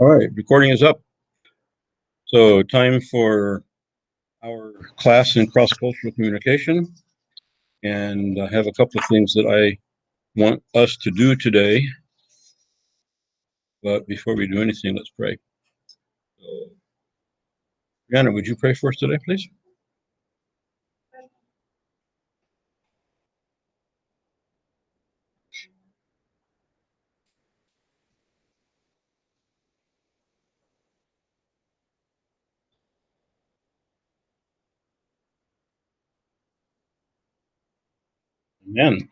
All right, recording is up. So time for our class in cross-cultural communication. And I have a couple of things that I want us to do today. But before we do anything, let's pray. So, Brianna, would you pray for us today, please? Amen.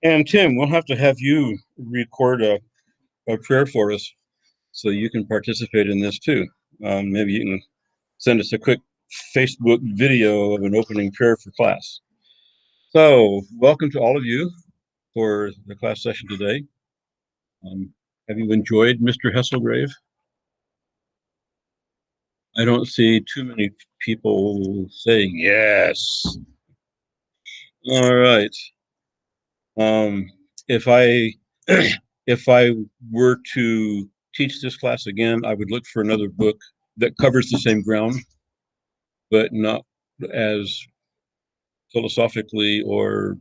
And Tim, we'll have to have you record a prayer for us so you can participate in this too. Maybe you can send us a quick Facebook video of an opening prayer for class. So welcome to all of you for the class session today. Have you enjoyed Mr. Hesselgrave? I don't see too many people saying yes. All right. If I if I were to teach this class again, I would look for another book that covers the same ground, but not as philosophically or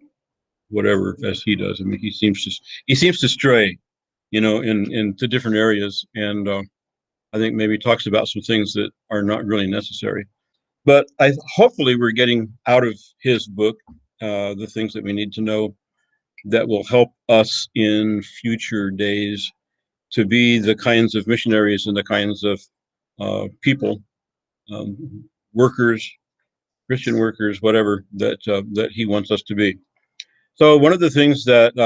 whatever as he does. I mean, he seems to stray, into different areas, and I think maybe talks about some things that are not really necessary. But hopefully we're getting out of his book the things that we need to know that will help us in future days to be the kinds of missionaries and the kinds of people, workers, Christian workers, whatever that he wants us to be. So one of the things that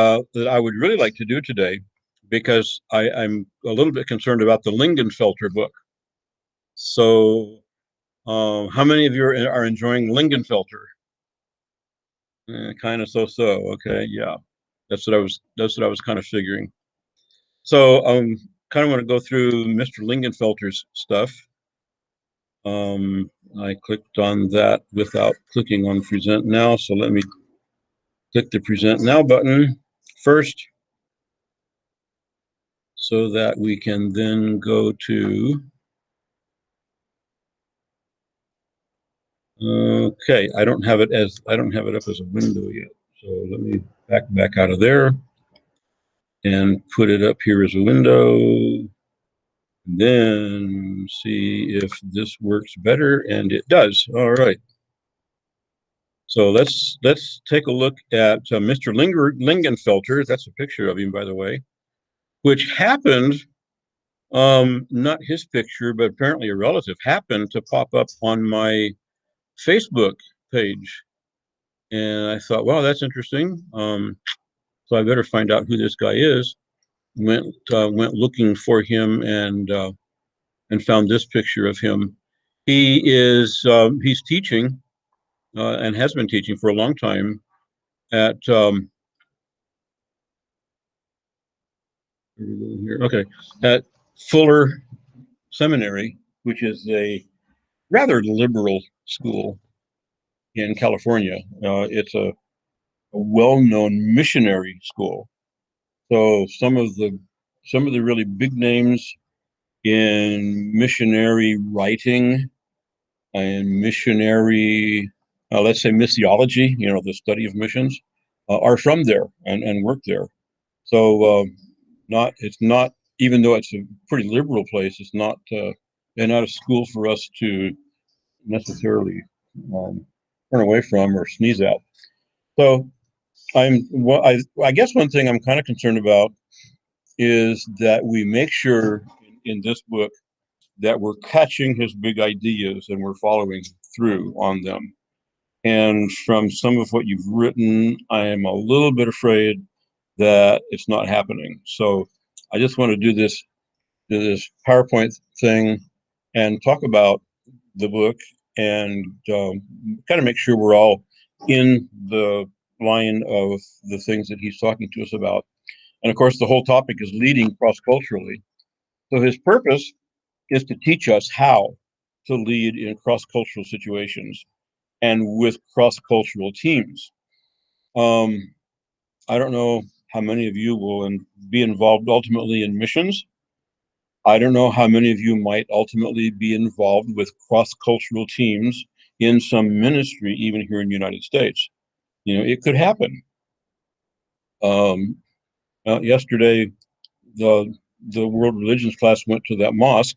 I would really like to do today, because I'm a little bit concerned about the Lingenfelter book. So how many of you are enjoying Lingenfelter? Kind of so. Okay, yeah, that's what I was kind of figuring. So kind of want to go through Mr. Lingenfelter's stuff. I clicked on that without clicking on Present Now, so let me click the Present Now button first, so that we can then go to. Okay, I don't have it up as a window yet, so let me back out of there and put it up here as a window. Then see if this works better, and it does. All right. So let's take a look at Mr. Lingenfelter. That's a picture of him, by the way, which happened, not his picture, but apparently a relative, happened to pop up on my Facebook page. And I thought, wow, that's interesting. So I better find out who this guy is. Went looking for him and found this picture of him. He's teaching and has been teaching for a long time at at Fuller Seminary, which is a rather liberal school in California. It's a well-known missionary school. So some of the really big names in missionary writing and missionary, let's say missiology, the study of missions, are from there and work there. So it's not, even though it's a pretty liberal place, it's not not a school for us to necessarily turn away from or sneeze at. So I guess one thing I'm kind of concerned about is that we make sure in this book that we're catching his big ideas and we're following through on them. And from some of what you've written, I am a little bit afraid that it's not happening. So I just want to do this PowerPoint thing and talk about the book and kind of make sure we're all in the line of the things that he's talking to us about. And of course, the whole topic is leading cross-culturally. So his purpose is to teach us how to lead in cross-cultural situations and with cross-cultural teams. I don't know how many of you will be involved ultimately in missions, I don't know how many of you might ultimately be involved with cross-cultural teams in some ministry, even here in the United States. You know, it could happen. Um, Yesterday, the the world religions class went to that mosque,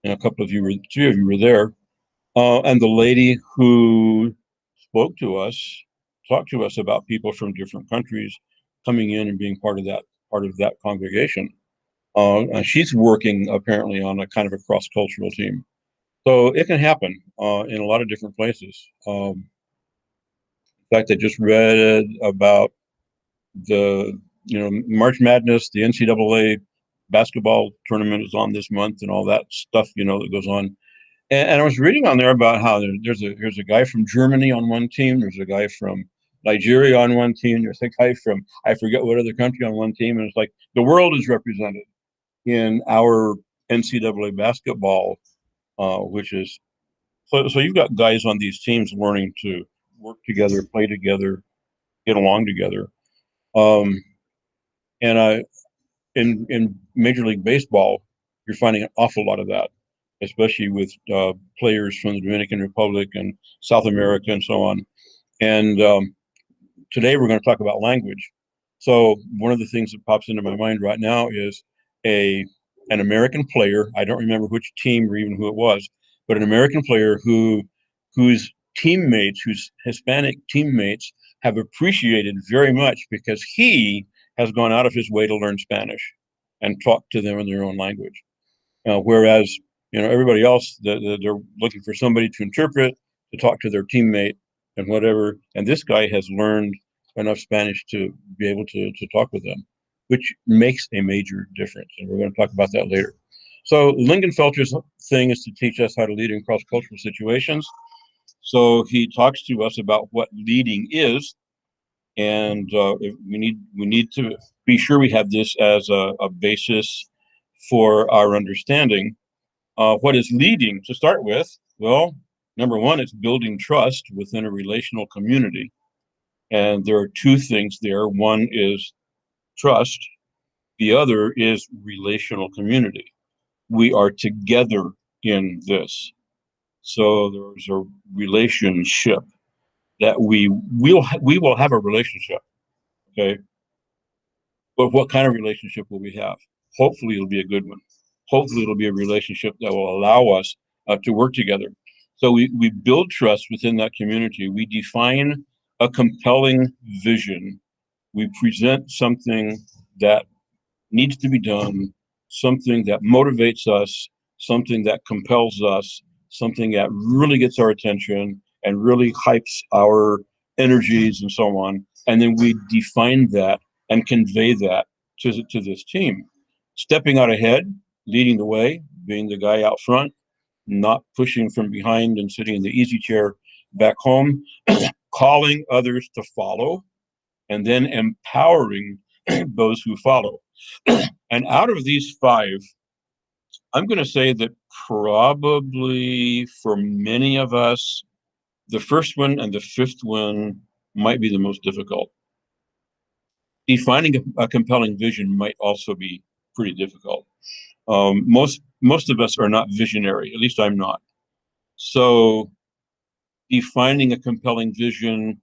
and a couple of you were, three of you were there. And the lady who spoke to us, talked to us about people from different countries coming in and being part of that congregation. And she's working apparently on a kind of a cross-cultural team. So it can happen in a lot of different places. In fact, I just read about the March Madness, the NCAA basketball tournament is on this month, and all that stuff that goes on. And I was reading on there about how there's a guy from Germany on one team, there's a guy from Nigeria on one team, there's a guy from I forget what other country on one team, and it's like the world is represented in our NCAA basketball, which is so you've got guys on these teams learning to work together, play together, get along together. Um, and in Major League Baseball, you're finding an awful lot of that, especially with players from the Dominican Republic and South America and so on. And today we're going to talk about language. So one of the things that pops into my mind right now is a an American player. I don't remember which team or even who it was, but an American player whose teammates, whose Hispanic teammates, have appreciated very much because he has gone out of his way to learn Spanish and talk to them in their own language. Whereas everybody else, they're looking for somebody to interpret, to talk to their teammate, and whatever. And this guy has learned enough Spanish to be able to talk with them, which makes a major difference. And we're going to talk about that later. So Lingenfelter's thing is to teach us how to lead in cross-cultural situations. So he talks to us about what leading is, and we need to be sure we have this as a basis for our understanding. What is leading to start with? Well, number one, it's building trust within a relational community. And there are two things there. One is trust, the other is relational community. We are together in this. So there's a relationship that we will have a relationship. Okay. But what kind of relationship will we have? Hopefully, it'll be a good one. Hopefully, it'll be a relationship that will allow us to work together. So we build trust within that community. We define a compelling vision. We present something that needs to be done, something that motivates us, something that compels us, something that really gets our attention and really hypes our energies and so on. And then we define that and convey that to this team. Stepping out ahead, leading the way, being the guy out front, not pushing from behind and sitting in the easy chair back home, calling others to follow, and then empowering those who follow. And out of these five, I'm going to say that probably for many of us, the first one and the fifth one might be the most difficult. Defining a compelling vision might also be pretty difficult. Most of us are not visionary, at least I'm not. So defining a compelling vision,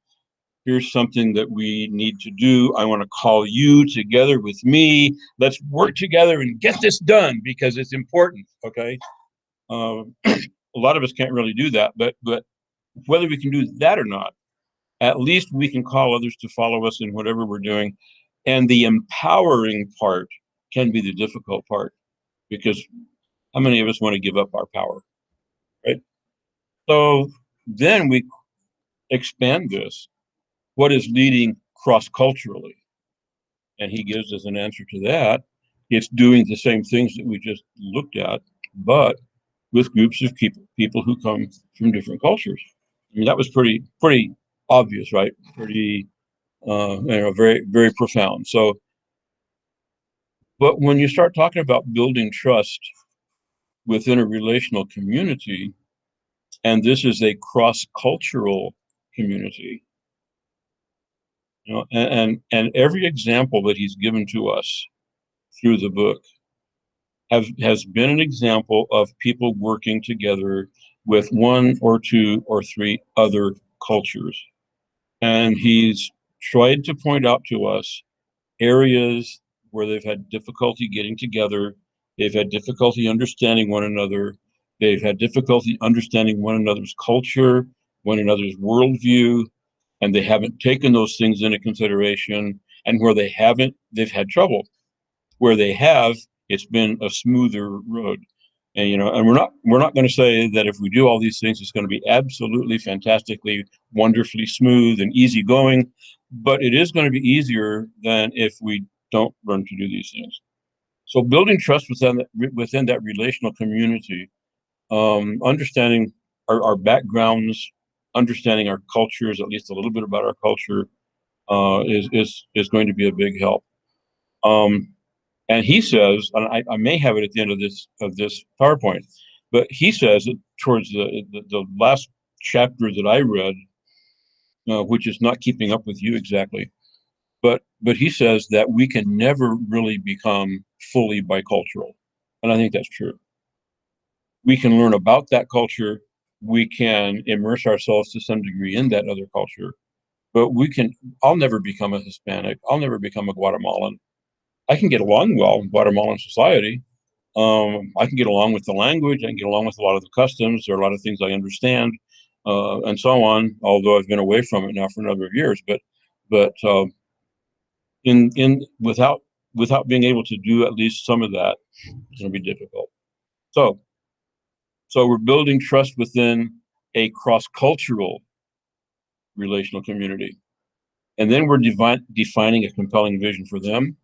here's something that we need to do. I want to call you together with me. Let's work together and get this done because it's important. Okay. A lot of us can't really do that, but whether we can do that or not, at least we can call others to follow us in whatever we're doing. And the empowering part can be the difficult part because how many of us want to give up our power, right? So then we expand this. What is leading cross-culturally? And he gives us an answer to that. It's doing the same things that we just looked at, but with groups of people who come from different cultures. I mean, that was pretty obvious, right? Pretty, very, very profound. So, but when you start talking about building trust within a relational community, and this is a cross-cultural community, and every example that he's given to us through the book has been an example of people working together with one or two or three other cultures. And he's tried to point out to us areas where they've had difficulty getting together, they've had difficulty understanding one another, they've had difficulty understanding one another's culture, one another's worldview, and they haven't taken those things into consideration. And where they haven't, they've had trouble. Where they have, it's been a smoother road. And and we're not going to say that if we do all these things, it's going to be absolutely fantastically, wonderfully smooth and easygoing, but it is going to be easier than if we don't learn to do these things. So building trust within that relational community, understanding our backgrounds, understanding our cultures, at least a little bit about our culture, is going to be a big help. And he says, and I may have it at the end of this PowerPoint, but he says that towards the last chapter that I read, which is not keeping up with you exactly, but he says that we can never really become fully bicultural, and I think that's true. We can learn about that culture, we can immerse ourselves to some degree in that other culture, but I'll never become a Hispanic, I'll never become a Guatemalan. I can get along well in Guatemalan society. I can get along with the language. I can get along with a lot of the customs. There are a lot of things I understand, and so on. Although I've been away from it now for a number of years, but in without being able to do at least some of that, it's going to be difficult. So we're building trust within a cross-cultural relational community, and then we're defining a compelling vision for them.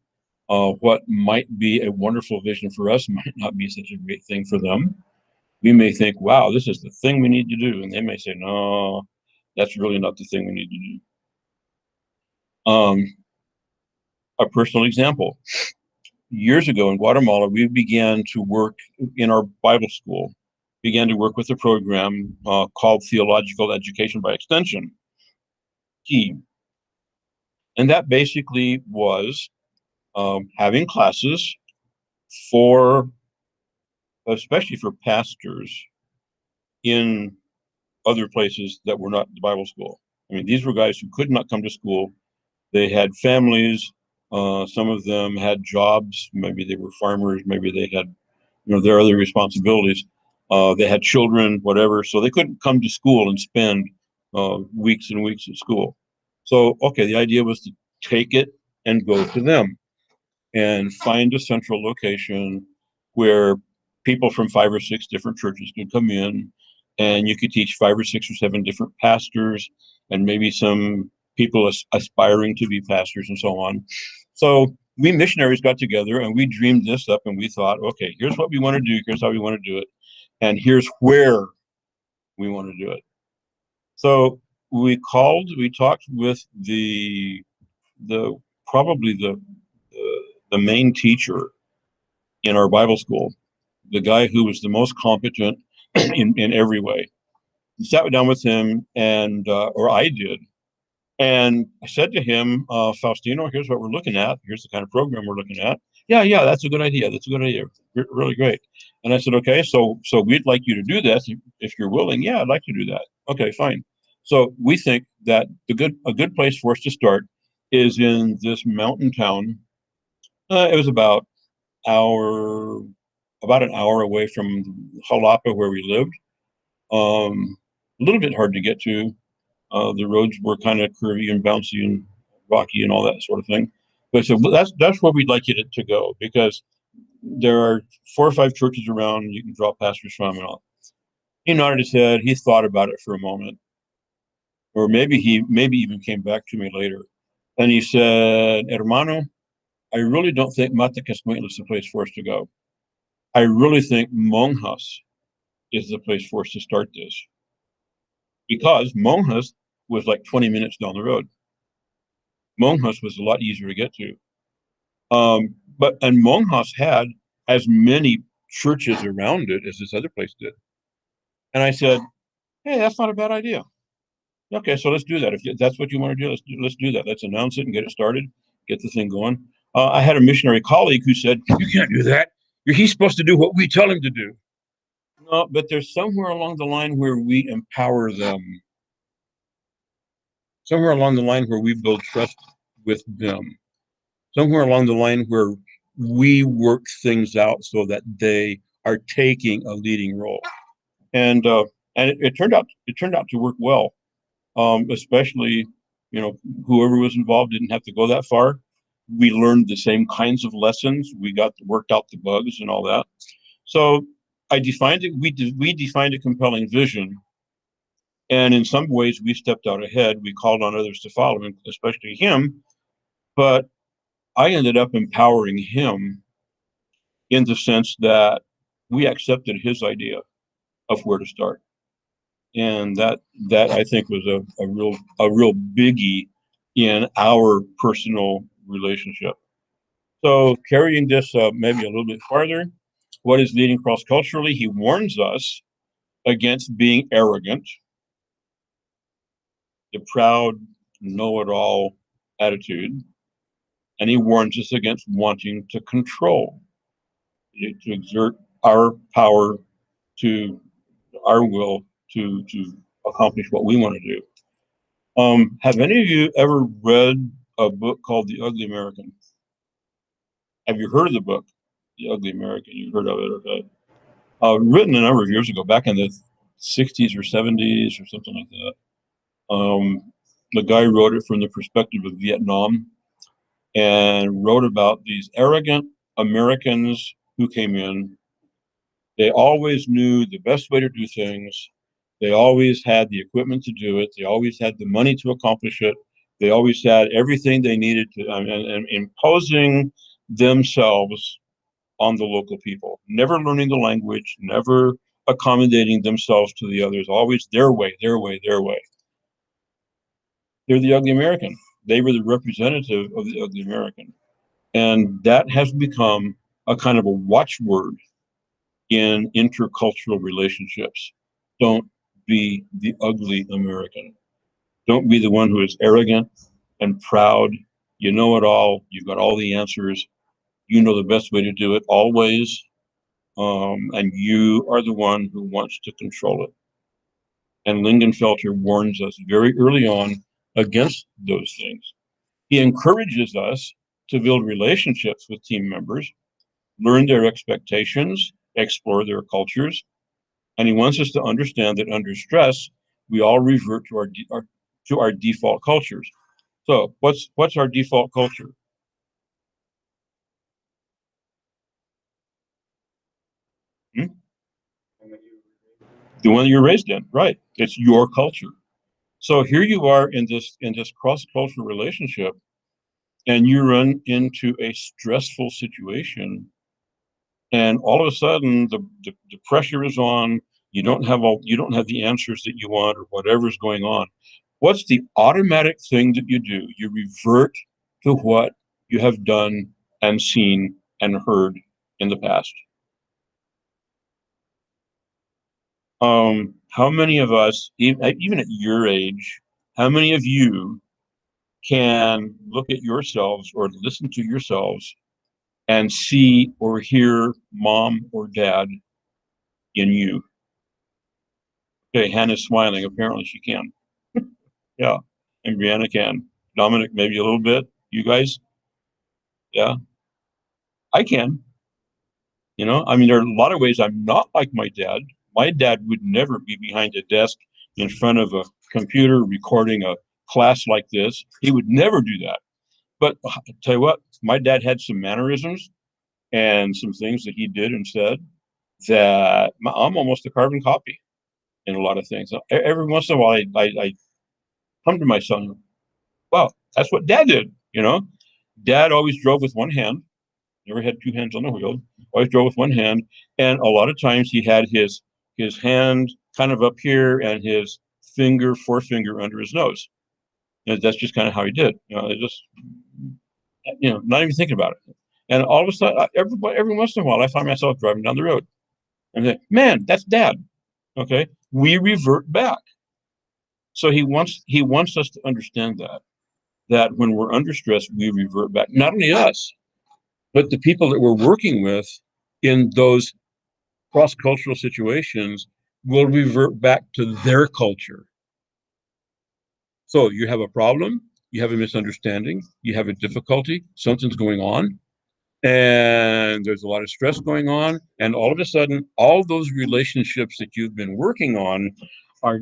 What might be a wonderful vision for us might not be such a great thing for them. We may think, wow, this is the thing we need to do. And they may say, no, that's really not the thing we need to do. A personal example. Years ago in Guatemala, we began to work in our Bible school, began to work with a program called Theological Education by Extension, TEA. And that basically was having classes for, especially for pastors in other places that were not the Bible school. I mean, these were guys who could not come to school. They had families. Some of them had jobs. Maybe they were farmers. Maybe they had, their other responsibilities. They had children, whatever. So they couldn't come to school and spend weeks and weeks at school. So, okay, the idea was to take it and go to them and find a central location where people from 5 or 6 different churches could come in, and you could teach 5 or 6 or 7 different pastors and maybe some people aspiring to be pastors and so on. So we missionaries got together and we dreamed this up, and we thought, okay, here's what we want to do, here's how we want to do it, and here's where we want to do it. So we talked with the probably the main teacher in our Bible school, the guy who was the most competent in every way. We sat down with him, or I did, and I said to him, Faustino, here's what we're looking at. Here's the kind of program we're looking at. Yeah, that's a good idea. That's a good idea. Really great. And I said, okay, so we'd like you to do this if you're willing. Yeah, I'd like to do that. Okay, fine. So we think that a good place for us to start is in this mountain town. It was about an hour away from Jalapa, where we lived. A little bit hard to get to. The roads were kind of curvy and bouncy and rocky and all that sort of thing. But so that's where we'd like you to go, because there are 4 or 5 churches around you can draw pastors from and all. He nodded his head. He thought about it for a moment, or maybe he even came back to me later, and he said, "Hermano, I really don't think Matacascuintla is the place for us to go. I really think Monjas is the place for us to start this, because Monjas was like 20 minutes down the road. Monjas was a lot easier to get to. And Monjas had as many churches around it as this other place did." And I said, "Hey, that's not a bad idea. Okay, so let's do that. If that's what you want to do, let's do that. Let's announce it and get it started, get the thing going." I had a missionary colleague who said, "You can't do that. He's supposed to do what we tell him to do. No, but there's somewhere along the line where we empower them. Somewhere along the line where we build trust with them. Somewhere along the line where we work things out so that they are taking a leading role. And it turned out to work well. Especially, whoever was involved didn't have to go that far. We learned the same kinds of lessons. We worked out the bugs and all that. So I defined it. We defined a compelling vision, and in some ways we stepped out ahead. We called on others to follow, especially him. But I ended up empowering him in the sense that we accepted his idea of where to start, and that I think was a real biggie in our personal relationship. So carrying this maybe a little bit farther, what is leading cross culturally? He warns us against being arrogant, the proud know-it-all attitude, and he warns us against wanting to control, to exert our power, to our will to accomplish what we want to do. Have any of you ever read a book called The Ugly American? Have you heard of the book, The Ugly American? You've heard of it, okay? Written a number of years ago, back in the 60s or 70s or something like that. The guy wrote it from the perspective of Vietnam and wrote about these arrogant Americans who came in. They always knew the best way to do things. They always had the equipment to do it. They always had the money to accomplish it. They always had everything they needed to, and imposing themselves on the local people, never learning the language, never accommodating themselves to the others, always their way, their way, their way. They're the ugly American. They were the representative of the ugly American. And that has become a kind of a watchword in intercultural relationships. Don't be the ugly American. Don't be the one who is arrogant and proud. You know it all. You've got all the answers. You know the best way to do it always. And you are the one who wants to control it. And Lingenfelter warns us very early on against those things. He encourages us to build relationships with team members, learn their expectations, explore their cultures, and he wants us to understand that under stress, we all revert to our default cultures. So, what's our default culture? Hmm? The one you're raised in, right? It's your culture. So here you are in this cross-cultural relationship, and you run into a stressful situation, and all of a sudden the pressure is on. You don't have the answers that you want or whatever's going on. What's the automatic thing that you do? You revert to what you have done and seen and heard in the past. How many of us, even at your age, how many of you can look at yourselves or listen to yourselves and see or hear mom or dad in you? Okay, Hannah's smiling. Apparently she can. Yeah. And Brianna can. Dominic, maybe a little bit. You guys? Yeah. I can. I mean, there are a lot of ways I'm not like my dad. My dad would never be behind a desk in front of a computer recording a class like this. He would never do that. But I'll tell you what, my dad had some mannerisms and some things that he did and said that I'm almost a carbon copy in a lot of things. Every once in a while, I come to myself, wow, that's what dad did. Dad always drove with one hand, never had two hands on the wheel, always drove with one hand. And a lot of times he had his hand kind of up here and his forefinger under his nose. And that's just kind of how he did. It just, not even thinking about it. And all of a sudden, every once in a while, I find myself driving down the road and say, man, that's dad. Okay. We revert back. So he wants us to understand that when we're under stress, we revert back. Not only us, but the people that we're working with in those cross-cultural situations will revert back to their culture. So you have a problem, you have a misunderstanding, you have a difficulty, something's going on, and there's a lot of stress going on, and all of a sudden, all those relationships that you've been working on are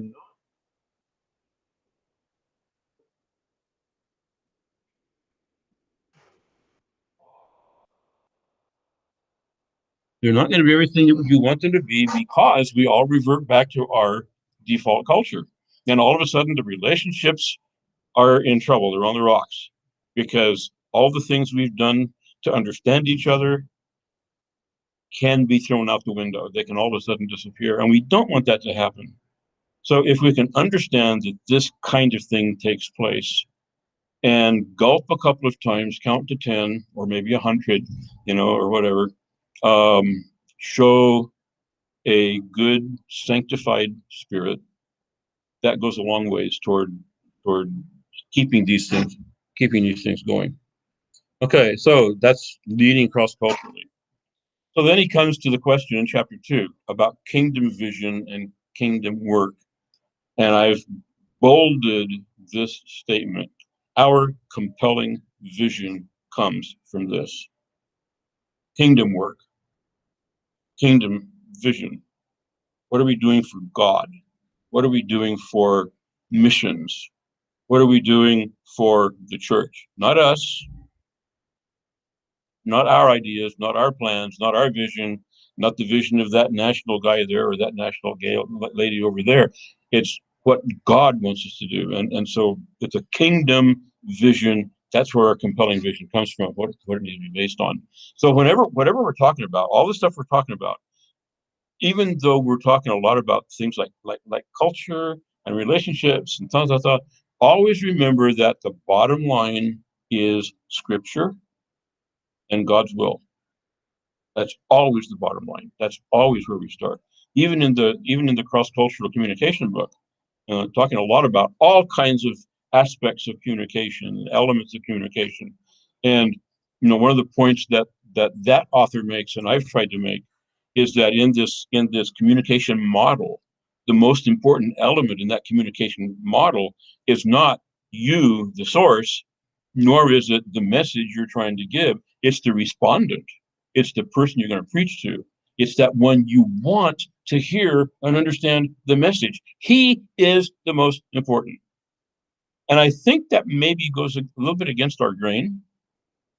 they're not going to be everything that you want them to be because we all revert back to our default culture. And all of a sudden, the relationships are in trouble. They're on the rocks because all the things we've done to understand each other can be thrown out the window. They can all of a sudden disappear. And we don't want that to happen. So if we can understand that this kind of thing takes place and gulp a couple of times, count to 10 or maybe 100, or whatever, show a good sanctified spirit, that goes a long ways toward keeping these things going. Okay, so that's leading cross culturally. So then he comes to the question in chapter 2 about kingdom vision and kingdom work. And I've bolded this statement. Our compelling vision comes from this. Kingdom work, kingdom vision. What are we doing for God? What are we doing for missions? What are we doing for the church? Not us, not our ideas, not our plans, not our vision, not the vision of that national guy there or that national lady over there. It's what God wants us to do. And so it's a kingdom vision. That's where our compelling vision comes from, what it needs to be based on. So whatever we're talking about, all the stuff we're talking about, even though we're talking a lot about things like culture and relationships and always remember that the bottom line is scripture and God's will. That's always the bottom line. That's always where we start. Even in the cross-cultural communication book, talking a lot about all kinds of aspects of communication, elements of communication. And one of the points that author makes, and I've tried to make, is that in this communication model, the most important element in that communication model is not you, the source, nor is it the message you're trying to give. It's the respondent. It's the person you're going to preach to. It's that one you want to hear and understand the message. He is the most important. And I think that maybe goes a little bit against our grain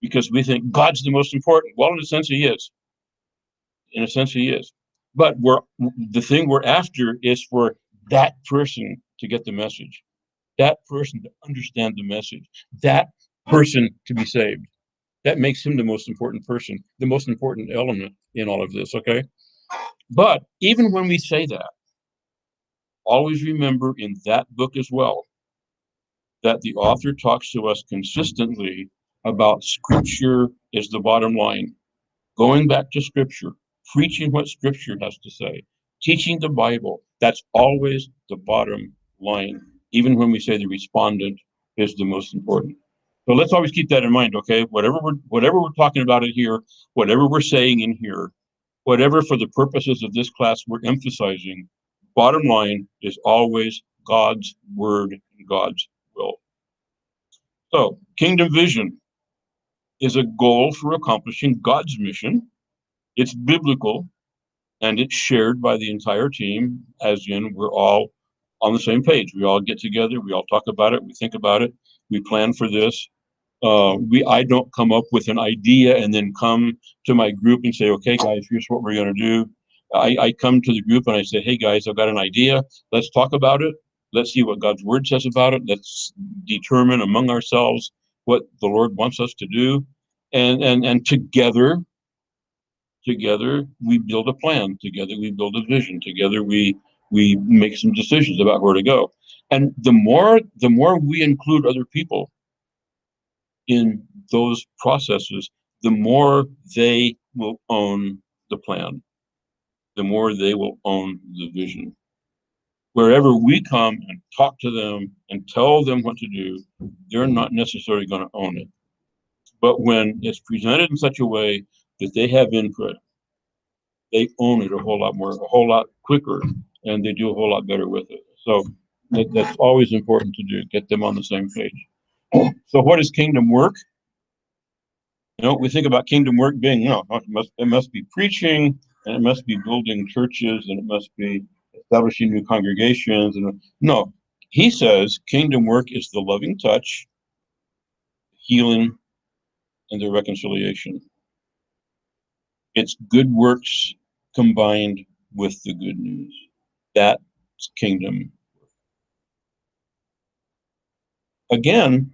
because we think God's the most important. Well, in a sense, he is. In a sense, he is. But the thing we're after is for that person to get the message, that person to understand the message, that person to be saved. That makes him the most important person, the most important element in all of this, okay? But even when we say that, always remember in that book as well that the author talks to us consistently about scripture is the bottom line. Going back to scripture, preaching what scripture has to say, teaching the Bible, that's always the bottom line, even when we say the respondent is the most important. So let's always keep that in mind, okay? Whatever we're talking about in here, whatever we're saying in here, whatever for the purposes of this class we're emphasizing, bottom line is always God's word and God's will. So kingdom vision is a goal for accomplishing God's mission. It's biblical and it's shared by the entire team, as in we're all on the same page. We all get together, we all talk about it, we think about it, we plan for this. I don't come up with an idea and then come to my group and say, okay, guys, here's what we're going to do. I come to the group and I say, hey, guys, I've got an idea. Let's talk about it. Let's see what God's word says about it. Let's determine among ourselves what the Lord wants us to do. And together we build a plan. Together we build a vision. Together we make some decisions about where to go. And the more we include other people in those processes, the more they will own the plan, the more they will own the vision. Wherever we come and talk to them and tell them what to do, they're not necessarily going to own it. But when it's presented in such a way that they have input, they own it a whole lot more, a whole lot quicker, and they do a whole lot better with it. So that's always important to do, get them on the same page. So what is kingdom work? We think about kingdom work being, it must be preaching, and it must be building churches, and it must be establishing new congregations. And no, he says kingdom work is the loving touch, healing, and the reconciliation. It's good works combined with the good news. That's kingdom. Again,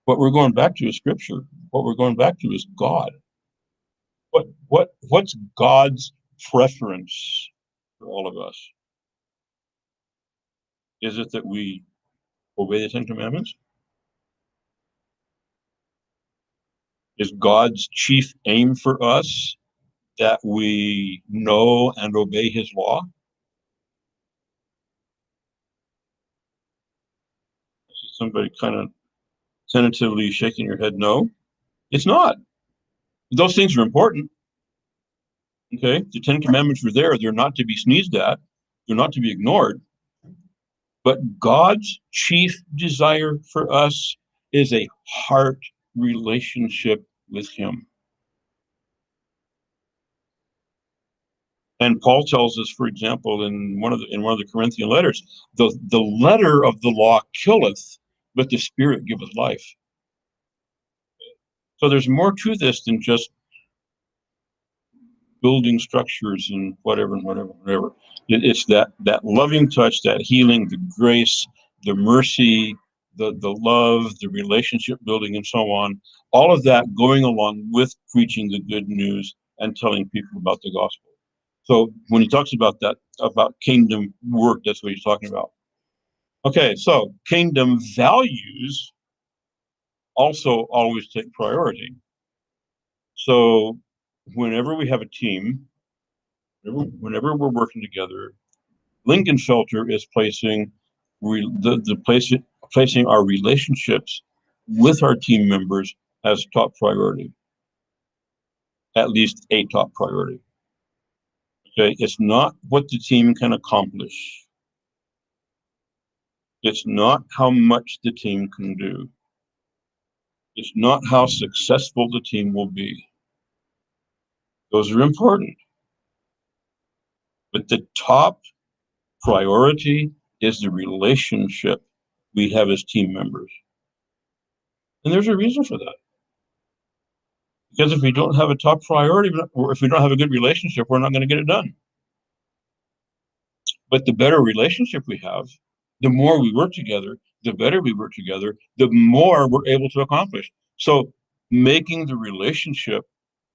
what we're going back to is scripture. What we're going back to is God. What's God's preference for all of us? Is it that we obey the Ten Commandments? Is God's chief aim for us that we know and obey his law? I see somebody kind of tentatively shaking your head no. It's not. Those things are important. Okay, the Ten Commandments are there. They're not to be sneezed at. They're not to be ignored. But God's chief desire for us is a heart relationship with him. And Paul tells us, for example, in one of the Corinthian letters, the letter of the law killeth, but the spirit giveth life. So there's more to this than just building structures and whatever. It's that loving touch, that healing, the grace, the mercy, the love, the relationship building, and so on. All of that going along with preaching the good news and telling people about the gospel. So when he talks about that, about kingdom work, that's what he's talking about. Okay, so kingdom values also always take priority. So whenever we have a team, whenever we're working together, Lincoln Shelter is placing placing our relationships with our team members as top priority, at least a top priority. Okay, it's not what the team can accomplish. It's not how much the team can do. It's not how successful the team will be. Those are important. But the top priority is the relationship we have as team members. And there's a reason for that. Because if we don't have a top priority, or if we don't have a good relationship, we're not going to get it done. But the better relationship we have, the more we work together, the better we work together, the more we're able to accomplish. So making the relationship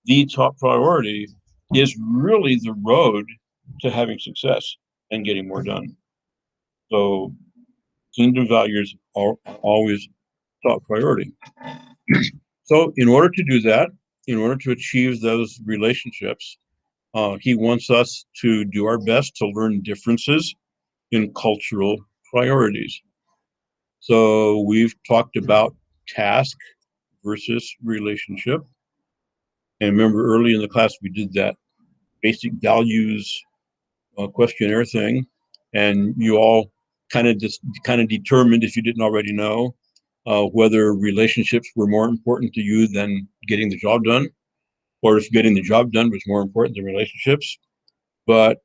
the top priority is really the road to having success and getting more done. So kingdom values are always top priority. So in order to do that, in order to achieve those relationships, he wants us to do our best to learn differences in cultural priorities. So we've talked about task versus relationship. And remember early in the class, we did that basic values questionnaire thing. And you all kind of determined, if you didn't already know, whether relationships were more important to you than getting the job done, or if getting the job done was more important than relationships. But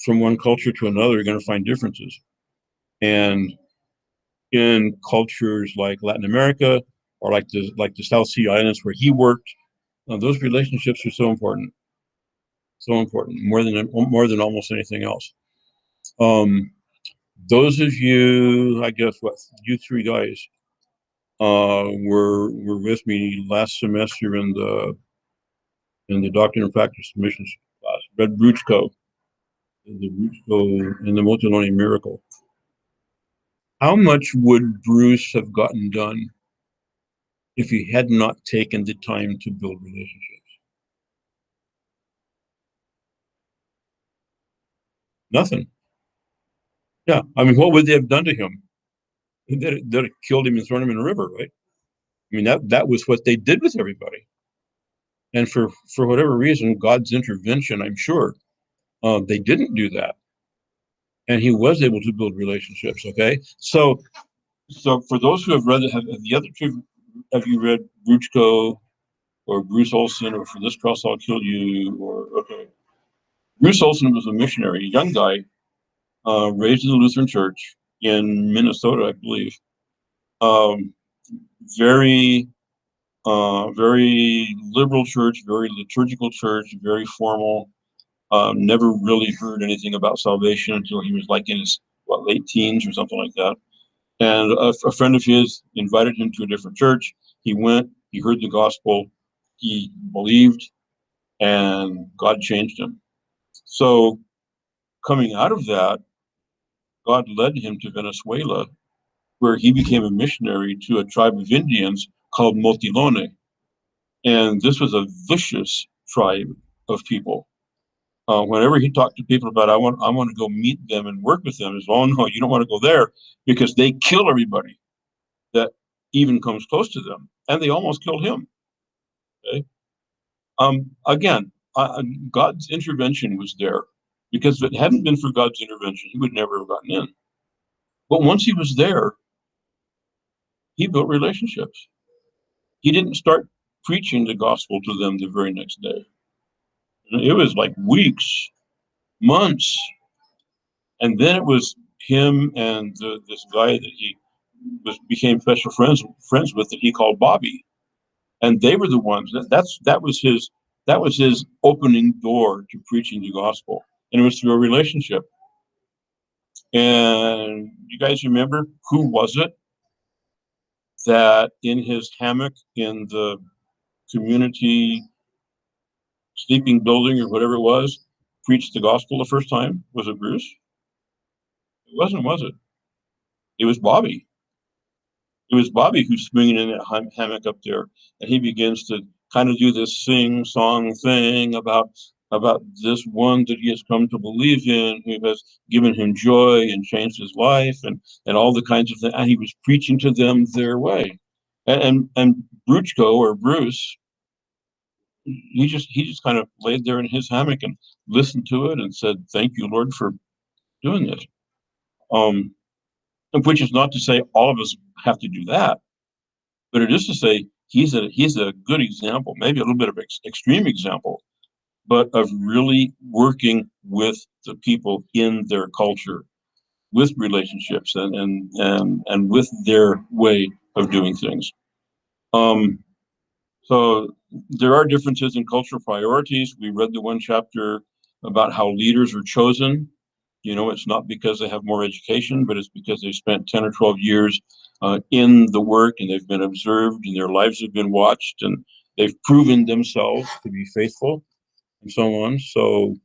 from one culture to another, you're going to find differences. And in cultures like Latin America or like the South Sea Islands where he worked, those relationships are so important, more than almost anything else. Those of you, I guess, you three guys were with me last semester in the Doctrine and Practice Missions class, Red Bruchko, in the Motononi Miracle. How much would Bruce have gotten done if he had not taken the time to build relationships? Nothing. Yeah, I mean, what would they have done to him? They'd have killed him and thrown him in a river, right? I mean, that was what they did with everybody. So, you know, we have to learn how to build relationships. And we have to learn how to work together. And we have to learn how to be tolerant. And we have to learn how to And for whatever reason, God's intervention, I'm sure, they didn't do that. And he was able to build relationships. Okay. So for those who have read, have the other two, have you read Bruchko or Bruce Olson or For This Cross I'll Kill You? Or, okay. Bruce Olson was a missionary, a young guy, raised in the Lutheran Church in Minnesota, I believe. Um, very, very liberal church, very liturgical church, very formal. Never really heard anything about salvation until he was like in his late teens or something like that. And a friend of his invited him to a different church. He went, he heard the gospel, he believed, and God changed him. So coming out of that, God led him to Venezuela, where he became a missionary to a tribe of Indians called Motilone. And this was a vicious tribe of people. Whenever he talked to people about, I want to go meet them and work with them, is, oh no, you don't want to go there because they kill everybody that even comes close to them, and they almost killed him. Okay? Again, God's intervention was there, because if it hadn't been for God's intervention, he would never have gotten in. But once he was there, he built relationships. He didn't start preaching the gospel to them the very next day. It was like weeks, months, and then it was him and this guy that he became special friends with, that he called Bobby, and they were the ones that was his opening door to preaching the gospel, and it was through a relationship. And you guys remember who was it that in his hammock in the community sleeping building or whatever it was preached the gospel the first time? Was it Bruce? It wasn't, was it? It was Bobby. It was Bobby who's swinging in that hammock up there, and he begins to kind of do this sing song thing about this one that he has come to believe in, who has given him joy and changed his life, and all the kinds of things. And he was preaching to them their way. And Bruchko, or Bruce, he just kind of laid there in his hammock and listened to it and said, "Thank you, Lord, for doing this." Um, which is not to say all of us have to do that, but it is to say he's a good example, maybe a little bit of extreme example, but of really working with the people in their culture, with relationships, and with their way of doing things. Um, so there are differences in cultural priorities. We read the one chapter about how leaders are chosen. You know, it's not because they have more education, but it's because they've spent 10 or 12 years in the work, and they've been observed, and their lives have been watched, and they've proven themselves to be faithful, and so on. So,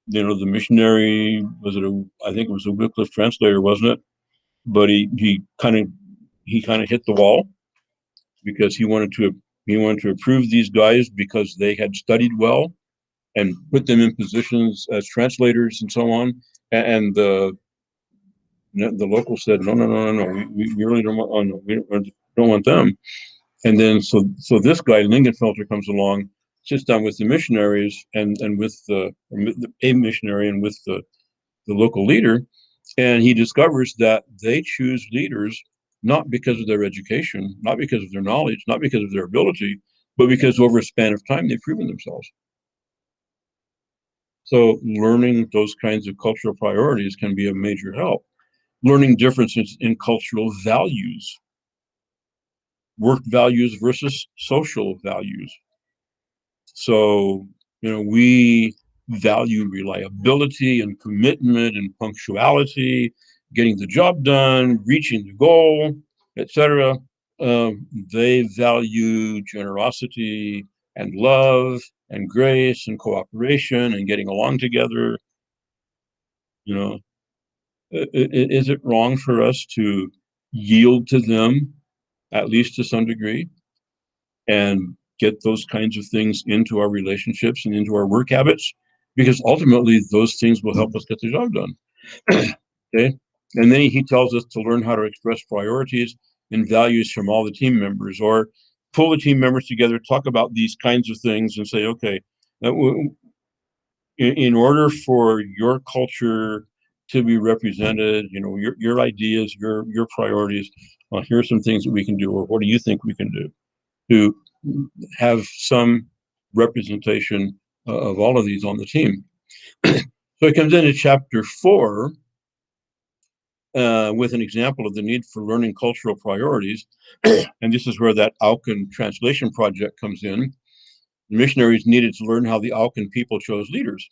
you know, the missionary, I think it was a Wycliffe translator, wasn't it? But he kind of hit the wall, because he wanted to approve these guys because they had studied well and put them in positions as translators and so on. And the local said, no, no, no, no, no, we really don't want, oh, no, we don't want them. And then so this guy Lingenfelter comes along, sits down with the missionaries and with a missionary and with the local leader, and he discovers that they choose leaders not because of their education, not because of their knowledge, not because of their ability, but because over a span of time they've proven themselves. So learning those kinds of cultural priorities can be a major help. Learning differences in cultural values, work values versus social values. So, you know, we value reliability and commitment and punctuality, getting the job done, reaching the goal, etc. They value generosity and love and grace and cooperation and getting along together. You know, is it wrong for us to yield to them, at least to some degree, and get those kinds of things into our relationships and into our work habits? Because ultimately those things will help us get the job done. Okay. And then he tells us to learn how to express priorities and values from all the team members, or pull the team members together, talk about these kinds of things, and say, okay, in order for your culture to be represented, your ideas, your priorities, here are some things that we can do, or what do you think we can do to have some representation of all of these on the team. So it comes into chapter 4 with an example of the need for learning cultural priorities. And this is where that Alcan translation project comes in. Missionaries needed to learn how the Alcan people chose leaders.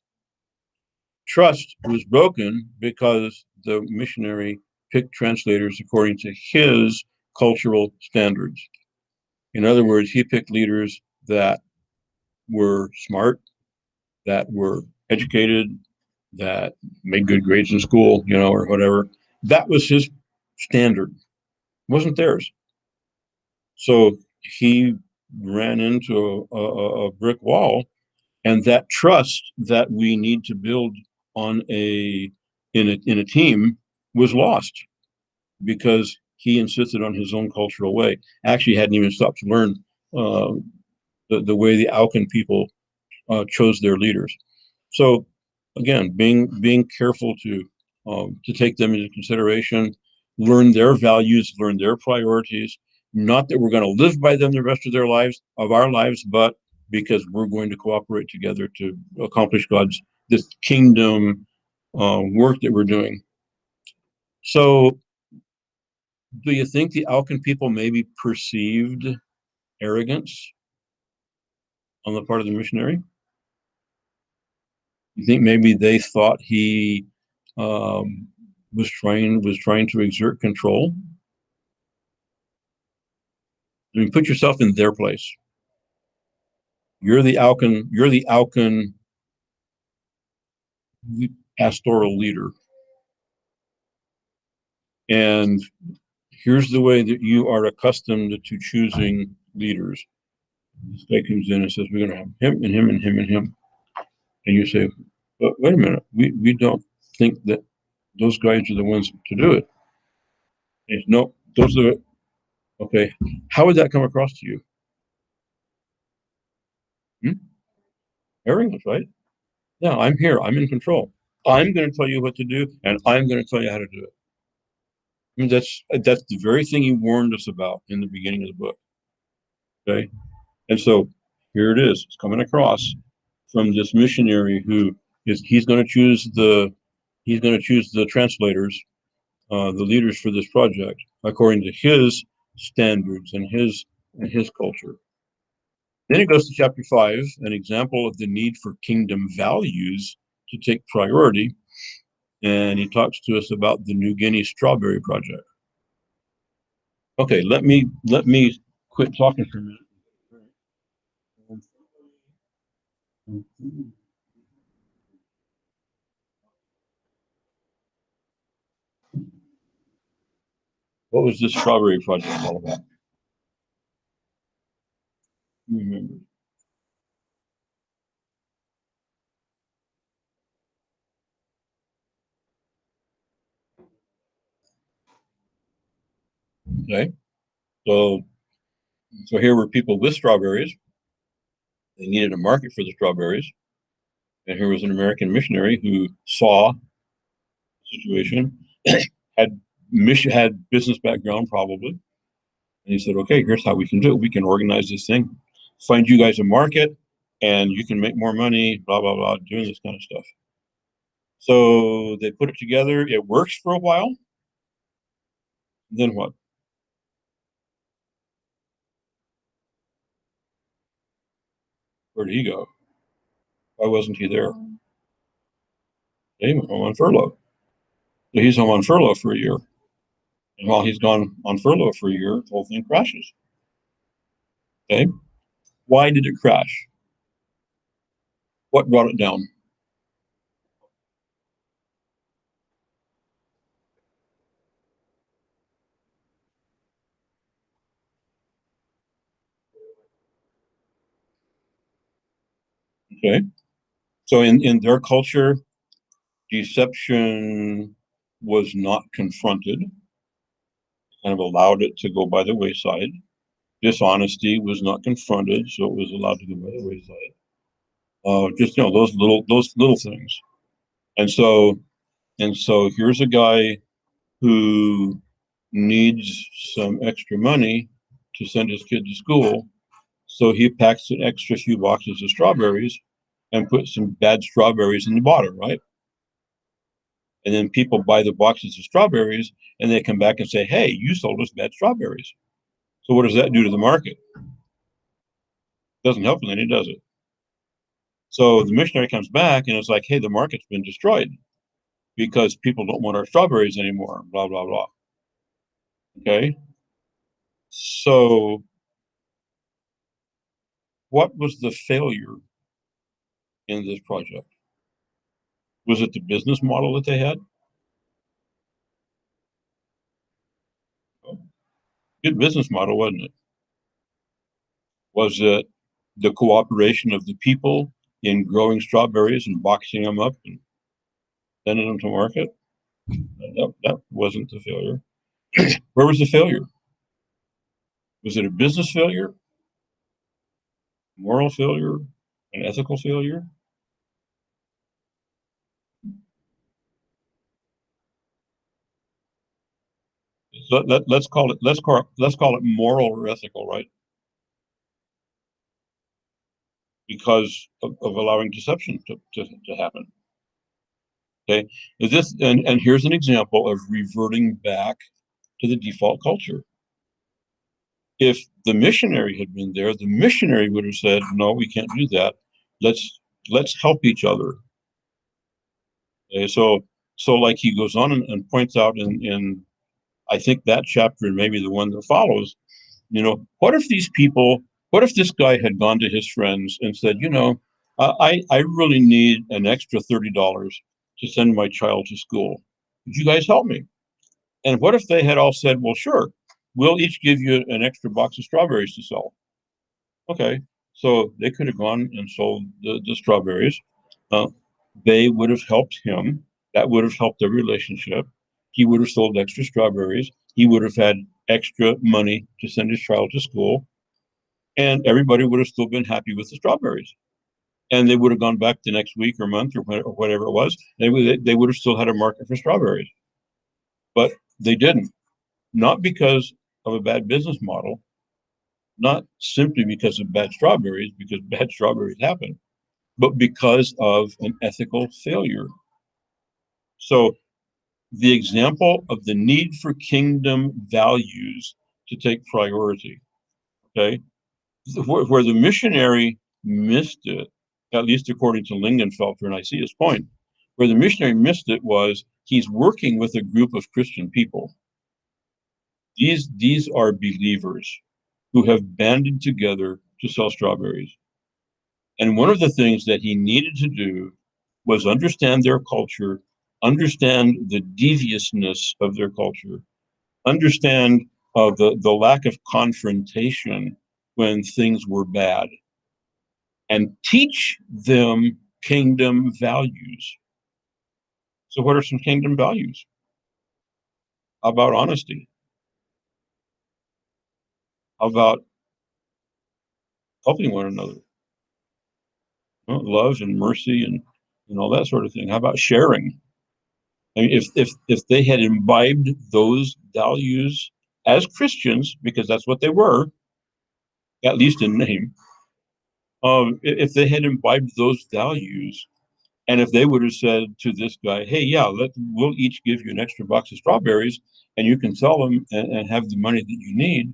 Trust was broken because the missionary picked translators according to his cultural standards. In other words, he picked leaders that were smart, that were educated, that made good grades in school, or whatever. That was his standard. It wasn't theirs. So he ran into a brick wall, and that trust that we need to build on in a team was lost because he insisted on his own cultural way. Actually, hadn't even stopped to learn uh, the way the Alcan people chose their leaders. So again, being careful to take them into consideration, learn their values, learn their priorities. Not that we're going to live by them the rest of our lives, but because we're going to cooperate together to accomplish God's this kingdom work that we're doing. So, do you think the Alcan people maybe perceived arrogance on the part of the missionary? You think maybe they thought he um, was trying to exert control? I mean, put yourself in their place. You're the Alcan. You're the Alcan pastoral leader, and here's the way that you are accustomed to choosing leaders. This guy comes in and says, "We're going to have him and him and him and him," and you say, "But wait a minute. We don't think that those guys are the ones to do it." And no, those are okay. How would that come across to you? Hmm? Arrogance, right? Yeah, I'm here. I'm in control. I'm going to tell you what to do, and I'm going to tell you how to do it. I mean, that's the very thing he warned us about in the beginning of the book. Okay, and so here it is. It's coming across from this missionary who is he's going to choose the translators, the leaders for this project according to his standards and his culture. Then it goes to chapter 5, an example of the need for kingdom values to take priority. And he talks to us about the New Guinea strawberry project. Okay, let me quit talking for a minute. What was this strawberry project all about? Remember. Okay, so here were people with strawberries. They needed a market for the strawberries, and here was an American missionary who saw the situation, had business background probably, and he said, "Okay, here's how we can do it. We can organize this thing, find you guys a market, and you can make more money. Blah blah blah, doing this kind of stuff." So they put it together. It works for a while. Then what? Where did he go? Why wasn't he there? He went home on furlough. So he's home on furlough for a year. And while he's gone on furlough for a year, the whole thing crashes. Okay. Why did it crash? What brought it down? Okay. So in their culture, deception was not confronted, kind of allowed it to go by the wayside. Dishonesty was not confronted, so it was allowed to go by the wayside. Just those little things. And so here's a guy who needs some extra money to send his kid to school. So he packs an extra few boxes of strawberries and puts some bad strawberries in the bottom, right? And then people buy the boxes of strawberries and they come back and say, hey, you sold us bad strawberries. So what does that do to the market? Doesn't help them any, does it? So the missionary comes back and it's like, hey, the market's been destroyed because people don't want our strawberries anymore, blah, blah, blah. Okay. So what was the failure in this project? Was it the business model that they had? Good business model, wasn't it? Was it the cooperation of the people in growing strawberries and boxing them up and sending them to market? That wasn't the failure. Where was the failure? Was it a business failure, moral failure, an ethical failure? So let's call it moral or ethical, right? Because of allowing deception to happen. Okay, is this and here's an example of reverting back to the default culture. If the missionary had been there, the missionary would have said, "No, we can't do that. Let's help each other." Okay, so like he goes on and points out in I think that chapter and maybe the one that follows, what if these people, what if this guy had gone to his friends and said, I really need an extra $30 to send my child to school. Would you guys help me? And what if they had all said, well, sure, we'll each give you an extra box of strawberries to sell. Okay. So they could have gone and sold the strawberries. Uh, they would have helped him. That would have helped their relationship. He would have sold extra strawberries. He would have had extra money to send his child to school. And everybody would have still been happy with the strawberries. And they would have gone back the next week or month or whatever it was. They would have still had a market for strawberries. But they didn't. Not because of a bad business model, not simply because of bad strawberries, because bad strawberries happen, but because of an ethical failure. So the example of the need for kingdom values to take priority, okay, where the missionary missed it, at least according to Lingenfelter, and I see his point, where the missionary missed it was he's working with a group of Christian people. These are believers who have banded together to sell strawberries. And one of the things that he needed to do was understand their culture, understand the deviousness of their culture, understand the lack of confrontation when things were bad, and teach them kingdom values. So, what are some kingdom values? How about honesty? How about helping one another? Love and mercy and all that sort of thing. How about sharing? I mean, if they had imbibed those values as Christians, because that's what they were, at least in name, if they had imbibed those values, and if they would have said to this guy, "Hey, yeah, we'll each give you an extra box of strawberries, and you can sell them and have the money that you need,"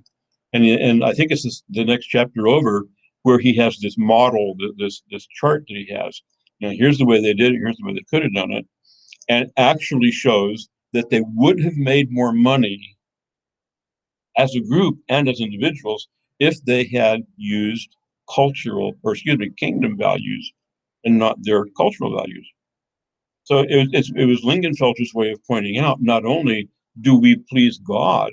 and I think it's the next chapter over where he has this model, this chart that he has. Here's the way they did it. Here's the way they could have done it, and actually shows that they would have made more money as a group and as individuals if they had used kingdom values and not their cultural values. So it was Lingenfelter's way of pointing out not only do we please God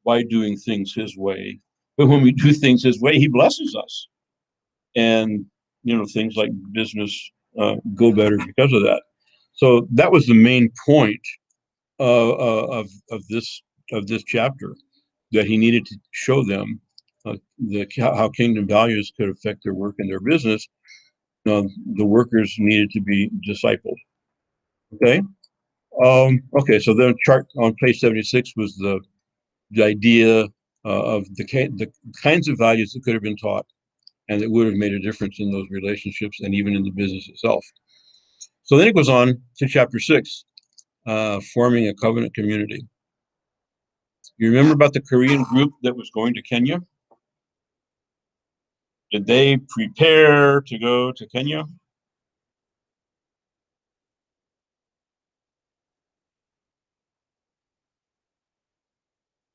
by doing things his way, but when we do things his way, he blesses us. And, things like business go better because of that. So that was the main point of this chapter, that he needed to show them how kingdom values could affect their work and their business, the workers needed to be discipled. Okay. Okay. So then, chart on page 76 was the idea of the kinds of values that could have been taught and that would have made a difference in those relationships and even in the business itself. So then it goes on to chapter 6, forming a covenant community. You remember about the Korean group that was going to Kenya? Did they prepare to go to Kenya?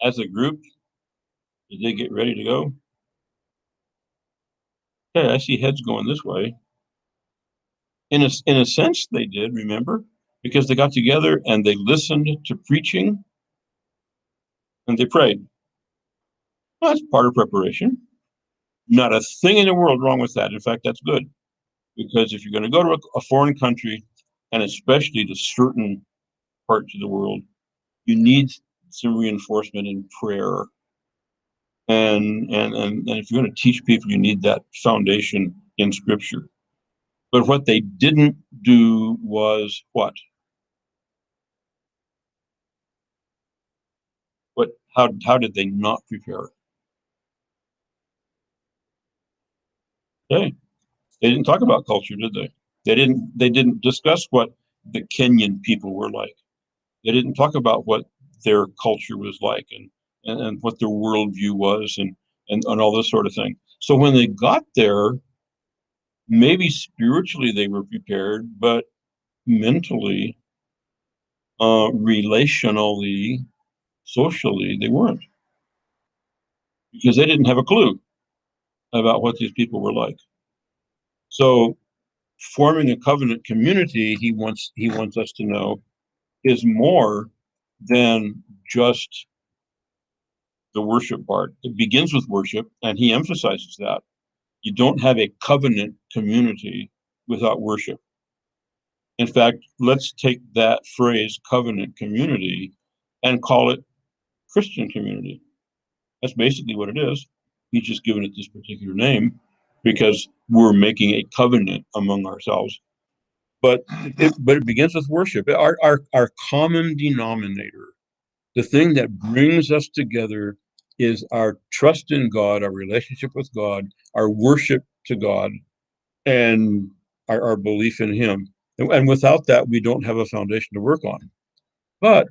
As a group, did they get ready to go? Okay, I see heads going this way. In a sense, they did, remember? Because they got together and they listened to preaching and they prayed. Well, that's part of preparation. Not a thing in the world wrong with that. In fact, that's good. Because if you're going to go to a foreign country, and especially to certain parts of the world, you need some reinforcement in prayer. And if you're going to teach people, you need that foundation in Scripture. But what they didn't do was what? How did they not prepare? Okay. They didn't talk about culture, did they? They didn't discuss what the Kenyan people were like. They didn't talk about what their culture was like and what their worldview was and all this sort of thing. So when they got there, maybe spiritually they were prepared, but mentally, relationally, socially, they weren't because they didn't have a clue about what these people were like. So forming a covenant community, he wants us to know, is more than just the worship part. It begins with worship, and he emphasizes that. You don't have a covenant community without worship. In fact, let's take that phrase, covenant community, and call it Christian community. That's basically what it is. He's just given it this particular name because we're making a covenant among ourselves. But it begins with worship. Our common denominator, the thing that brings us together, is our trust in God, our relationship with God, our worship to God, and our belief in Him. And without that, we don't have a foundation to work on. But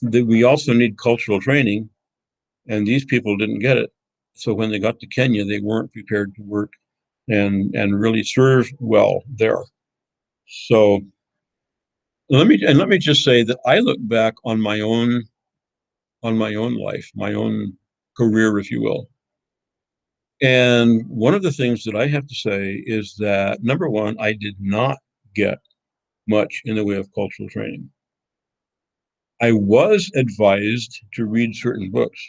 we also need cultural training, and these people didn't get it. So when they got to Kenya, they weren't prepared to work and really serve well there. So let me just say that I look back on my own life, my own career, if you will. And one of the things that I have to say is that number one, I did not get much in the way of cultural training. I was advised to read certain books,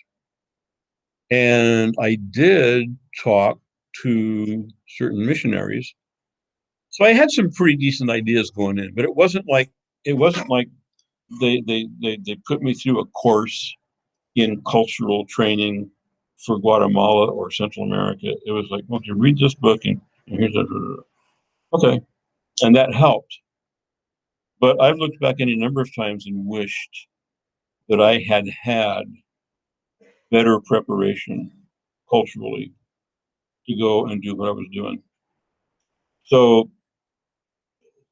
and I did talk to certain missionaries. So I had some pretty decent ideas going in, but it wasn't like they put me through a course in cultural training for Guatemala or Central America. It was like, okay, read this book and here's that. Okay, and that helped. But I've looked back any number of times and wished that I had had better preparation culturally to go and do what I was doing. So,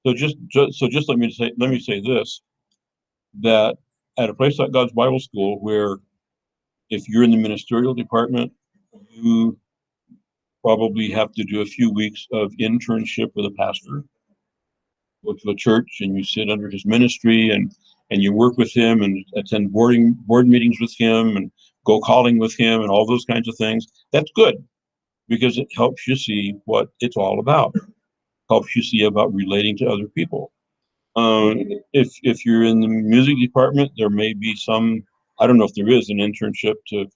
so just let me say this, that at a place like God's Bible School, where if you're in the ministerial department, you probably have to do a few weeks of internship with a pastor, go to a church and you sit under his ministry and you work with him and attend board meetings with him and go calling with him and all those kinds of things. That's good because it helps you see what it's all about, helps you see about relating to other people. If you're in the music department, there may be some, I don't know if there is an internship to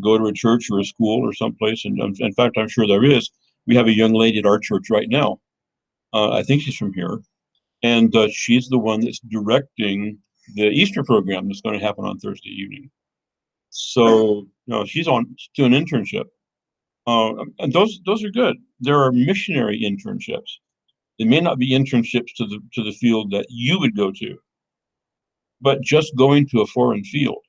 go to a church or a school or someplace. And in fact, I'm sure there is. We have a young lady at our church right now. I think she's from here. And she's the one that's directing the Easter program that's going to happen on Thursday evening. So, she's doing an internship. And those are good. There are missionary internships. They may not be internships to the field that you would go to, but just going to a foreign field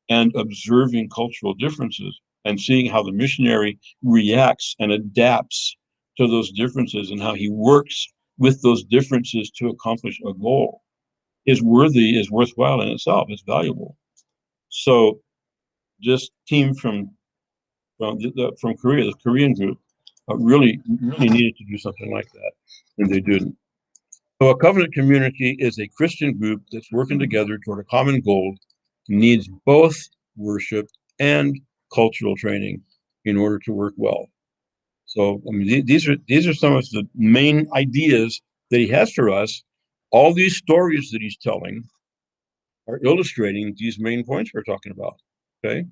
and observing cultural differences and seeing how the missionary reacts and adapts to those differences and how he works with those differences to accomplish a goal is worthwhile in itself. It's valuable. So this team from Korea, the Korean group, really needed to do something like that, and they didn't. So a covenant community is a Christian group that's working together toward a common goal, needs both worship and cultural training in order to work well. So I mean, these are some of the main ideas that he has for us. All these stories that he's telling are illustrating these main points we're talking about. Okay,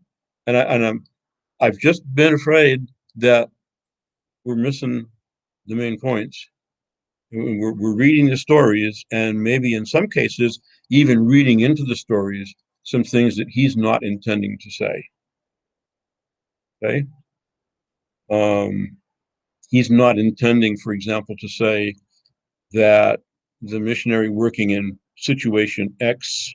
I've just been afraid that we're missing the main points. We're reading the stories, and maybe in some cases, even reading into the stories some things that he's not intending to say. Okay. Um, he's not intending, for example, to say that the missionary working in situation X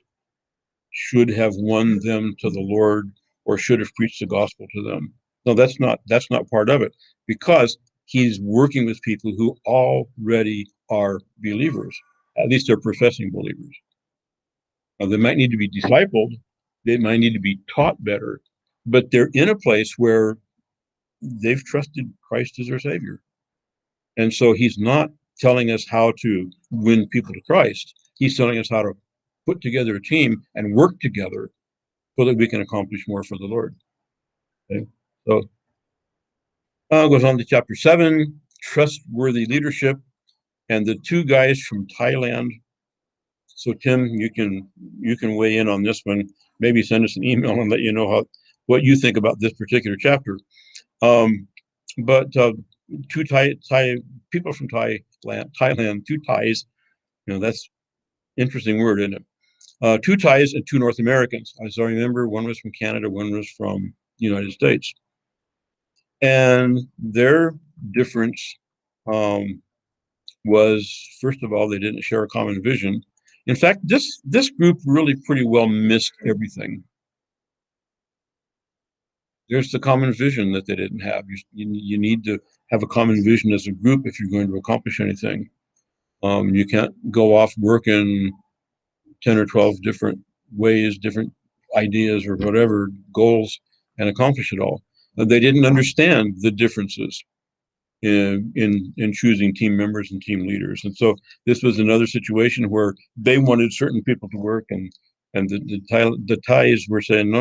should have won them to the Lord or should have preached the gospel to them. No, that's not part of it, because he's working with people who already are believers. At least they're professing believers. Now, they might need to be discipled, they might need to be taught better, but they're in a place where they've trusted Christ as their Savior. And so he's not telling us how to win people to Christ. He's telling us how to put together a team and work together so that we can accomplish more for the Lord. Okay? So goes on to chapter 7, trustworthy leadership, and the two guys from Thailand. So Tim, you can weigh in on this one. Maybe send us an email and let you know what you think about this particular chapter. But two Thai people from Thailand, two Thais. That's interesting word, isn't it? Two Thais and two North Americans. As I remember, one was from Canada, one was from the United States. And their difference was, first of all, they didn't share a common vision. In fact, this group really pretty well missed everything. There's the common vision that they didn't have. You need to have a common vision as a group if you're going to accomplish anything. You can't go off working 10 or 12 different ways, different ideas or whatever goals and accomplish it all. They didn't understand the differences in choosing team members and team leaders. And so this was another situation where they wanted certain people to work, and the Thais were saying, no,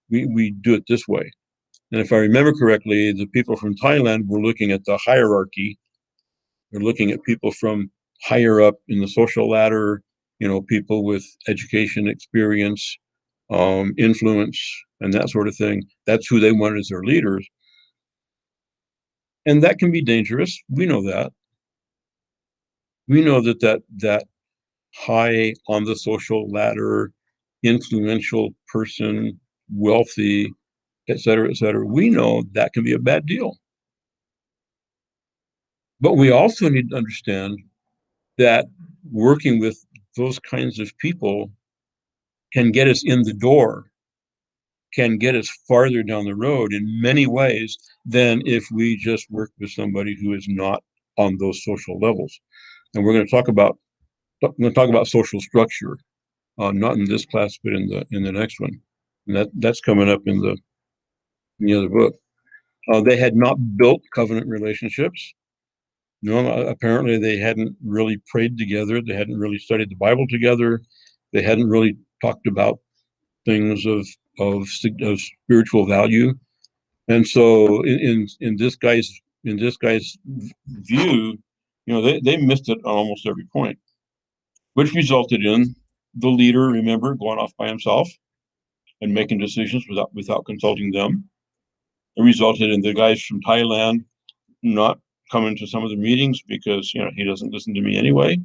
we do it this way. And if I remember correctly, the people from Thailand were looking at the hierarchy. They're looking at people from higher up in the social ladder, people with education, experience, influence, and that sort of thing. That's who they wanted as their leaders. And that can be dangerous. We know that. We know that high on the social ladder, influential person, wealthy, et cetera, we know that can be a bad deal. But we also need to understand that working with those kinds of people can get us in the door, can get us farther down the road in many ways than if we just work with somebody who is not on those social levels. And we're going to talk about social structure, not in this class, but in the next one. And that's coming up in the other book. They had not built covenant relationships. No, apparently they hadn't really prayed together. They hadn't really studied the Bible together. They hadn't really talked about things of spiritual value. And so in this guy's view, they missed it on almost every point, which resulted in the leader, remember, going off by himself and making decisions without consulting them. It resulted in the guys from Thailand not coming to some of the meetings because he doesn't listen to me anyway.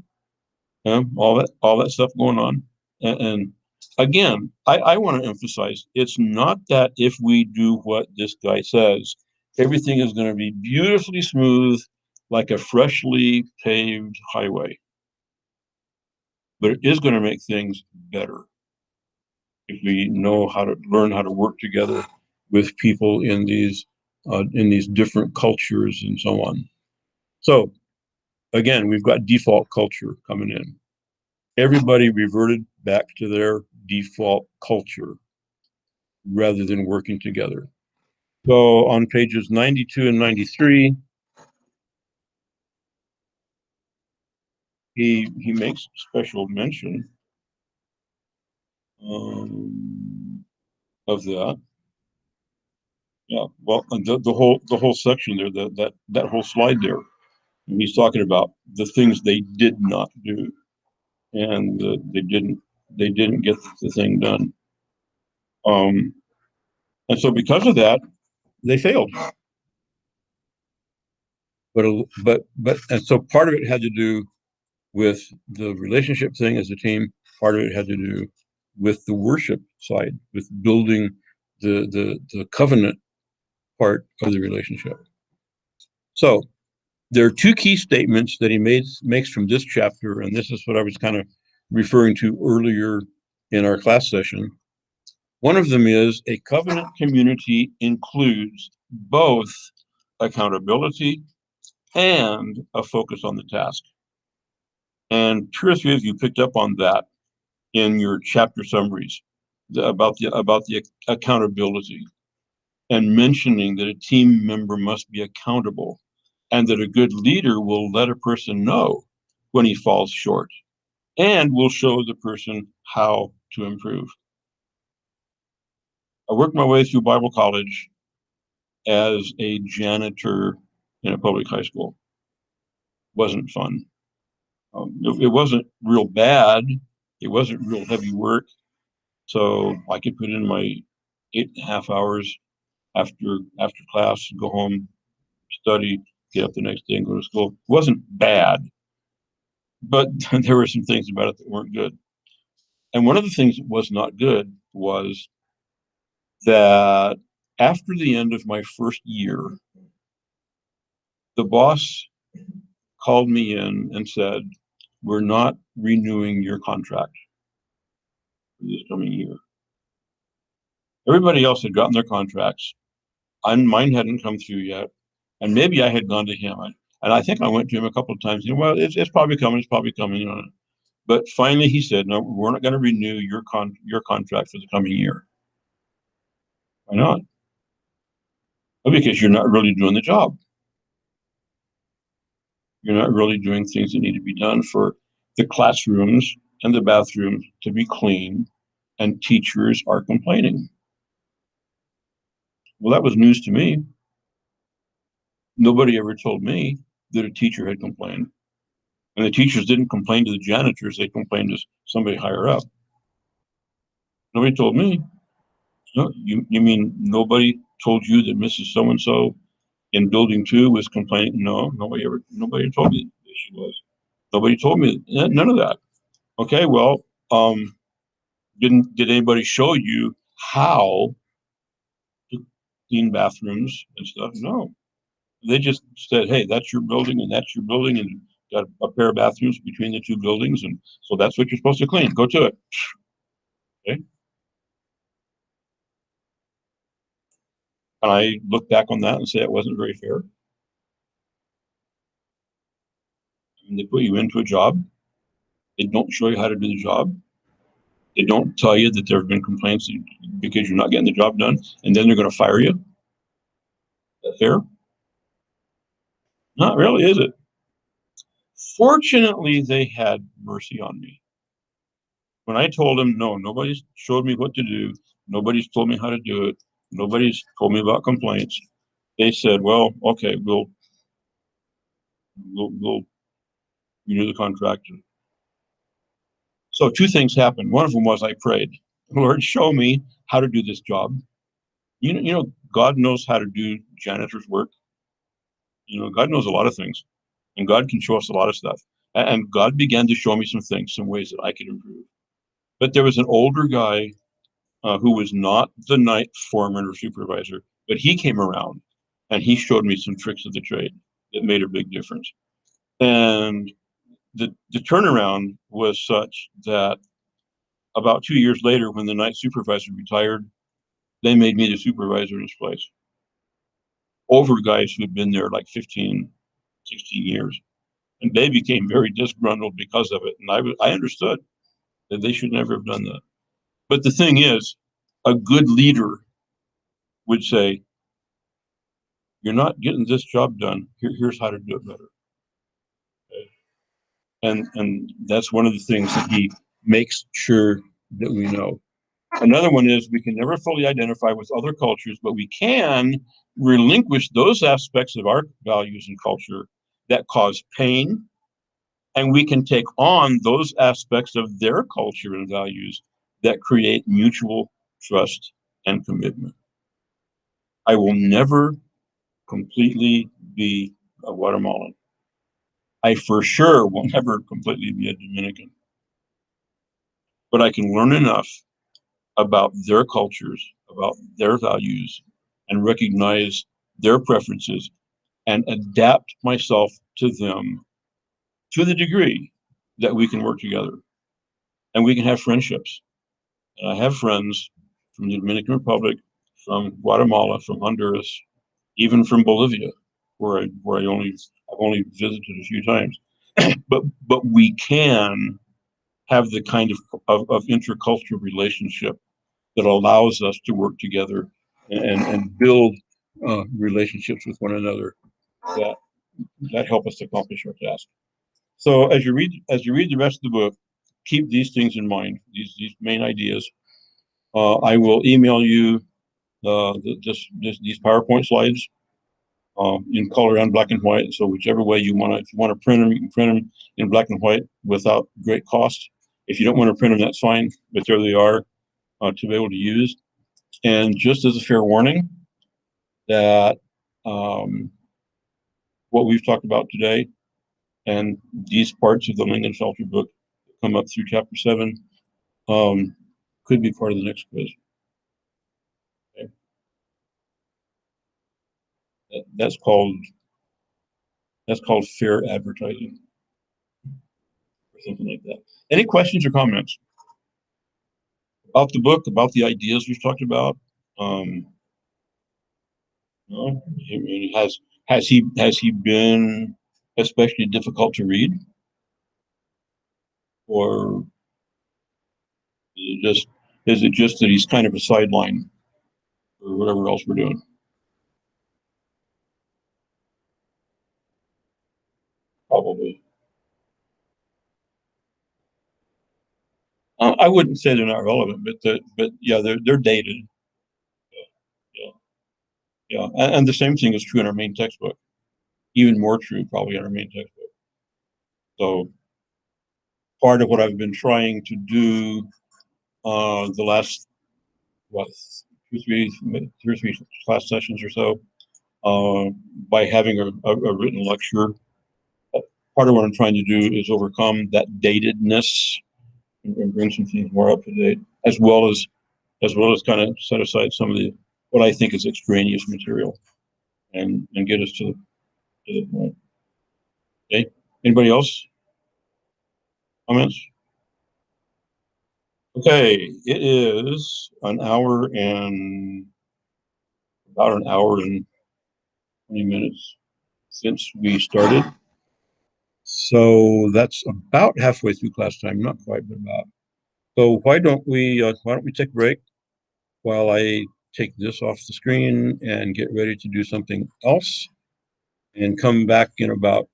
All that stuff going on, and again, I want to emphasize it's not that if we do what this guy says Everything is going to be beautifully smooth, like a freshly paved highway. But it is going to make things better if we know how to learn how to work together with people in these different cultures and so on. So again, we've got default culture coming in. Everybody reverted back to their default culture rather than working together. So on pages 92 and 93, he makes special mention of that. Yeah, well, the whole section there, that whole slide there, he's talking about the things they did not do, and they didn't get the thing done. Um, and so because of that, they failed. And so part of it had to do with the relationship thing as a team. Part of it had to do with the worship side, with building the covenant part of the relationship. So there are two key statements that he makes from this chapter, and this is what I was kind of referring to earlier in our class session. One of them is a covenant community includes both accountability and a focus on the task. And two or three of you picked up on that in your chapter summaries about the accountability and mentioning that a team member must be accountable and that a good leader will let a person know when he falls short and will show the person how to improve. I worked my way through Bible college as a janitor in a public high school. Wasn't fun. It wasn't real bad. It wasn't real heavy work. So I could put in my 8.5 hours after class, go home, study, get up the next day and go to school. It wasn't bad, but there were some things about it that weren't good. And one of the things that was not good was that after the end of my first year, the boss called me in and said, "We're not renewing your contract for this coming year." Everybody else had gotten their contracts. Mine hadn't come through yet. And maybe I had gone to him. And I think I went to him a couple of times. Well, it's probably coming. It's probably coming. But finally, he said, "No, we're not going to renew your contract for the coming year." Why not? Well, because you're not really doing the job. You're not really doing things that need to be done for the classrooms and the bathrooms to be clean, and teachers are complaining. Well, that was news to me. Nobody ever told me that a teacher had complained. And the teachers didn't complain to the janitors, they complained to somebody higher up. Nobody told me. No, you mean nobody told you that Mrs. So and so in building 2 was complaining? No, nobody told me that she was. Nobody told me none of that. Okay, well, did anybody show you how to clean bathrooms and stuff? No. They just said, "Hey, that's your building and that's your building, and got a pair of bathrooms between the 2 buildings, and so that's what you're supposed to clean. Go to it." Okay. And I look back on that and say it wasn't very fair. I mean, they put you into a job. They don't show you how to do the job. They don't tell you that there have been complaints because you're not getting the job done, and then they're going to fire you. Is that fair? Not really, is it? Fortunately, they had mercy on me. When I told them, no, nobody's showed me what to do, nobody's told me how to do it, nobody's told me about complaints, they said, "Well, okay, we'll renew the contract." So 2 things happened. One of them was I prayed, "Lord, show me how to do this job." God knows how to do janitor's work. God knows a lot of things, and God can show us a lot of stuff. And God began to show me some things, some ways that I could improve. But there was an older guy who was not the night foreman or supervisor, but he came around and he showed me some tricks of the trade that made a big difference. And the turnaround was such that about 2 years later, when the night supervisor retired, they made me the supervisor in his place over guys who had been there like 15, 16 years. And they became very disgruntled because of it. And I understood that they should never have done that. But the thing is, a good leader would say, you're not getting this job done. Here's how to do it better. And that's one of the things that he makes sure that we know. Another one is we can never fully identify with other cultures, but we can relinquish those aspects of our values and culture that cause pain, and we can take on those aspects of their culture and values that create mutual trust and commitment. I will never completely be a Guatemalan. I for sure will never completely be a Dominican. But I can learn enough about their cultures, about their values, and recognize their preferences and adapt myself to them to the degree that we can work together and we can have friendships. And I have friends from the Dominican Republic, from Guatemala, from Honduras, even from Bolivia, where I've only visited a few times. but we can have the kind of intercultural relationship that allows us to work together and build relationships with one another that help us to accomplish our task. So as you read the rest of the book, keep these things in mind. These main ideas. I will email you these PowerPoint slides in color and black and white. So whichever way you want to, if you want to print them, you can print them in black and white without great cost. If you don't want to print them, that's fine. But there they are to be able to use. And just as a fair warning, that what we've talked about today and these parts of the Lingenfelter book come up through chapter 7 could be part of the next quiz. Okay. That's called fair advertising or something like that. Any questions or comments about the book, about the ideas we've talked about? No? I mean, has he been especially difficult to read, or is it just that he's kind of a sideline or whatever else we're doing? Probably. I wouldn't say they're not relevant, but yeah, they're dated. Yeah, yeah, and the same thing is true in our main textbook. Even more true, probably, in our main textbook. So part of what I've been trying to do the last what two or three class sessions or so by having a written lecture. Part of what I'm trying to do is overcome that datedness and bring some things more up to date, as well as kind of set aside some of the what I think is extraneous material and get us to the point. Okay. Anybody else? Comments? Okay, it is about an hour and 20 minutes since we started. So that's about halfway through class time, not quite, but about. So why don't we take a break while I take this off the screen and get ready to do something else, and come back in about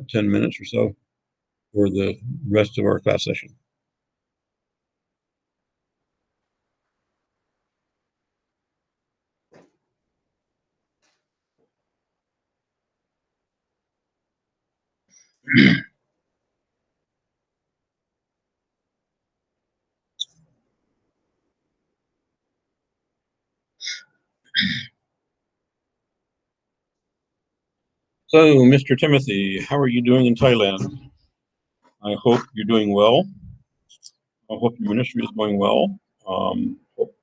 10 minutes or so for the rest of our class session. So, Mr. Timothy, how are you doing in Thailand? I hope you're doing well. I hope your ministry is going well. Hope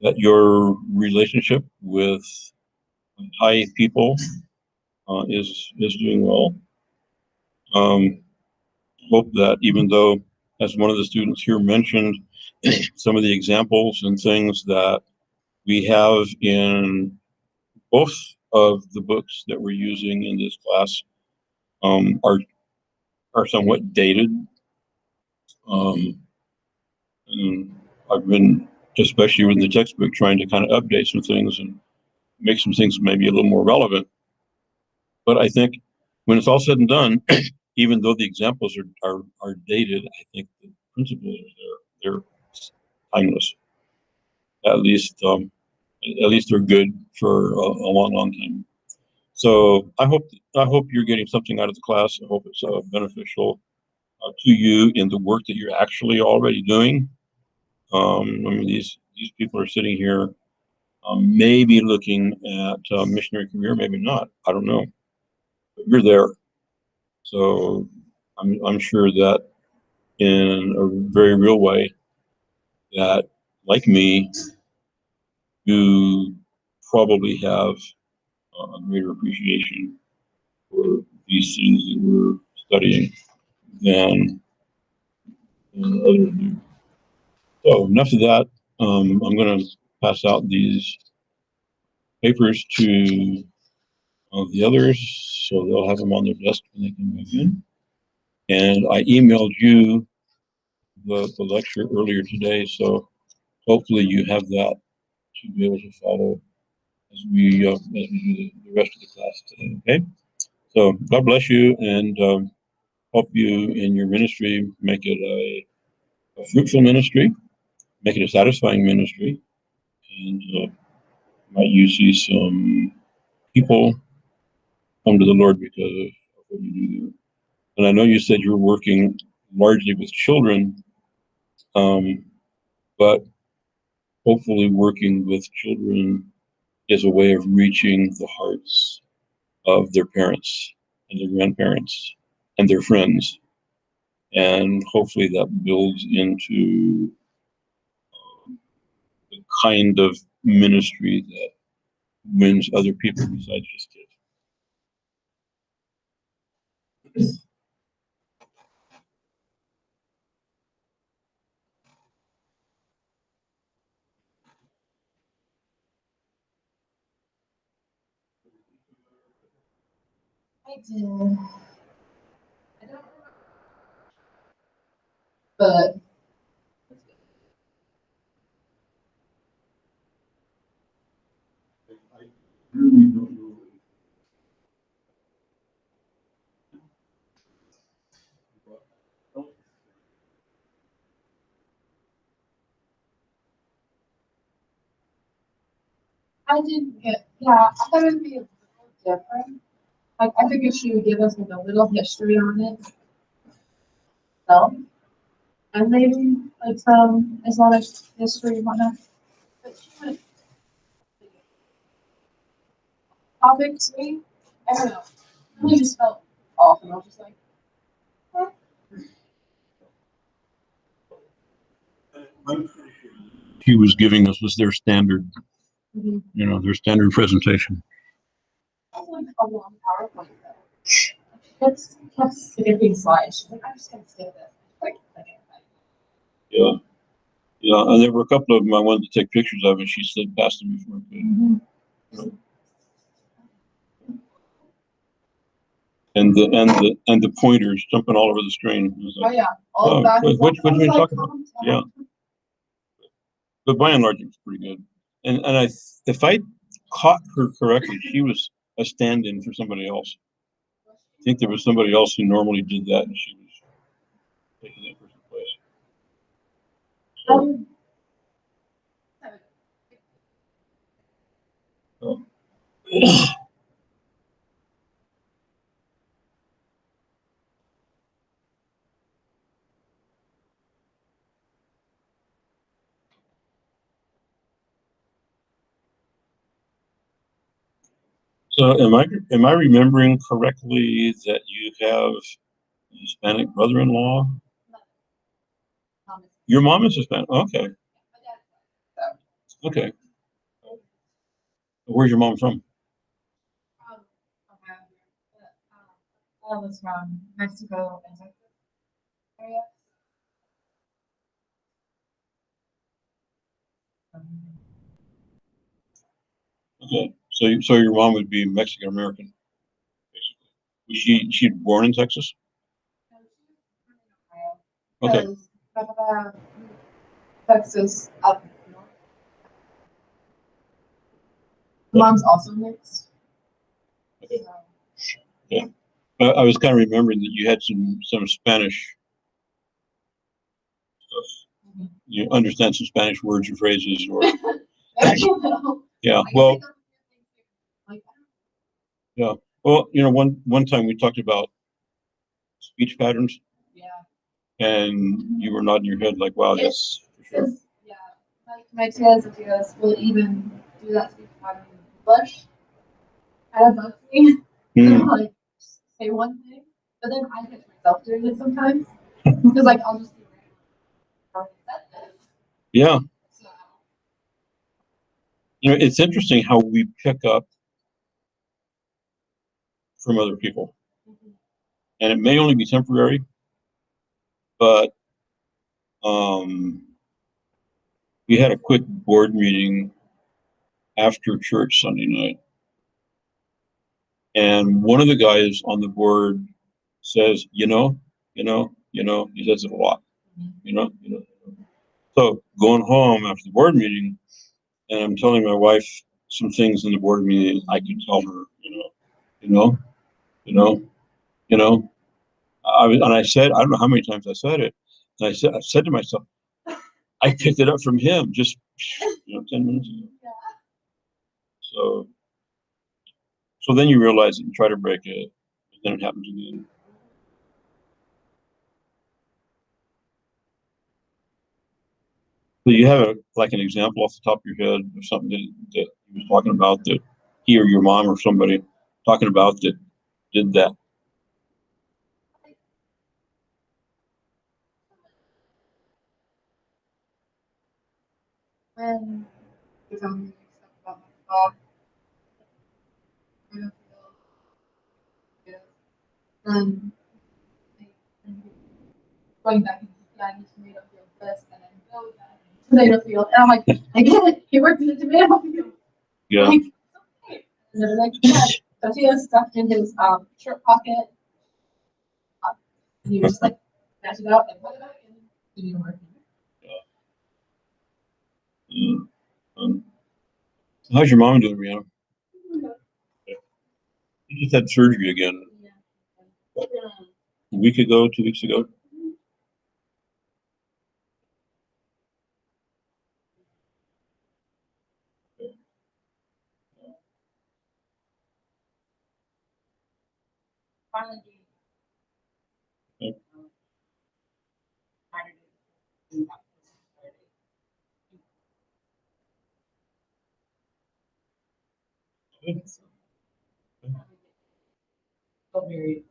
that your relationship with high people is doing well. Hope that even though, as one of the students here mentioned, some of the examples and things that we have in both of the books that we're using in this class are somewhat dated. And I've been, especially with the textbook, trying to kind of update some things and make some things maybe a little more relevant. But I think when it's all said and done, even though the examples are dated, I think the principles are they're timeless. At least they're good for a long time. So I hope you're getting something out of the class. I hope it's beneficial to you in the work that you're actually already doing. I mean, these people are sitting here, maybe looking at missionary career, maybe not. I don't know. But you're there, so I'm sure that in a very real way, that like me, you probably have a greater appreciation for these things that we're studying than others do. So enough of that. I'm going to pass out these papers to the others, so they'll have them on their desk when they come back in. And I emailed you the lecture earlier today, so hopefully you have that to be able to follow as we do the rest of the class today. Okay. So God bless you, and help you in your ministry. Make it a fruitful ministry. Make it a satisfying ministry, and might you see some people come to the Lord because of what you do there. And I know you said you're working largely with children, but hopefully working with children is a way of reaching the hearts of their parents and their grandparents and their friends. And hopefully that builds into the kind of ministry that wins other people besides just kids. I did. I don't remember, but I really don't know. I didn't get, yeah, I thought it'd be a little different. Like, I figured she would give us like a little history on it, so, and maybe like some Islamic history and whatnot. But she went topic to me. I don't know. It really just felt off, and I was just like, eh. I'm pretty sure she was giving us was their standard, Mm-hmm. their standard presentation. That's like a long PowerPoint though. It's kept skipping slides. She's like, I'm just gonna skip it. Like, okay. Yeah. Yeah, and there were a couple of them I wanted to take pictures of, and she slid past them before I could. Mm-hmm. And the pointers jumping all over the screen. It was Oh like, yeah, all oh, back. which one are you talking about? Comment. Yeah, but by and large, it was pretty good. And if I caught her correctly, she was a stand-in for somebody else. I think there was somebody else who normally did that, and she was taking that person's place. So, so am I remembering correctly that you have a Hispanic brother-in-law? Your mom is Hispanic. Okay, okay. Where's your mom from? that was from Mexico and Texas area. Okay. So your mom would be Mexican American, basically. Was she born in Texas? Okay. Because Texas up north. Mom's also mixed. Okay. Yeah. I was kind of remembering that you had some Spanish stuff. Mhm. You understand some Spanish words or phrases, or yeah. I Well, guess like, yeah. Well, one time we talked about speech patterns, yeah. and you were nodding your head like, "Wow, yes, for sure." Because, yeah, my tias and tias will even do that speech pattern in English. Kind of bugs me. Mm, Like, say one thing, but then I catch myself doing it sometimes. Because, like, I'll just be yeah. so, It's interesting how we pick up from other people, and it may only be temporary, but um, we had a quick board meeting after church Sunday night, and one of the guys on the board says, he says it a lot, you know. So going home after the board meeting, and I'm telling my wife some things in the board meeting, I could tell her, you know, you know, you know. And I said, I don't know how many times I said it. And I said to myself, I picked it up from him just 10 minutes ago. yeah. So then you realize that you try to break it, and then it happens again. So you have like an example off the top of your head of something that he was talking about, that he or your mom or somebody talking about that did that. When you're telling me stuff about my dog, I don't feel good. Then like, going back into planning tomato field this and then go back into tomato field. And I'm like, I get it. He works in the tomato field. Yeah. Like, okay. And they're like, yeah, tortillas stuffed in his shirt pocket. And you just like snatch it out and put it back in. And you work. Yeah. How's your mom doing, Rihanna? She just had surgery again a week ago, 2 weeks ago. Okay.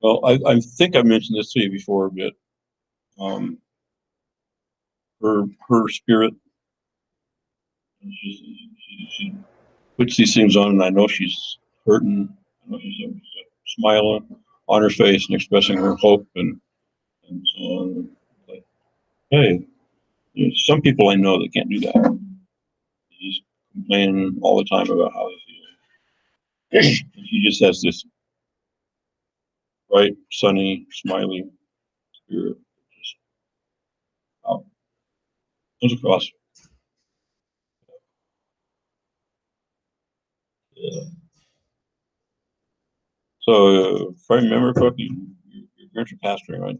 Well, I think I mentioned this to you before, but um, her spirit, she puts these things on, and I know she's hurting. I know she's smiling on her face and expressing her hope and so on. But hey, there's some people I know that can't do that. They just complain all the time about how they feel. And she just has this bright, sunny, smiley spirit that just out comes across. Yeah. So, if I remember correctly, your parents are pastoring, right?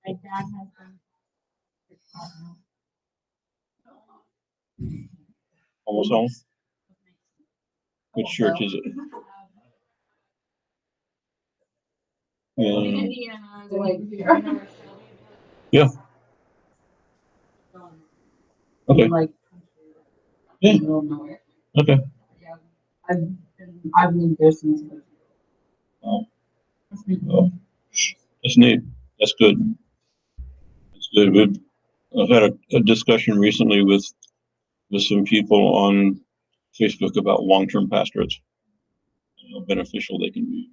My dad has been. Almost home. Which church is it? Indiana, like, Yeah. Okay. like, Yeah. middle of nowhere. Okay. Yeah, I've lived there since. Oh, well, that's neat. That's good. That's good. Good. I've had a discussion recently with some people on Facebook about long-term pastorates, how beneficial they can be.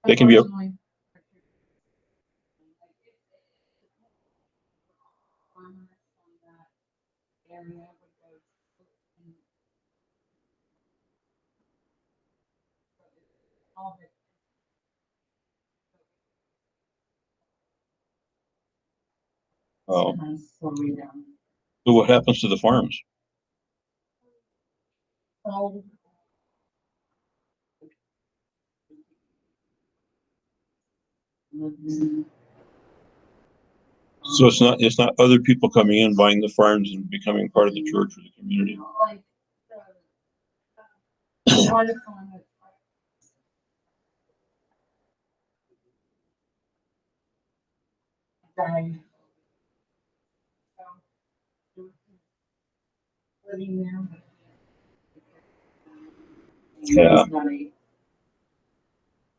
They can be. Oh. So what happens to the farms? So it's not other people coming in, buying the farms and becoming part of the church or the community. Yeah.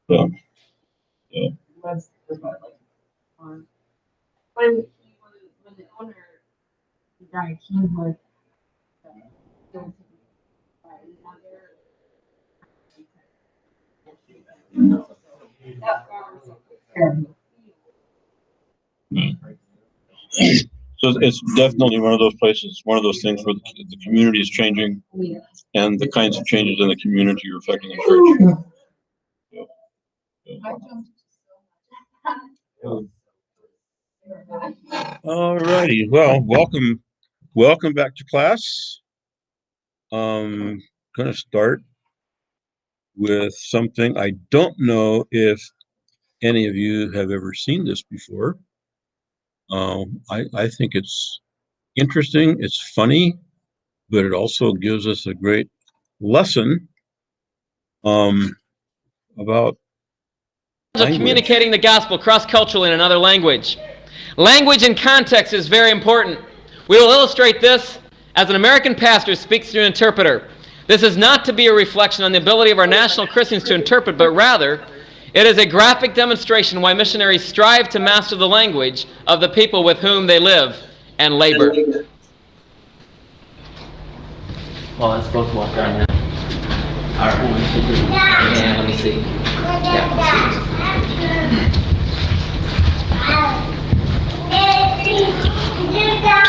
Yeah. Yeah. When the owner died, he would So it's definitely one of those places, one of those things where the community is changing, and the kinds of changes in the community are affecting the church. Yeah. All righty. Well, welcome back to class. Going to start with something. I don't know if any of you have ever seen this before. I think it's interesting. It's funny, but it also gives us a great lesson about communicating the gospel cross-culturally in another language. Language and context is very important. We will illustrate this as an American pastor speaks through an interpreter. This is not to be a reflection on the ability of our national Christians to interpret, but rather it is a graphic demonstration why missionaries strive to master the language of the people with whom they live and labor. Well, let's both walk around now. All right, and let me see.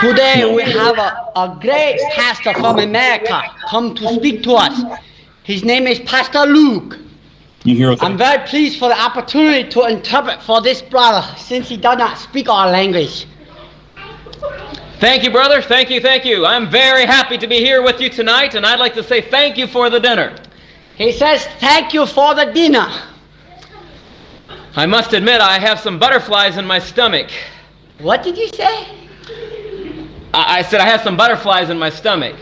Today we have a great pastor from America come to speak to us. His name is Pastor Luke. I'm very pleased for the opportunity to interpret for this brother since he does not speak our language. Thank you, brother. Thank you. I'm very happy to be here with you tonight, and I'd like to say thank you for the dinner. He says thank you for the dinner. I must admit I have some butterflies in my stomach. What did you say? I said I have some butterflies in my stomach.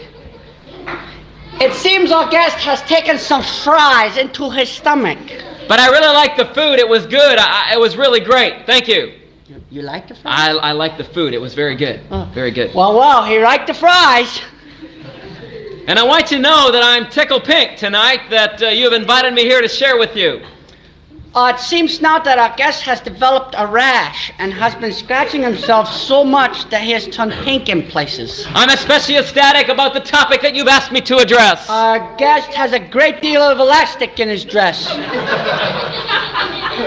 It seems our guest has taken some fries into his stomach. But I really liked the food. It was good. It was really great. Thank you. You liked the fries? I liked the food. It was very good. Very good. Well, he liked the fries. And I want you to know that I'm tickled pink tonight that you have invited me here to share with you. It seems now that our guest has developed a rash and has been scratching himself so much that he has turned pink in places. I'm especially ecstatic about the topic that you've asked me to address. Our guest has a great deal of elastic in his dress.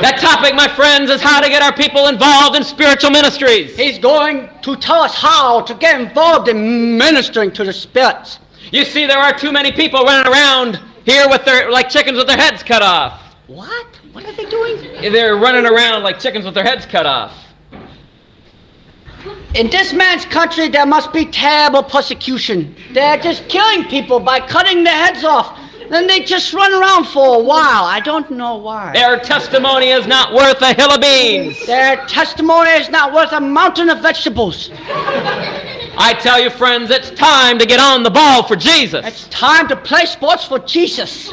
That topic, my friends, is how to get our people involved in spiritual ministries. He's going to tell us how to get involved in ministering to the spirits. You see, there are too many people running around here like chickens with their heads cut off. What? What are they doing? They're running around like chickens with their heads cut off. In this man's country, there must be terrible persecution. They're just killing people by cutting their heads off. Then they just run around for a while. I don't know why. Their testimony is not worth a hill of beans. Their testimony is not worth a mountain of vegetables. I tell you, friends, it's time to get on the ball for Jesus. It's time to play sports for Jesus.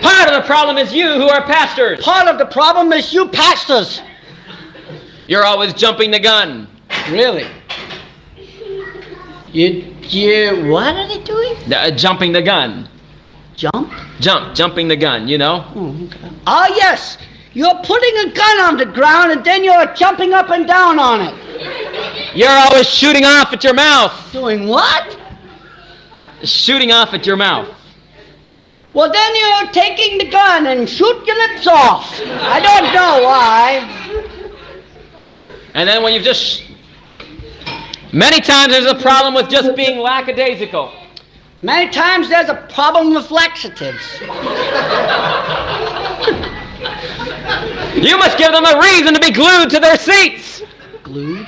Part of the problem is you who are pastors. Part of the problem is you pastors. You're always jumping the gun. Really? You, what are they doing? Jumping the gun. Jumping the gun, you know? Oh, yes. You're putting a gun on the ground and then you're jumping up and down on it. You're always shooting off at your mouth. Doing what? Shooting off at your mouth. Well, then you're taking the gun and shoot your lips off. I don't know why. And then when you've just... Many times there's a problem with just being lackadaisical. Many times there's a problem with laxatives. You must give them a reason to be glued to their seats. Glued?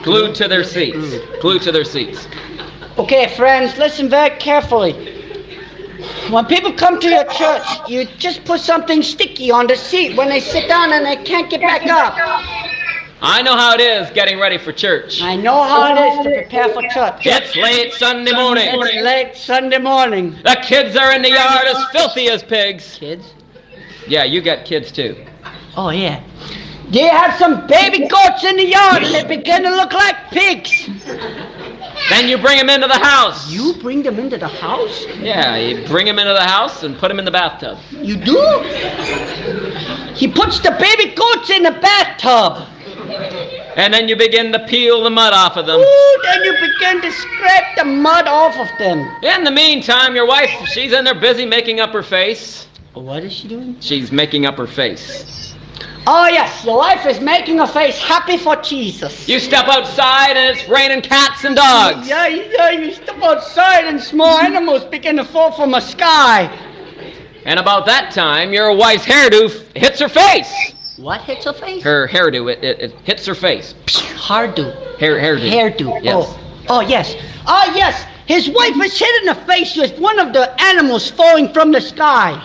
Glued to their seats. Glued to their seats. Okay, friends, listen very carefully. When people come to your church, you just put something sticky on the seat when they sit down and they can't get back up. I know how it is getting ready for church. I know how it is to prepare for church. It's late Sunday morning. It's late Sunday morning. The kids are in the yard as filthy as pigs. Kids? Yeah, you got kids too. Oh, yeah. They have some baby goats in the yard and they begin to look like pigs. Then you bring them into the house. You bring them into the house? Yeah, you bring them into the house and put them in the bathtub. You do? He puts the baby goats in the bathtub. And then you begin to peel the mud off of them. Ooh, then you begin to scrape the mud off of them. In the meantime, your wife, she's in there busy making up her face. What is she doing? She's making up her face. Oh, yes, your wife is making a face happy for Jesus. You step outside and it's raining cats and dogs. Yeah, you step outside and small animals begin to fall from the sky. And about that time, your wife's hairdo hits her face. What hits her face? Her hairdo, it hits her face. Hairdo. Hairdo. Hairdo. Yes. Oh, yes. Oh, yes. His wife is hit in the face with one of the animals falling from the sky.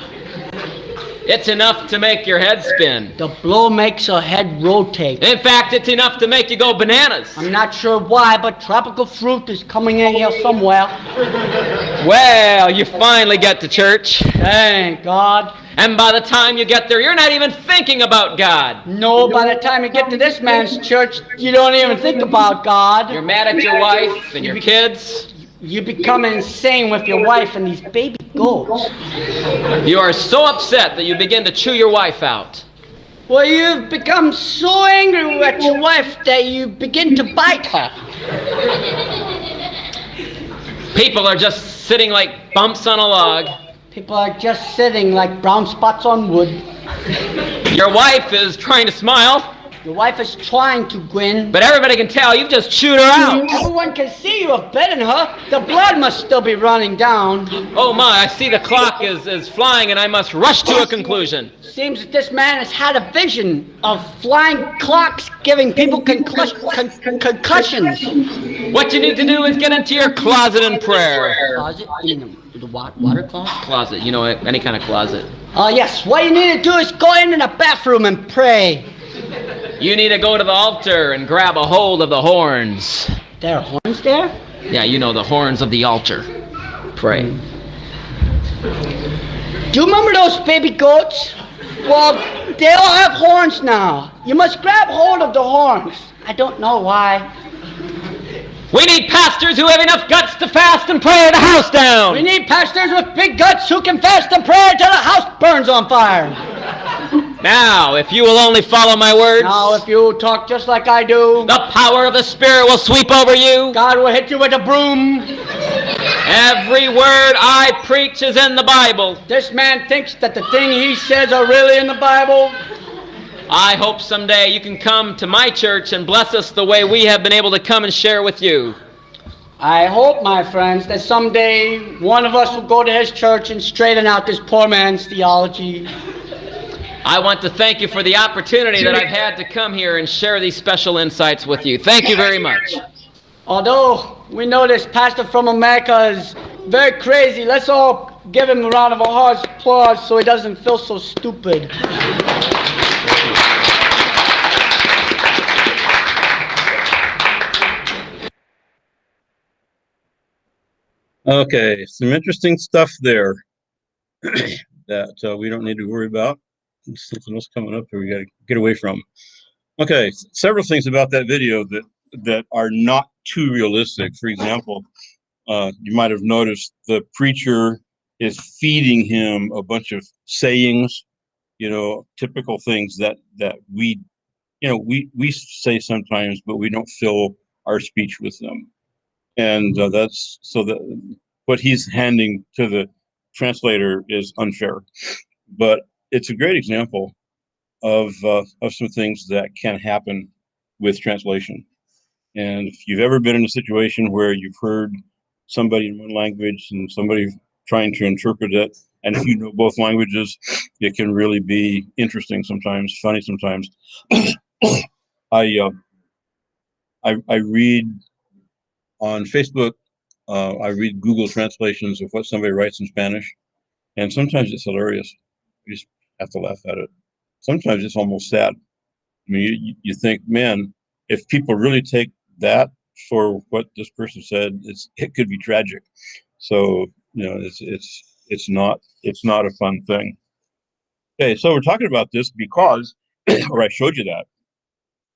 It's enough to make your head spin. The blow makes her head rotate. In fact, it's enough to make you go bananas. I'm not sure why, but tropical fruit is coming in here somewhere. Well, you finally get to church. Thank God. And by the time you get there, you're not even thinking about God. No, by the time you get to this man's church, you don't even think about God. You're mad at your wife and your kids. You become insane with your wife and these baby goats. You are so upset that you begin to chew your wife out. Well, you've become so angry at your wife that you begin to bite her. People are just sitting like bumps on a log. People are just sitting like brown spots on wood. Your wife is trying to smile. Your wife is trying to grin. But everybody can tell you've just chewed her out. Everyone can see you have bitten her. The blood must still be running down. Oh my, I see the clock is flying and I must rush to a conclusion. Seems that this man has had a vision of flying clocks giving people concussions. What you need to do is get into your closet and prayer. Closet? You mean the water closet? Closet, you know, any kind of closet. Yes. What you need to do is go into the bathroom and pray. You need to go to the altar and grab a hold of the horns. There are horns there? Yeah, you know, the horns of the altar. Pray. Do you remember those baby goats? Well, they all have horns now. You must grab hold of the horns. I don't know why. We need pastors who have enough guts to fast and pray the house down. We need pastors with big guts who can fast and pray till the house burns on fire. Now, if you will only follow my words. Now, if you talk just like I do. The power of the Spirit will sweep over you. God will hit you with a broom. Every word I preach is in the Bible. This man thinks that the thing he says are really in the Bible. I hope someday you can come to my church and bless us the way we have been able to come and share with you. I hope, my friends, that someday one of us will go to his church and straighten out this poor man's theology. I want to thank you for the opportunity that I've had to come here and share these special insights with you. Thank you very much. Although we know this pastor from America is very crazy, let's all give him a round of applause so he doesn't feel so stupid. Okay, some interesting stuff there that we don't need to worry about. There's something else coming up here we got to get away from. Okay, several things about that video that are not too realistic. For example, you might have noticed the preacher is feeding him a bunch of sayings, you know, typical things that we say sometimes, but we don't feel our speech with them. And that's so that what he's handing to the translator is unfair. But it's a great example of some things that can happen with translation. And if you've ever been in a situation where you've heard somebody in one language and somebody trying to interpret it, and if you know both languages, it can really be interesting sometimes, funny sometimes. I read on Facebook, I read Google translations of what somebody writes in Spanish, and sometimes it's hilarious. You just have to laugh at it. Sometimes it's almost sad. I mean, you think, man, if people really take that for what this person said, it could be tragic. So it's not a fun thing. Okay, so we're talking about this because, or I showed you that,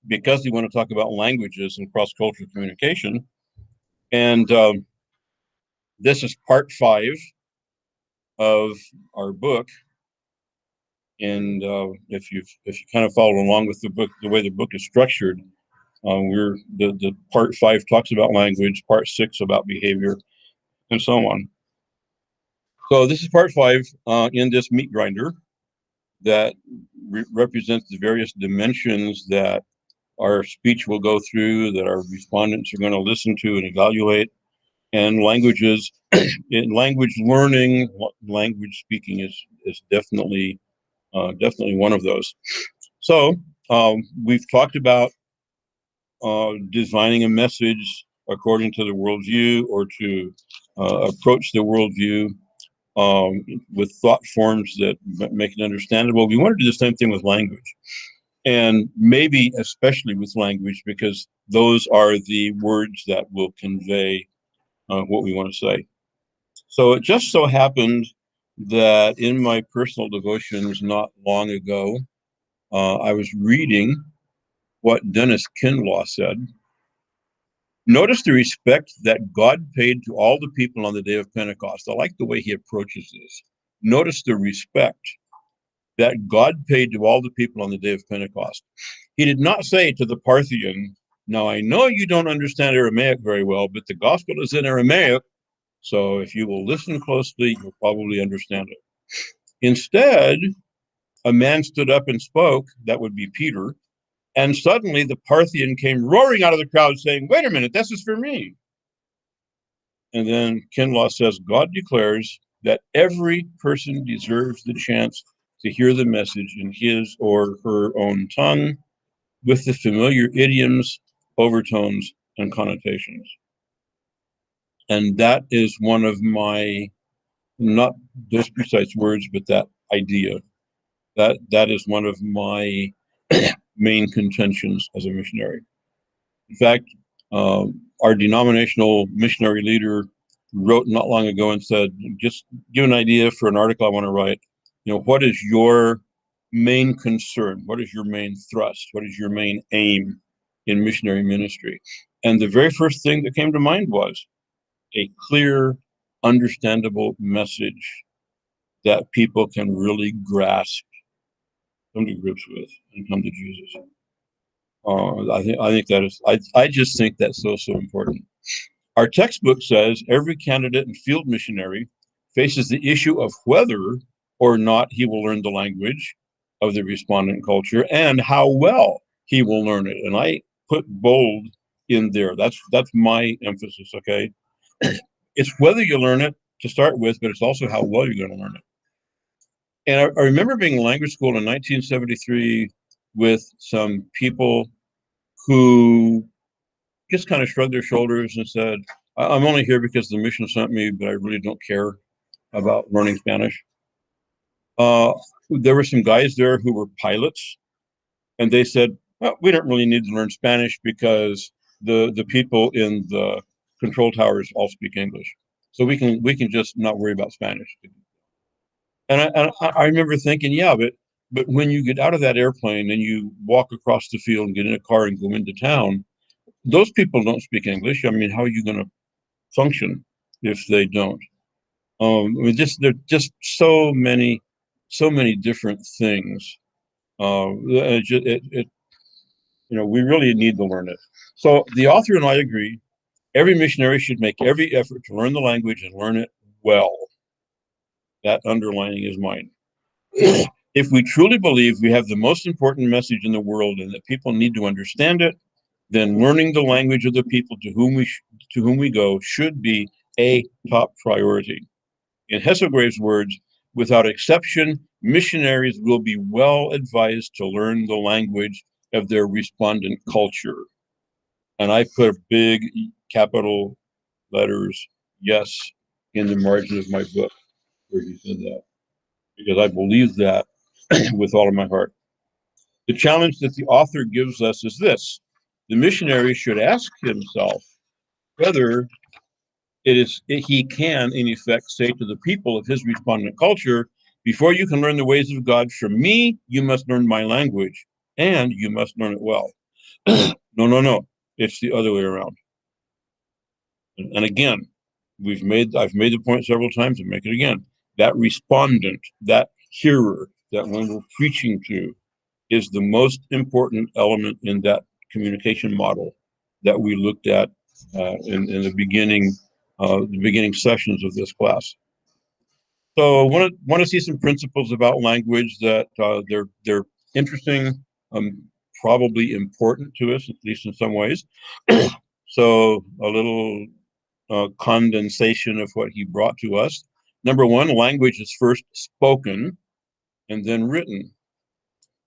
because we want to talk about languages and cross-cultural communication, and this is part 5 of our book. And if you kind of follow along with the book, the way the book is structured, we're the part 5 talks about language, part 6 about behavior, and so on. So this is part 5 in this meat grinder that represents the various dimensions that our speech will go through, that our respondents are going to listen to and evaluate, and languages. In language learning, language speaking is definitely one of those. So we've talked about designing a message according to the worldview, or to approach the worldview with thought forms that make it understandable. We want to do the same thing with language, and maybe especially with language, because those are the words that will convey what we want to say. So it just so happened that in my personal devotions not long ago, I was reading what Dennis Kinlaw said. Notice the respect that God paid to all the people on the day of Pentecost. I like the way he approaches this. Notice the respect that God paid to all the people on the day of Pentecost. He did not say to the Parthian, now I know you don't understand Aramaic very well, but the gospel is in Aramaic, so if you will listen closely, you'll probably understand it. Instead, a man stood up and spoke, that would be Peter, and suddenly the Parthian came roaring out of the crowd saying, wait a minute, this is for me. And then Kinlaw says, God declares that every person deserves the chance to hear the message in his or her own tongue, with the familiar idioms, overtones, and connotations. And that is one of my, not those precise words, but that idea. That is one of my main contentions as a missionary. In fact, our denominational missionary leader wrote not long ago and said, just give an idea for an article I want to write. What is your main concern? What is your main thrust? What is your main aim in missionary ministry? And the very first thing that came to mind was a clear, understandable message that people can really grasp, come to grips with, and come to Jesus. I think that is, I just think that's so important. Our textbook says every candidate and field missionary faces the issue of whether or not he will learn the language of the respondent culture and how well he will learn it. And I put bold in there. That's my emphasis, okay? It's whether you learn it to start with, but it's also how well you're going to learn it. And I remember being in language school in 1973 with some people who just kind of shrugged their shoulders and said, I'm only here because the mission sent me, but I really don't care about learning Spanish. There were some guys there who were pilots, and they said, well, we don't really need to learn Spanish because the people in the control towers all speak English. So we can just not worry about Spanish. And I remember thinking, yeah, but when you get out of that airplane and you walk across the field and get in a car and go into town, those people don't speak English. I mean, how are you going to function if they don't? I mean, there are just so many different things. we really need to learn it. So the author and I agree, every missionary should make every effort to learn the language and learn it well. That underlining is mine. If we truly believe we have the most important message in the world and that people need to understand it, then learning the language of the people to whom we go should be a top priority. In Hesselgrave's words, without exception, missionaries will be well advised to learn the language of their respondent culture. And I put big capital letters, yes, in the margin of my book where he said that, because I believe that with all of my heart. The challenge that the author gives us is this: the missionary should ask himself whether he can, in effect, say to the people of his respondent culture, before you can learn the ways of God from me, you must learn my language, and you must learn it well. No. It's the other way around. And again, I've made the point several times and make it again. That respondent, that hearer, that one we're preaching to, is the most important element in that communication model that we looked at in the beginning sessions of this class. So want to see some principles about language that they're interesting, probably important to us, at least in some ways. So a little condensation of what he brought to us. Number one, language is first spoken and then written.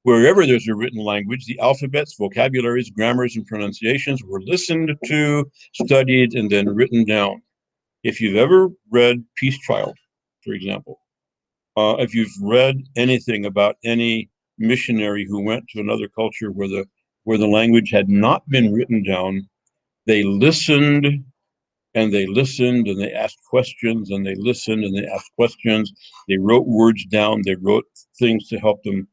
Wherever there's a written language, the alphabets, vocabularies, grammars, and pronunciations were listened to, studied, and then written down. If you've ever read Peace Child, for example, if you've read anything about any missionary who went to another culture where the language had not been written down, they listened and they listened and they asked questions and they listened and they asked questions. They wrote words down. They wrote things to help them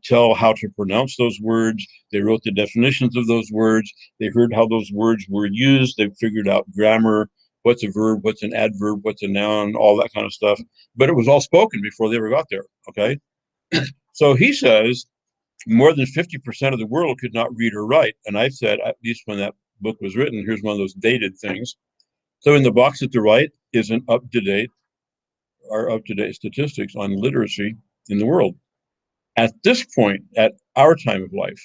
tell how to pronounce those words. They wrote the definitions of those words. They heard how those words were used. They figured out grammar, what's a verb, what's an adverb, what's a noun, all that kind of stuff. But it was all spoken before they ever got there, okay? So he says more than 50% of the world could not read or write. And I said, at least when that book was written, here's one of those dated things. So in the box at the right is our up-to-date statistics on literacy in the world. At this point, at our time of life,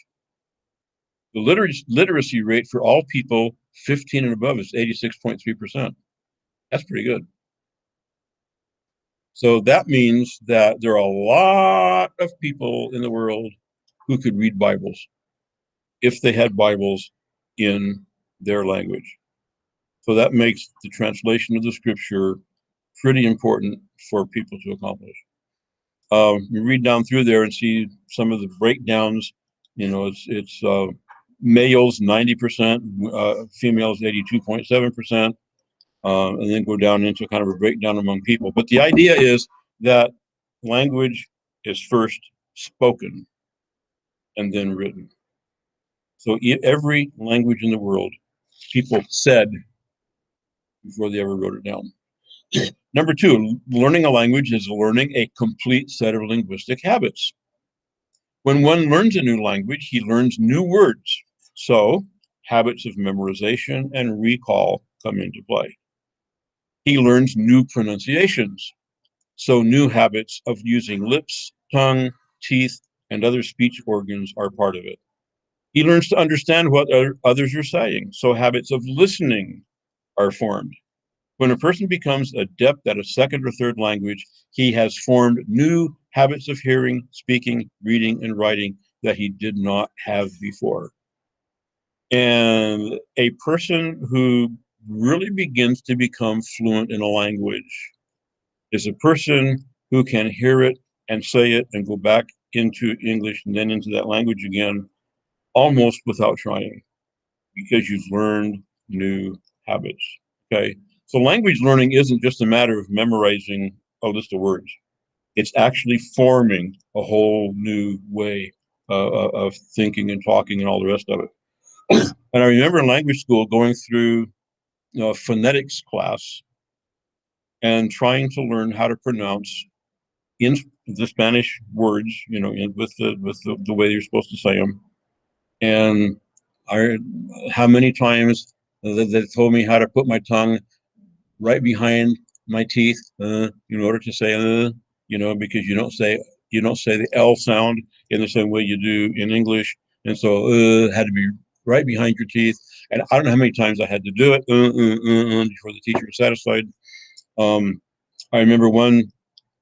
the literacy rate for all people 15 and above is 86.3%. That's pretty good. So that means that there are a lot of people in the world who could read Bibles if they had Bibles in their language. So that makes the translation of the scripture pretty important for people to accomplish. You read down through there and see some of the breakdowns. It's males 90%, females 82.7%, and then go down into kind of a breakdown among people. But the idea is that language is first spoken and then written. So every language in the world, people said before they ever wrote it down. Number two, learning a language is learning a complete set of linguistic habits. When one learns a new language, he learns new words. So habits of memorization and recall come into play. He learns new pronunciations. So new habits of using lips, tongue, teeth, and other speech organs are part of it. He learns to understand what others are saying. So habits of listening are formed. When a person becomes adept at a second or third language, he has formed new habits of hearing, speaking, reading, and writing that he did not have before. And a person who really begins to become fluent in a language is a person who can hear it and say it and go back into English and then into that language again, almost without trying, because you've learned new habits, okay? So language learning isn't just a matter of memorizing a list of words. It's actually forming a whole new way of thinking and talking and all the rest of it. And I remember in language school going through phonetics class and trying to learn how to pronounce in the Spanish words, with the way you're supposed to say them, And how many times they told me how to put my tongue right behind my teeth in order to say because you don't say the L sound in the same way you do in English, and so had to be right behind your teeth. And I don't know how many times I had to do it before the teacher was satisfied. I remember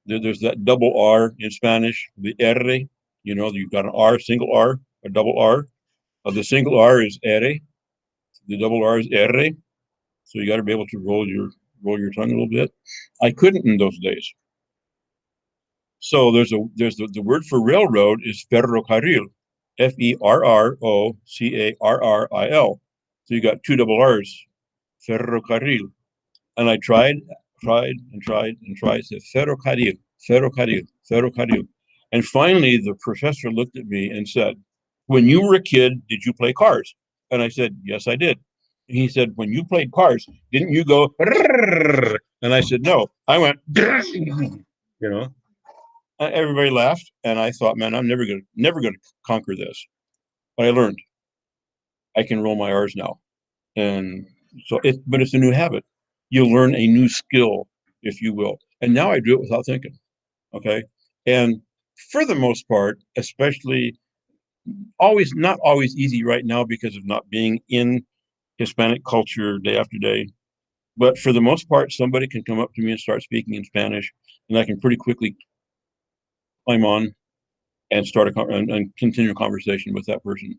there's that double R in Spanish, the R. You've got an R, single R, a double R. The single R is R, the double R is R. So you got to be able to roll your tongue a little bit. I couldn't in those days. So there's the word for railroad is ferrocarril, Ferrocarril. So you got two double R's, ferrocarril. And I tried and tried. Said ferrocarril, ferrocarril, ferrocarril. And finally, the professor looked at me and said, "When you were a kid, did you play cars?" And I said, "Yes, I did." And he said, "When you played cars, didn't you go?" And I said, "No, I went." You know, everybody laughed, and I thought, "Man, I'm never gonna conquer this." But I learned I can roll my R's now, and but it's a new habit. You learn a new skill, if you will, and now I do it without thinking. Okay, and for the most part, especially not always easy right now because of not being in Hispanic culture day after day. But for the most part, somebody can come up to me and start speaking in Spanish, and I can pretty quickly climb on and and continue a conversation with that person.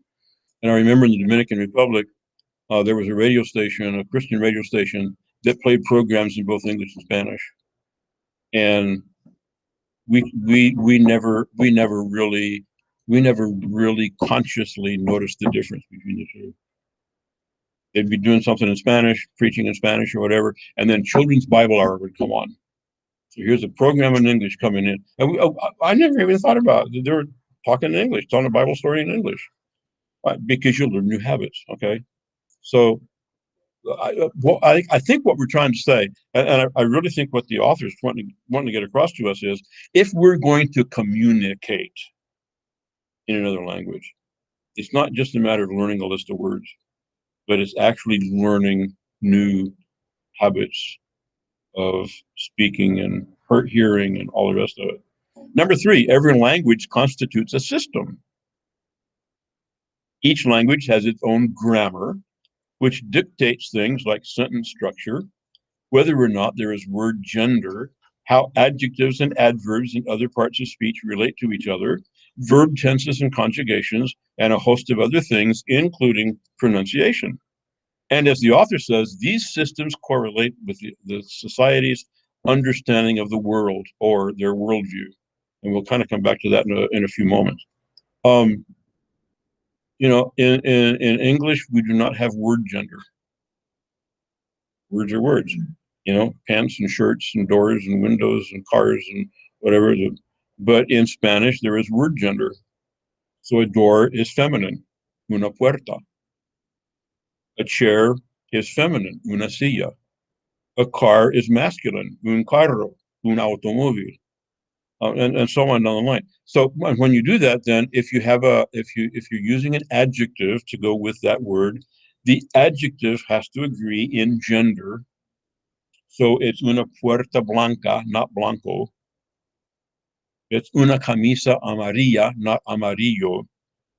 And I remember in the Dominican Republic, there was a radio station, a Christian radio station, that played programs in both English and Spanish. And we never really consciously noticed the difference between the two. They'd be doing something in Spanish, preaching in Spanish or whatever, and then children's Bible hour would come on. So here's a program in English coming in. And I never even thought about it. They were talking in English, telling a Bible story in English, because you'll learn new habits. Okay, so I think what we're trying to say, and I really think what the authors wanting to get across to us is, if we're going to communicate in another language, it's not just a matter of learning a list of words, but it's actually learning new habits of speaking and hearing and all the rest of it. Number 3, every language constitutes a system. Each language has its own grammar, which dictates things like sentence structure, whether or not there is word gender, how adjectives and adverbs and other parts of speech relate to each other, verb tenses and conjugations, and a host of other things, including pronunciation. And as the author says, these systems correlate with the society's understanding of the world or their worldview. And we'll kind of come back to that in a few moments. In English, we do not have word gender. Words are words. Pants and shirts and doors and windows and cars and whatever. But in Spanish, there is word gender. So a door is feminine, una puerta. A chair is feminine, una silla. A car is masculine, un carro, un automóvil, and so on down the line. So when you do that, then if you're using an adjective to go with that word, the adjective has to agree in gender. So it's una puerta blanca, not blanco. It's una camisa amarilla, not amarillo.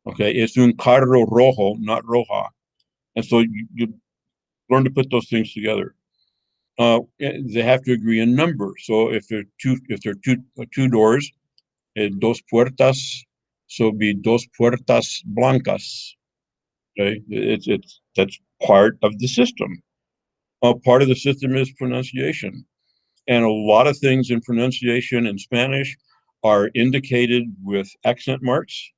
Okay, it's un carro rojo, not roja. And so you learn to put those things together. They have to agree in number. So if there are two doors, dos puertas, so be dos puertas blancas. Okay, that's part of the system. Part of the system is pronunciation, and a lot of things in pronunciation in Spanish are indicated with accent marks,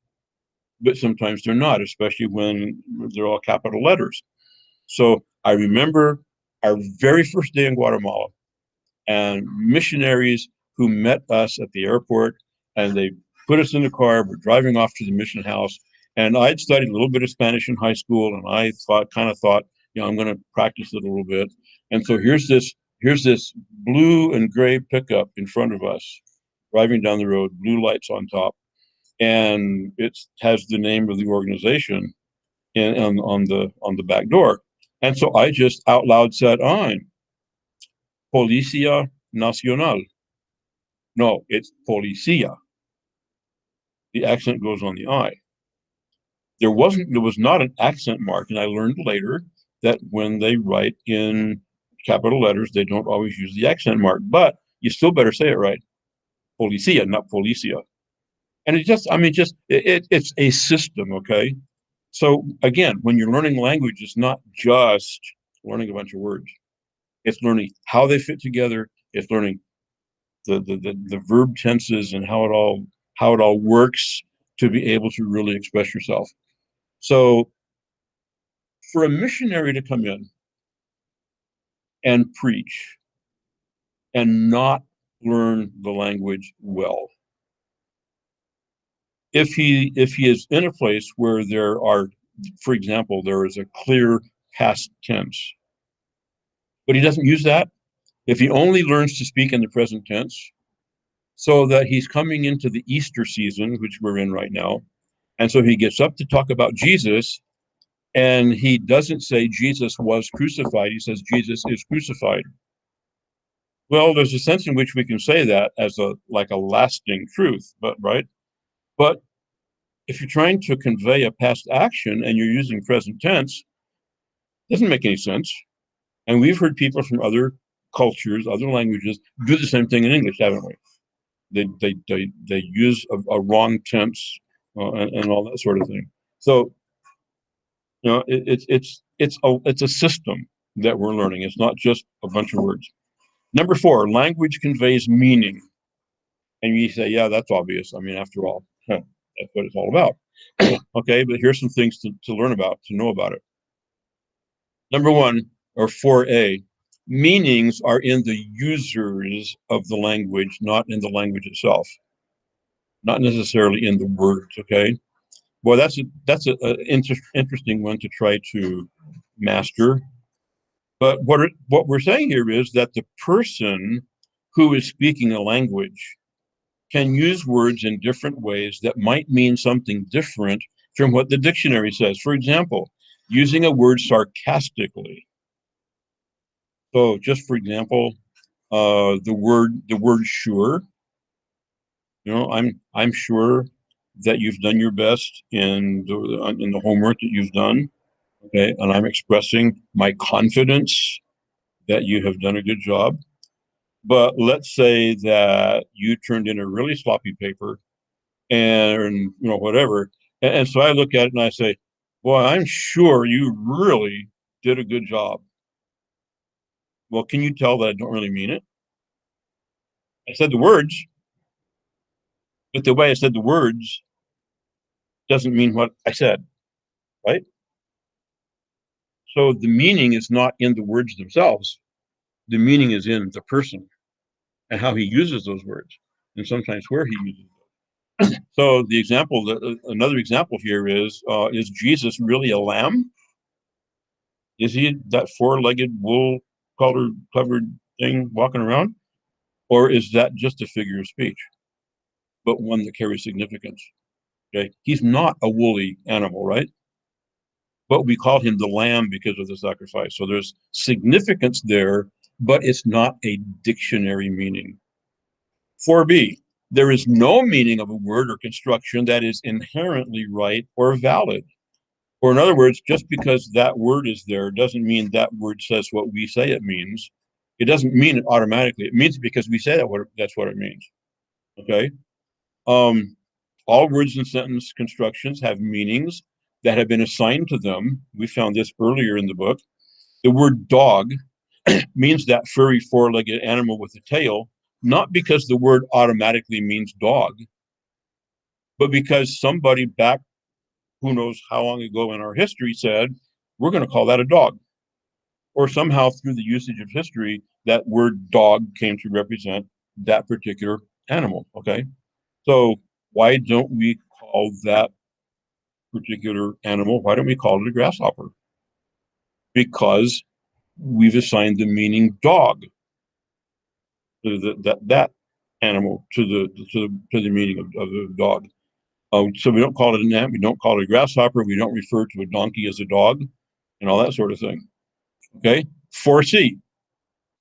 but sometimes they're not, especially when they're all capital letters. So I remember our very first day in Guatemala, and missionaries who met us at the airport, and they put us in the car. We're driving off to the mission house, and I'd studied a little bit of Spanish in high school, and I thought, I'm going to practice it a little bit. And so here's this blue and gray pickup in front of us, driving down the road, blue lights on top, and it has the name of the organization, on the back door. And so I just out loud said, "I'm Policía Nacional." No, it's Policía. The accent goes on the I. There was not an accent mark, and I learned later that when they write in capital letters, they don't always use the accent mark, but you still better say it right. Policía, not Policia. And it's a system, okay? So again, when you're learning language, it's not just learning a bunch of words. It's learning how they fit together. It's learning the verb tenses and how it all works to be able to really express yourself. So for a missionary to come in and preach and not learn the language well, if he is in a place where there are, for example, there is a clear past tense, but he doesn't use that, if he only learns to speak in the present tense, so that he's coming into the Easter season, which we're in right now, and so he gets up to talk about Jesus, and he doesn't say Jesus was crucified, he says Jesus is crucified. Well, there's a sense in which we can say that as a lasting truth, but right? But if you're trying to convey a past action and you're using present tense, it doesn't make any sense. And we've heard people from other cultures, other languages, do the same thing in English, haven't we? They use a wrong tense and all that sort of thing. So, it's a system that we're learning. It's not just a bunch of words. Number 4, language conveys meaning. And you say, yeah, that's obvious. I mean, after all, that's what it's all about. Okay, but here's some things to learn about, to know about it. Number 1, or 4A, meanings are in the users of the language, not in the language itself. Not necessarily in the words, okay? Well, that's an interesting one to try to master. But what we're saying here is that the person who is speaking a language can use words in different ways that might mean something different from what the dictionary says. For example, using a word sarcastically. So just for example, the word sure. I'm sure that you've done your best in the homework that you've done. Okay, and I'm expressing my confidence that you have done a good job. But let's say that you turned in a really sloppy paper and whatever. And so I look at it and I say, boy, I'm sure you really did a good job. Well, can you tell that I don't really mean it? I said the words, but the way I said the words doesn't mean what I said, right? So the meaning is not in the words themselves. The meaning is in the person and how he uses those words, and sometimes where he uses them. So another example here is Jesus really a lamb? Is he that 4-legged wool covered thing walking around? Or is that just a figure of speech, but one that carries significance? Okay, he's not a woolly animal, right? But we call him the lamb because of the sacrifice. So there's significance there, but it's not a dictionary meaning. 4B, there is no meaning of a word or construction that is inherently right or valid. Or in other words, just because that word is there doesn't mean that word says what we say it means. It doesn't mean it automatically. It means because we say that's what it means. Okay. All words and sentence constructions have meanings that have been assigned to them. We found this earlier in the book. The word dog means that furry 4-legged animal with a tail, not because the word automatically means dog, but because somebody back who knows how long ago in our history said, we're going to call that a dog. Or somehow through the usage of history, that word dog came to represent that particular animal, okay? So why don't we call that particular animal, why don't we call it a grasshopper? Because we've assigned the meaning dog to that animal, to the meaning of the dog. So we don't call it an ant, we don't call it a grasshopper, we don't refer to a donkey as a dog, and all that sort of thing. Okay, 4C.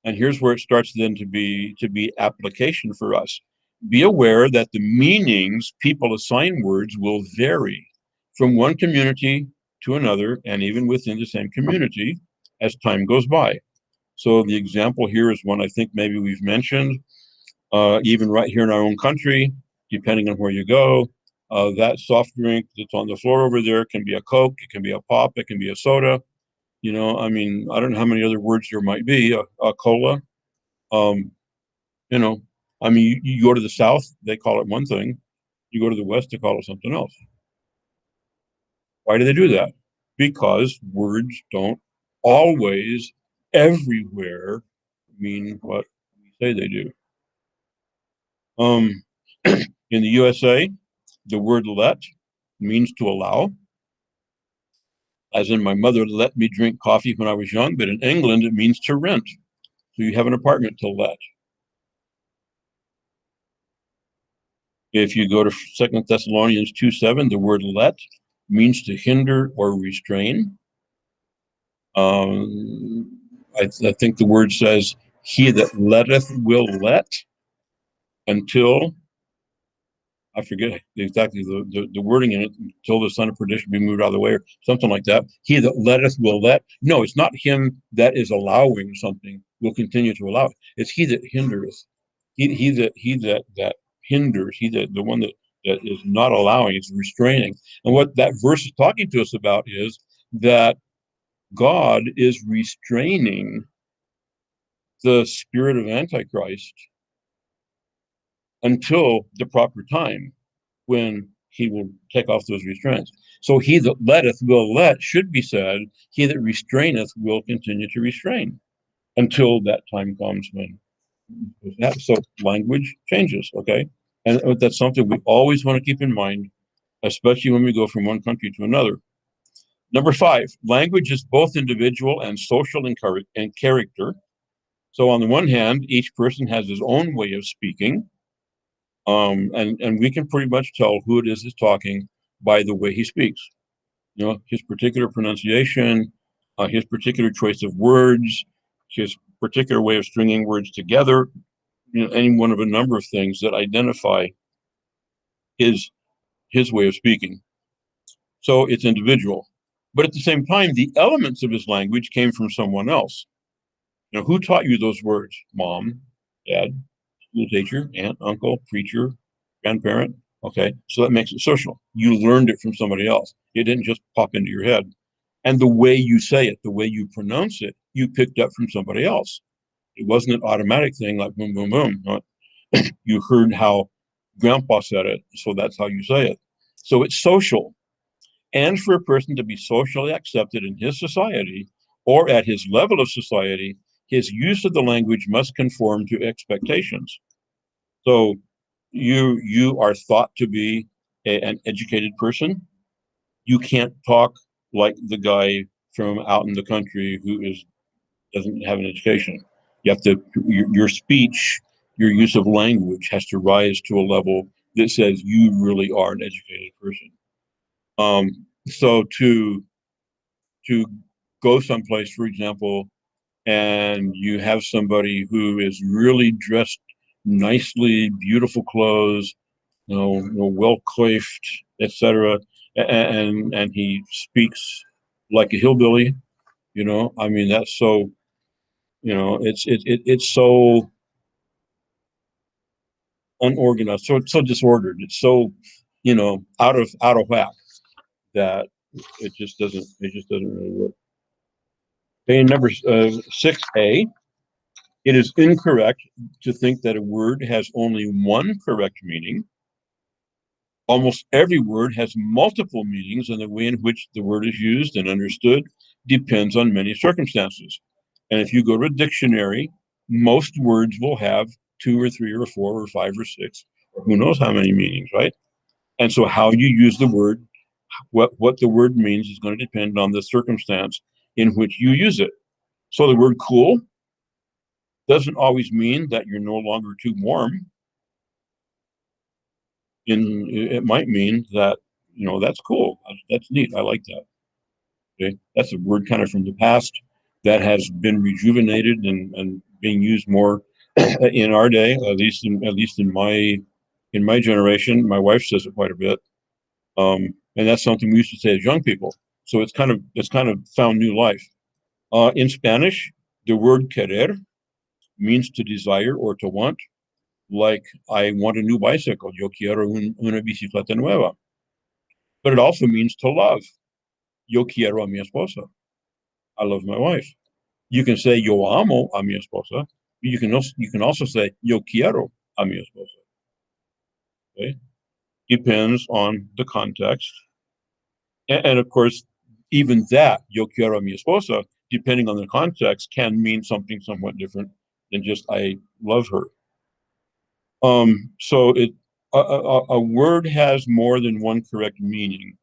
And here's where it starts then to be application for us. Be aware that the meanings people assign words will vary from one community to another, and even within the same community as time goes by. So the example here is one I think maybe we've mentioned, even right here in our own country, depending on where you go. That soft drink that's on the floor over there can be a Coke, it can be a pop, it can be a soda. You know, I mean, I don't know how many other words there might be, a cola. You know, I mean, you go to the South, they call it one thing. You go to the West, they call it something else. Why do they do that? Because words don't always, everywhere, mean what we say they do. In the USA, the word let means to allow, as in my mother let me drink coffee when I was young, but in England, it means to rent. So you have an apartment to let. If you go to 2 Thessalonians 2:7, the word let means to hinder or restrain. I think the word says, he that letteth will let until, I forget exactly the wording in it, until the son of perdition be moved out of the way, or something like that. He that letteth will let. No, it's not him that is allowing something will continue to allow it. It's he that hindereth. He that hinders, the one that is not allowing, is restraining. And what that verse is talking to us about is that God is restraining the spirit of Antichrist until the proper time when he will take off those restraints. So he that letteth will let should be said, he that restraineth will continue to restrain until that time comes when that. So language changes, okay? And that's something we always want to keep in mind, especially when we go from one country to another. Number 5, language is both individual and social in character. So on the one hand, each person has his own way of speaking, and we can pretty much tell who it is that's talking by the way he speaks. You know, his particular pronunciation, his particular choice of words, his particular way of stringing words together, you know, any one of a number of things that identify his way of speaking. So it's individual. But at the same time, the elements of his language came from someone else. You know, who taught you those words? Mom, dad, school teacher, aunt, uncle, preacher, grandparent. Okay, so that makes it social. You learned it from somebody else. It didn't just pop into your head. And the way you say it, the way you pronounce it, you picked up from somebody else. It wasn't an automatic thing like boom, boom, boom. No, you heard how grandpa said it, so that's how you say it. So it's social. And for a person to be socially accepted in his society or at his level of society, his use of the language must conform to expectations. So you are thought to be an educated person. You can't talk like the guy from out in the country who doesn't have an education. You have to, your speech, your use of language has to rise to a level that says you really are an educated person. So to go someplace, for example, and you have somebody who is really dressed nicely, beautiful clothes, well coiffed, etc., and he speaks like a hillbilly. You know, I mean, that's so. You know, it's so unorganized, so disordered. It's so, you know, out of whack that it just doesn't really work. Okay, number 6A. It is incorrect to think that a word has only one correct meaning. Almost every word has multiple meanings, and the way in which the word is used and understood depends on many circumstances. And if you go to a dictionary, most words will have 2 or 3 or 4 or 5 or 6, or who knows how many meanings, right? And so how you use the word, what the word means is going to depend on the circumstance in which you use it. So the word cool doesn't always mean that you're no longer too warm. It might mean that, that's cool. That's neat. I like that. Okay. That's a word kind of from the past that has been rejuvenated and being used more in our day, at least in my generation. My wife says it quite a bit. And that's something we used to say as young people. So it's kind of found new life. In Spanish, the word querer means to desire or to want. Like, I want a new bicycle. Yo quiero una bicicleta nueva. But it also means to love. Yo quiero a mi esposa. I love my wife. You can say yo amo a mi esposa. You can also say yo quiero a mi esposa. Okay? Depends on the context. And of course, even that, yo quiero a mi esposa, depending on the context, can mean something somewhat different than just I love her. So a word has more than one correct meaning.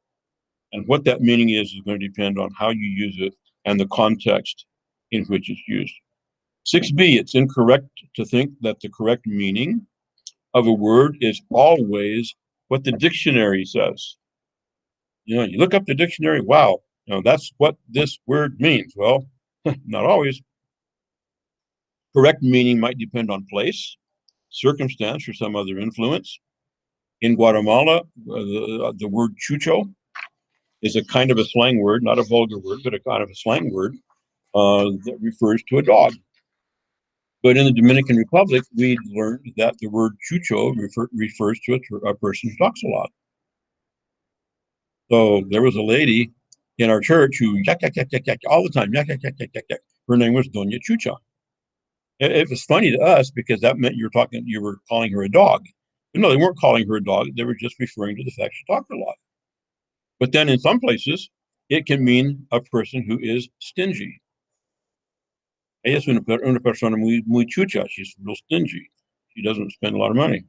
And what that meaning is going to depend on how you use it and the context in which it's used. 6B, it's incorrect to think that the correct meaning of a word is always what the dictionary says. You look up the dictionary, wow, that's what this word means. Well, not always. Correct meaning might depend on place, circumstance, or some other influence. In Guatemala, the word chucho is a kind of a slang word, not a vulgar word, but a kind of a slang word that refers to a dog. But in the Dominican Republic, we learned that the word chucho refers to a person who talks a lot. So there was a lady in our church who yak, yak, yak, yak, yak, all the time, yak, yak, yak, yak, yak, yak. Her name was Doña Chucha. It was funny to us because that meant you were calling her a dog. But no, they weren't calling her a dog. They were just referring to the fact she talked a lot. But then in some places, it can mean a person who is stingy. Ella es una persona muy chucha. She's real stingy. She doesn't spend a lot of money.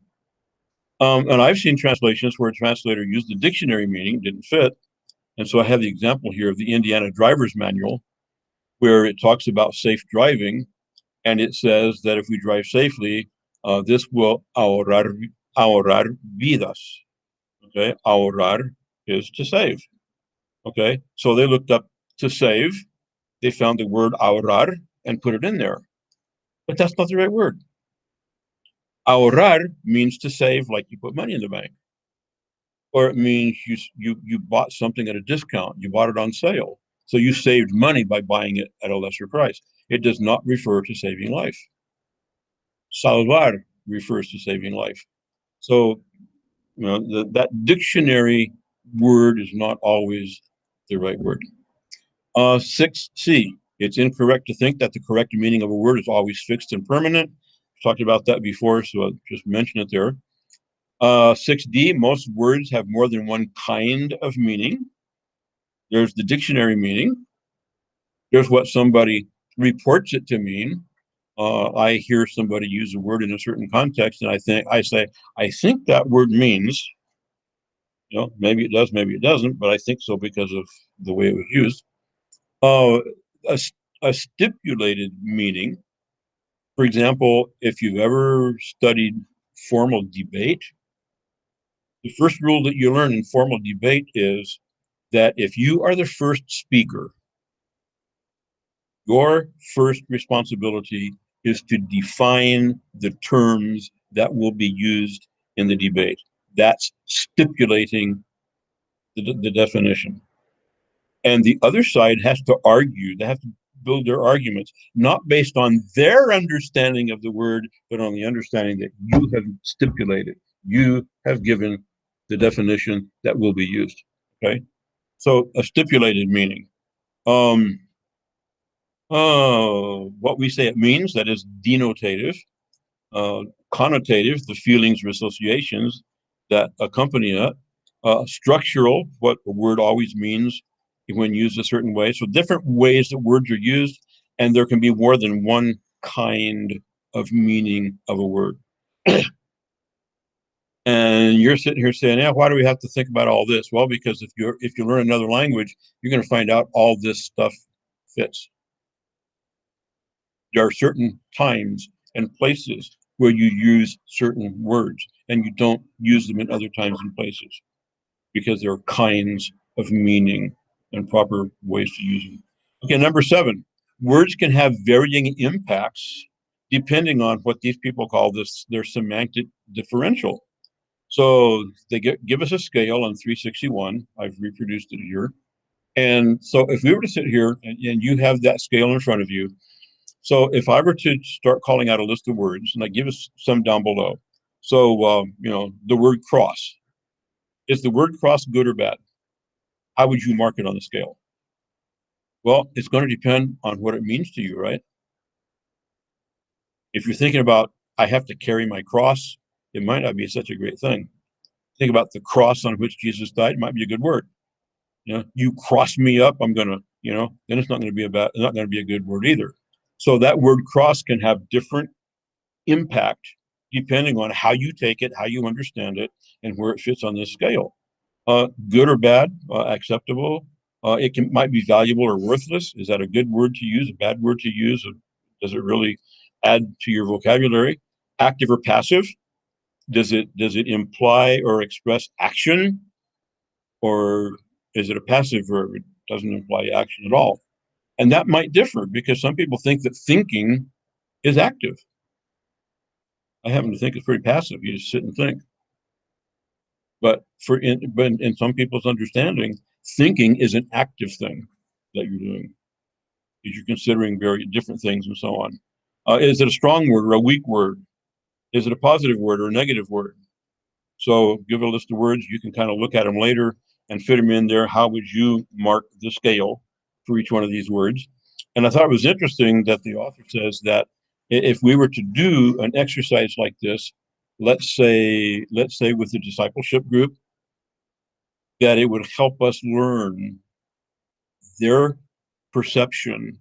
And I've seen translations where a translator used the dictionary meaning, didn't fit. And so I have the example here of the Indiana Driver's Manual, where it talks about safe driving. And it says that if we drive safely, this will ahorrar vidas. Okay, ahorrar is to save. Okay, so they looked up to save. They found the word ahorrar and put it in there. But that's not the right word. Ahorrar means to save, like you put money in the bank. Or it means you bought something at a discount. You bought it on sale. So you saved money by buying it at a lesser price. It does not refer to saving life. Salvar refers to saving life. So, that dictionary word is not always the right word. 6C, it's incorrect to think that the correct meaning of a word is always fixed and permanent. We talked about that before, so I'll just mention it there. 6D, most words have more than one kind of meaning. There's the dictionary meaning. There's what somebody reports it to mean. I hear somebody use a word in a certain context, and I think that word means, maybe it does, maybe it doesn't, but I think so because of the way it was used. A stipulated meaning, for example, if you've ever studied formal debate, the first rule that you learn in formal debate is that if you are the first speaker, your first responsibility is to define the terms that will be used in the debate. That's stipulating the definition. And the other side has to argue. They have to build their arguments, not based on their understanding of the word, but on the understanding that you have stipulated. You have given the definition that will be used. Okay? So a stipulated meaning. What we say it means, that is denotative. Connotative, the feelings or associations that accompany it. Structural, what a word always means when used a certain way. So different ways that words are used, and there can be more than one kind of meaning of a word. And you're sitting here saying, yeah, why do we have to think about all this? Well, because if you learn another language, you're going to find out all this stuff fits. There are certain times and places where you use certain words and you don't use them in other times and places because there are kinds of meaning and proper ways to use them. Okay, number 7, words can have varying impacts depending on what these people call their semantic differential. So they give us a scale on 361. I've reproduced it here. And so if we were to sit here and you have that scale in front of you, so if I were to start calling out a list of words, and I give us some down below. So, the word cross. Is the word cross good or bad? How would you mark it on the scale? Well, it's going to depend on what it means to you, right? If you're thinking about, I have to carry my cross, it might not be such a great thing. Think about the cross on which Jesus died, it might be a good word. You cross me up, I'm going to, then it's not going to be not going to be a good word either. So that word cross can have different impact depending on how you take it, how you understand it, and where it fits on this scale. Good or bad, acceptable. Might be valuable or worthless. Is that a good word to use, a bad word to use? Does it really add to your vocabulary? Active or passive? Does it imply or express action? Or is it a passive verb? It doesn't imply action at all. And that might differ because some people think that thinking is active. I happen to think it's pretty passive. You just sit and think. But in some people's understanding, thinking is an active thing that you're doing because you're considering very different things and so on. Is it a strong word or a weak word? Is it a positive word or a negative word? So give a list of words. You can kind of look at them later and fit them in there. How would you mark the scale for each one of these words? And I thought it was interesting that the author says that if we were to do an exercise like this, let's say with the discipleship group, that it would help us learn their perception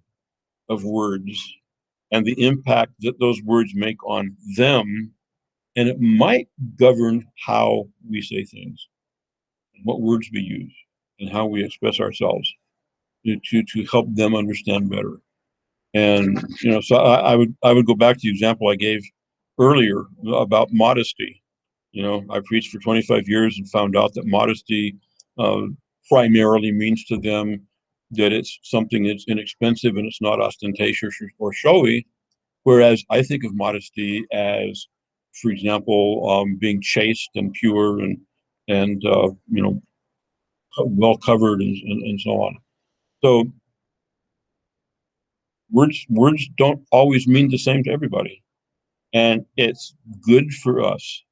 of words and the impact that those words make on them. And it might govern how we say things, what words we use, and how we express ourselves to help them understand better. And so I would go back to the example I gave earlier about modesty. I preached for 25 years and found out that modesty primarily means to them that it's something that's inexpensive and it's not ostentatious or showy. Whereas I think of modesty as, for example, being chaste and pure and well covered and so on. So words don't always mean the same to everybody. And it's good for us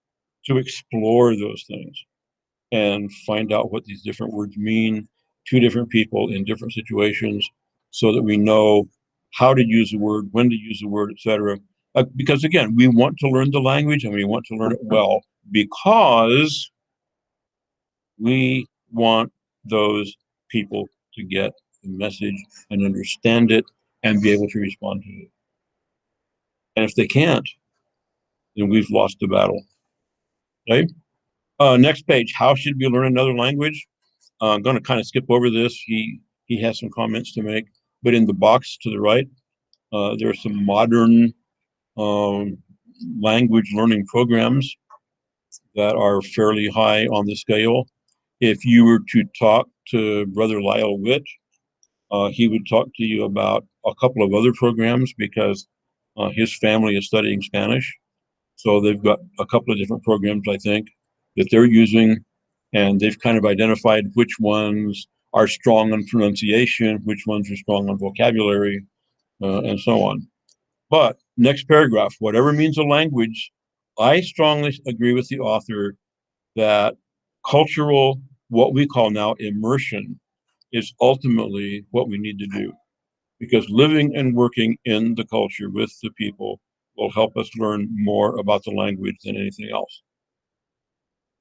to explore those things and find out what these different words mean to different people in different situations so that we know how to use the word, when to use the word, etc. Because again, we want to learn the language and we want to learn it well because we want those people to get the message and understand it and be able to respond to it. And if they can't, then we've lost the battle. Okay? Next page, how should we learn another language? I'm going to kind of skip over this. He has some comments to make, but in the box to the right, there are some modern language learning programs that are fairly high on the scale. If you were to talk to Brother Lyle Witt, he would talk to you about a couple of other programs because his family is studying Spanish. So they've got a couple of different programs, I think, that they're using, and they've kind of identified which ones are strong on pronunciation, which ones are strong on vocabulary, and so on. But next paragraph, whatever means a language, I strongly agree with the author that cultural, what we call now immersion, is ultimately what we need to do. Because living and working in the culture with the people will help us learn more about the language than anything else.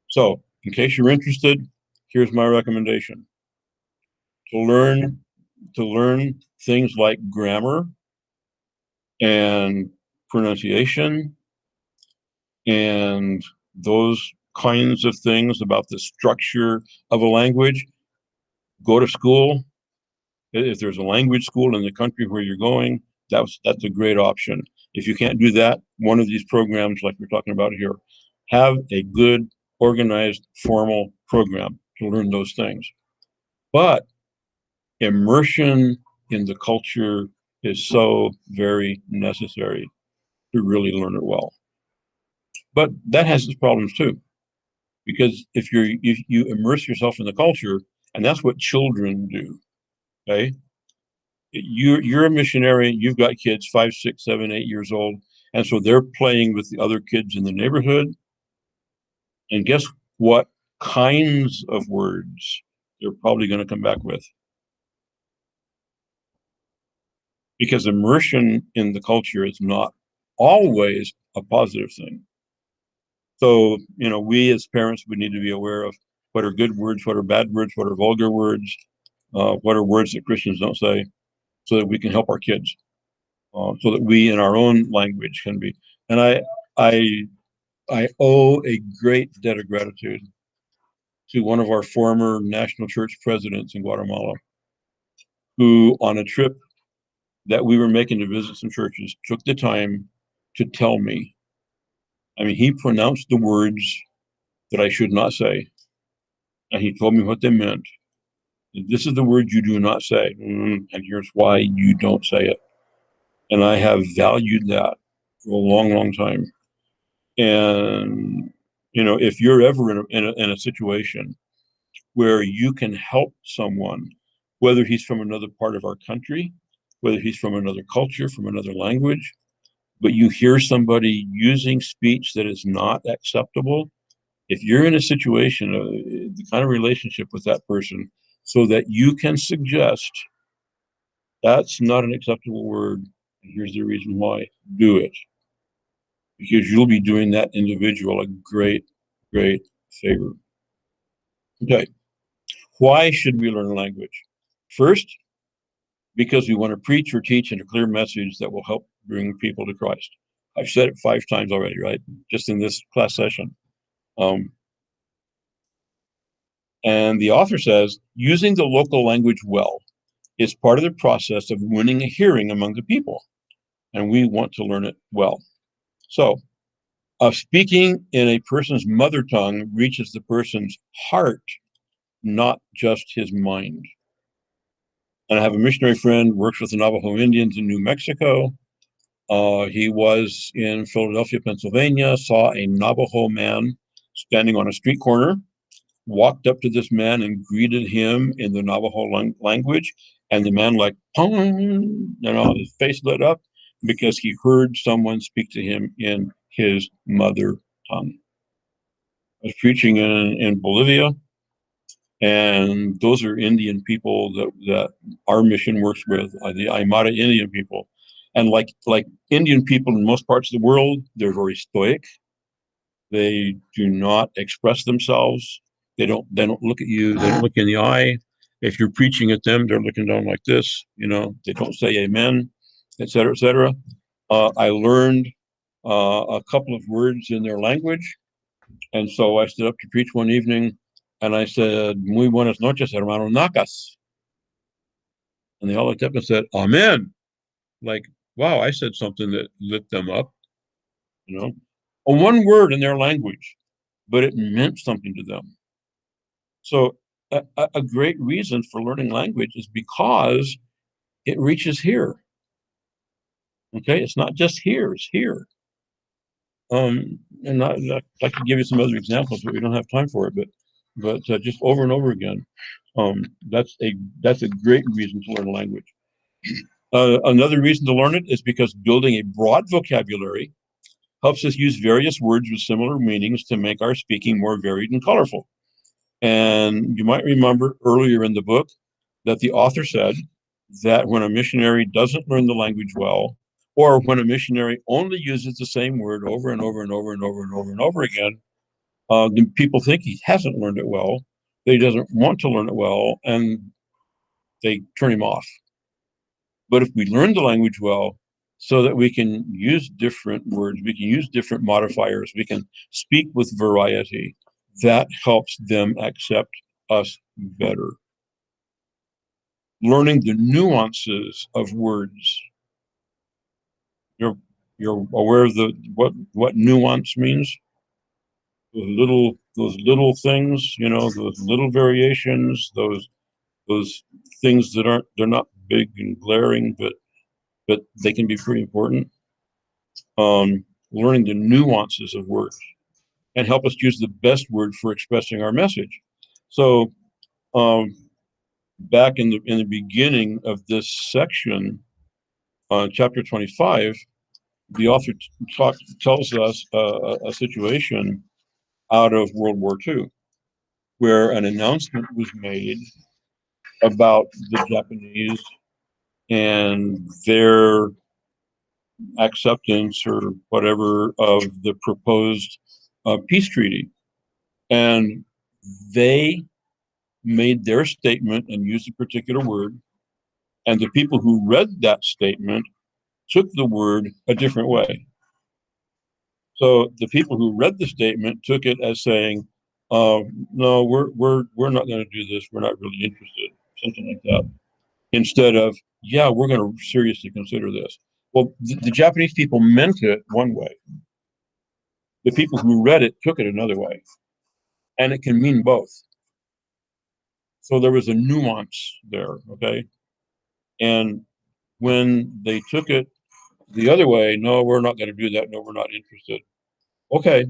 So, in case you're interested, here's my recommendation. To learn things like grammar and pronunciation and those kinds of things about the structure of a language, go to school. If there's a language school in the country where you're going, that's a great option. If you can't do that, one of these programs like we're talking about here, have a good, organized, formal program to learn those things. But immersion in the culture is so very necessary to really learn it well. But that has its problems too, because if you immerse yourself in the culture, and that's what children do, okay? You're a missionary, you've got kids 5, 6, 7, 8 years old, and so they're playing with the other kids in the neighborhood. And guess what kinds of words they're probably going to come back with? Because immersion in the culture is not always a positive thing. So, we as parents would need to be aware of what are good words, what are bad words, what are vulgar words, what are words that Christians don't say, so that we can help our kids, so that we in our own language can be. And I owe a great debt of gratitude to one of our former national church presidents in Guatemala, who on a trip that we were making to visit some churches took the time to tell me. I mean, he pronounced the words that I should not say, and he told me what they meant. This is the word you do not say, and here's why you don't say it. And I have valued that for a long, long time. And if you're ever in a situation where you can help someone, whether he's from another part of our country, whether he's from another culture, from another language, but you hear somebody using speech that is not acceptable, if you're in a situation, the kind of relationship with that person, so that you can suggest that's not an acceptable word, and here's the reason why, do it. Because you'll be doing that individual a great, great favor. Okay. Why should we learn a language? First, because we want to preach or teach in a clear message that will help bring people to Christ. I've said it 5 times already, right? Just in this class session. And the author says, using the local language well is part of the process of winning a hearing among the people. And we want to learn it well. So, speaking in a person's mother tongue reaches the person's heart, not just his mind. And I have a missionary friend, works with the Navajo Indians in New Mexico. He was in Philadelphia, Pennsylvania, saw a Navajo man standing on a street corner, walked up to this man and greeted him in the Navajo language. And the man, like, pong, his face lit up because he heard someone speak to him in his mother tongue. I was preaching in Bolivia, and those are Indian people that our mission works with, the Aymara Indian people. And like Indian people in most parts of the world, they're very stoic. They do not express themselves. They don't look at you. They don't look in the eye. If you're preaching at them, they're looking down like this. They don't say amen, et cetera, et cetera. I learned a couple of words in their language. And so I stood up to preach one evening, and I said, "Muy buenas noches, hermano Nacas." And they all looked up and said, "Amen." Like, wow, I said something that lit them up, on one word in their language, but it meant something to them. So a great reason for learning language is because it reaches here. Okay, it's not just here, it's here. And I could give you some other examples, but we don't have time for it. But just over and over again, that's a great reason to learn a language. Another reason to learn it is because building a broad vocabulary helps us use various words with similar meanings to make our speaking more varied and colorful. And you might remember earlier in the book that the author said that when a missionary doesn't learn the language well, or when a missionary only uses the same word over and over and over and over and over and over again, then people think he hasn't learned it well, that he doesn't want to learn it well, and they turn him off. But if we learn the language well, so that we can use different words, we can use different modifiers, we can speak with variety, that helps them accept us better. Learning the nuances of words. You're aware of what nuance means? Those little things, those little variations, those things that they're not big and glaring, but they can be pretty important. Learning the nuances of words and help us choose the best word for expressing our message. So back in the beginning of this section, chapter 25, the author tells us a situation out of World War II, where an announcement was made about the Japanese and their acceptance or whatever of the proposed peace treaty. And they made their statement and used a particular word. And the people who read that statement took the word a different way. So the people who read the statement took it as saying, no, we're not going to do this. We're not really interested, something like that. Instead of, yeah, we're going to seriously consider this. Well, the Japanese people meant it one way. The people who read it took it another way. And it can mean both. So there was a nuance there, okay? And when they took it the other way, no, we're not going to do that. No, we're not interested. Okay,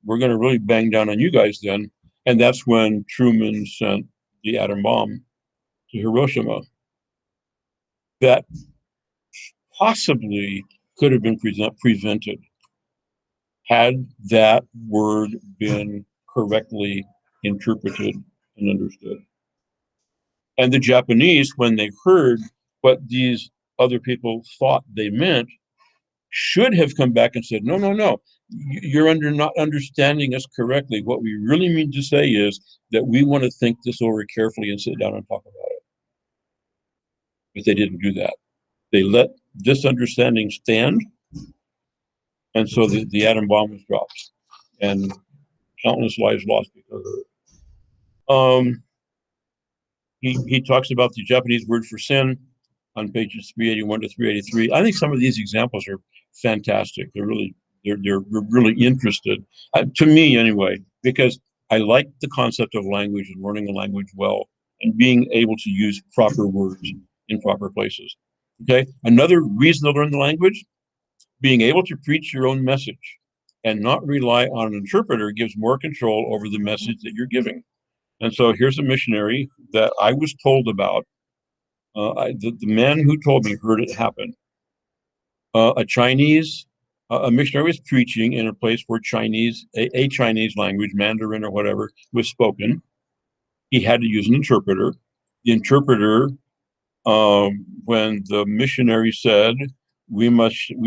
we're going to really bang down on you guys then. And that's when Truman sent the atom bomb to Hiroshima. That possibly could have been prevented had that word been correctly interpreted and understood. And the Japanese, when they heard what these other people thought they meant, should have come back and said, no, no, no, you're not understanding us correctly. What we really mean to say is that we want to think this over carefully and sit down and talk about it. But they didn't do that. They let this understanding stand. And so the atom bomb was dropped and countless lives lost because of it. He talks about the Japanese word for sin on pages 381 to 383. I think some of these examples are fantastic. They're really interested, to me anyway, because I like the concept of language and learning a language well and being able to use proper words in proper places. Okay, another reason to learn the language, being able to preach your own message and not rely on an interpreter gives more control over the message that you're giving. And so here's a missionary that I was told about. The man who told me heard it happen. A missionary was preaching in a place where a Chinese language, Mandarin or whatever, was spoken. He had to use an interpreter. The interpreter, when the missionary said, "We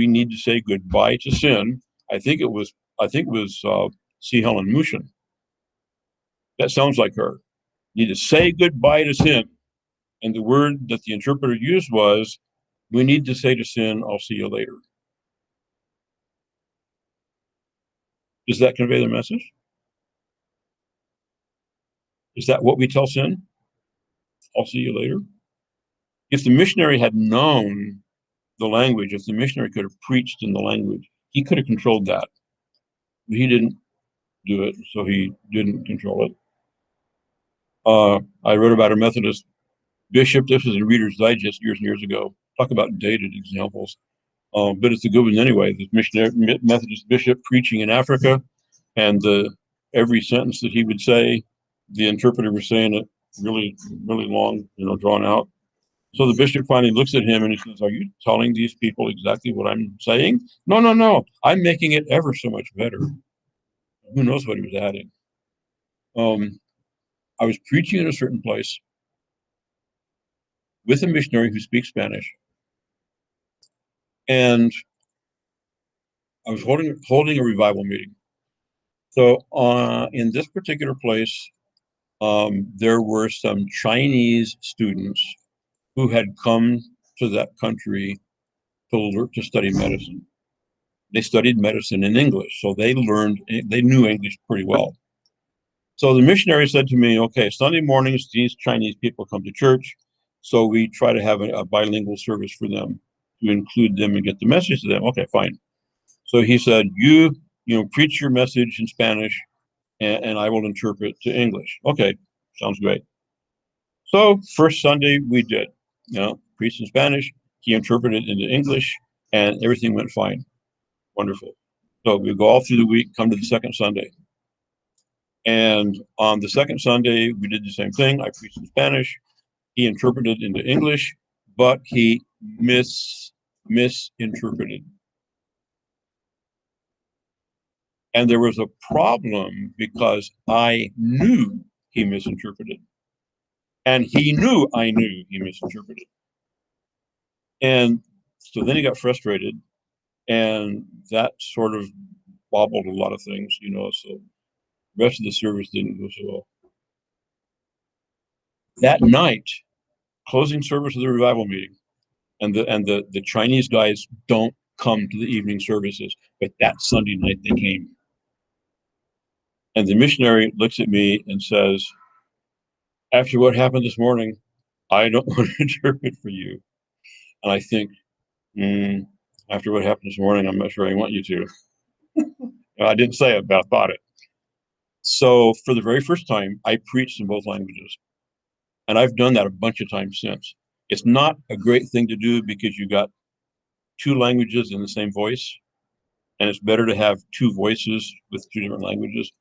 need to say goodbye to sin," I think it was C. Helen Mushin. That sounds like her. You need to say goodbye to sin. And the word that the interpreter used was, we need to say to sin, I'll see you later. Does that convey the message? Is that what we tell sin? I'll see you later. If the missionary had known the language, if the missionary could have preached in the language, he could have controlled that. But he didn't do it, so he didn't control it. I wrote about a Methodist bishop. This was in Reader's Digest years and years ago. Talk about dated examples. But it's a good one anyway. This missionary Methodist bishop preaching in Africa, and every sentence that he would say, the interpreter was saying it really, really long, drawn out. So the bishop finally looks at him and he says, "Are you telling these people exactly what I'm saying?" "No, no, no. I'm making it ever so much better." Who knows what he was adding? I was preaching in a certain place with a missionary who speaks Spanish, and I was holding a revival meeting. So in this particular place, there were some Chinese students who had come to that country to study medicine. They studied medicine in English, so they knew English pretty well. So the missionary said to me, "Okay, Sunday mornings, these Chinese people come to church, so we try to have a bilingual service for them to include them and get the message to them." Okay, fine. So he said, you know, preach your message in Spanish and I will interpret to English. Okay, sounds great. So first Sunday we did, you know, preached in Spanish, he interpreted into English, and everything went fine. Wonderful. So we go all through the week, come to the second Sunday. And on the second Sunday, we did the same thing. I preached in Spanish, he interpreted into English, but he misinterpreted. And there was a problem because I knew he misinterpreted. And he knew I knew he misinterpreted. And so then he got frustrated, and that sort of bobbled a lot of things, you know, so the rest of the service didn't go so well. That night, closing service of the revival meeting, and the Chinese guys don't come to the evening services, but that Sunday night they came. And the missionary looks at me and says, after what happened this morning, I don't want to interpret for you. And I think, after what happened this morning, I'm not sure I want you to. I didn't say it, but I thought it. So for the very first time, I preached in both languages. And I've done that a bunch of times since. It's not a great thing to do because you got two languages in the same voice. And it's better to have two voices with two different languages.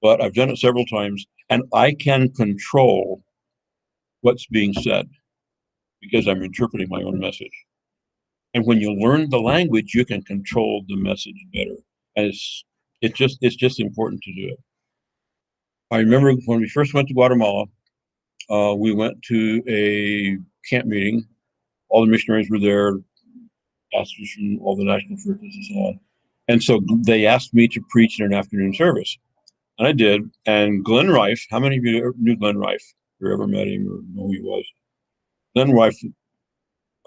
But I've done it several times, and I can control what's being said because I'm interpreting my own message. And when you learn the language, you can control the message better. And it's just important to do it. I remember when we first went to Guatemala, we went to a camp meeting. All the missionaries were there, pastors from all the national churches and so on. And so they asked me to preach in an afternoon service. And I did. And Glenn Rife, how many of you knew Glenn Rife, or ever met him or know who he was? Glenn Rife,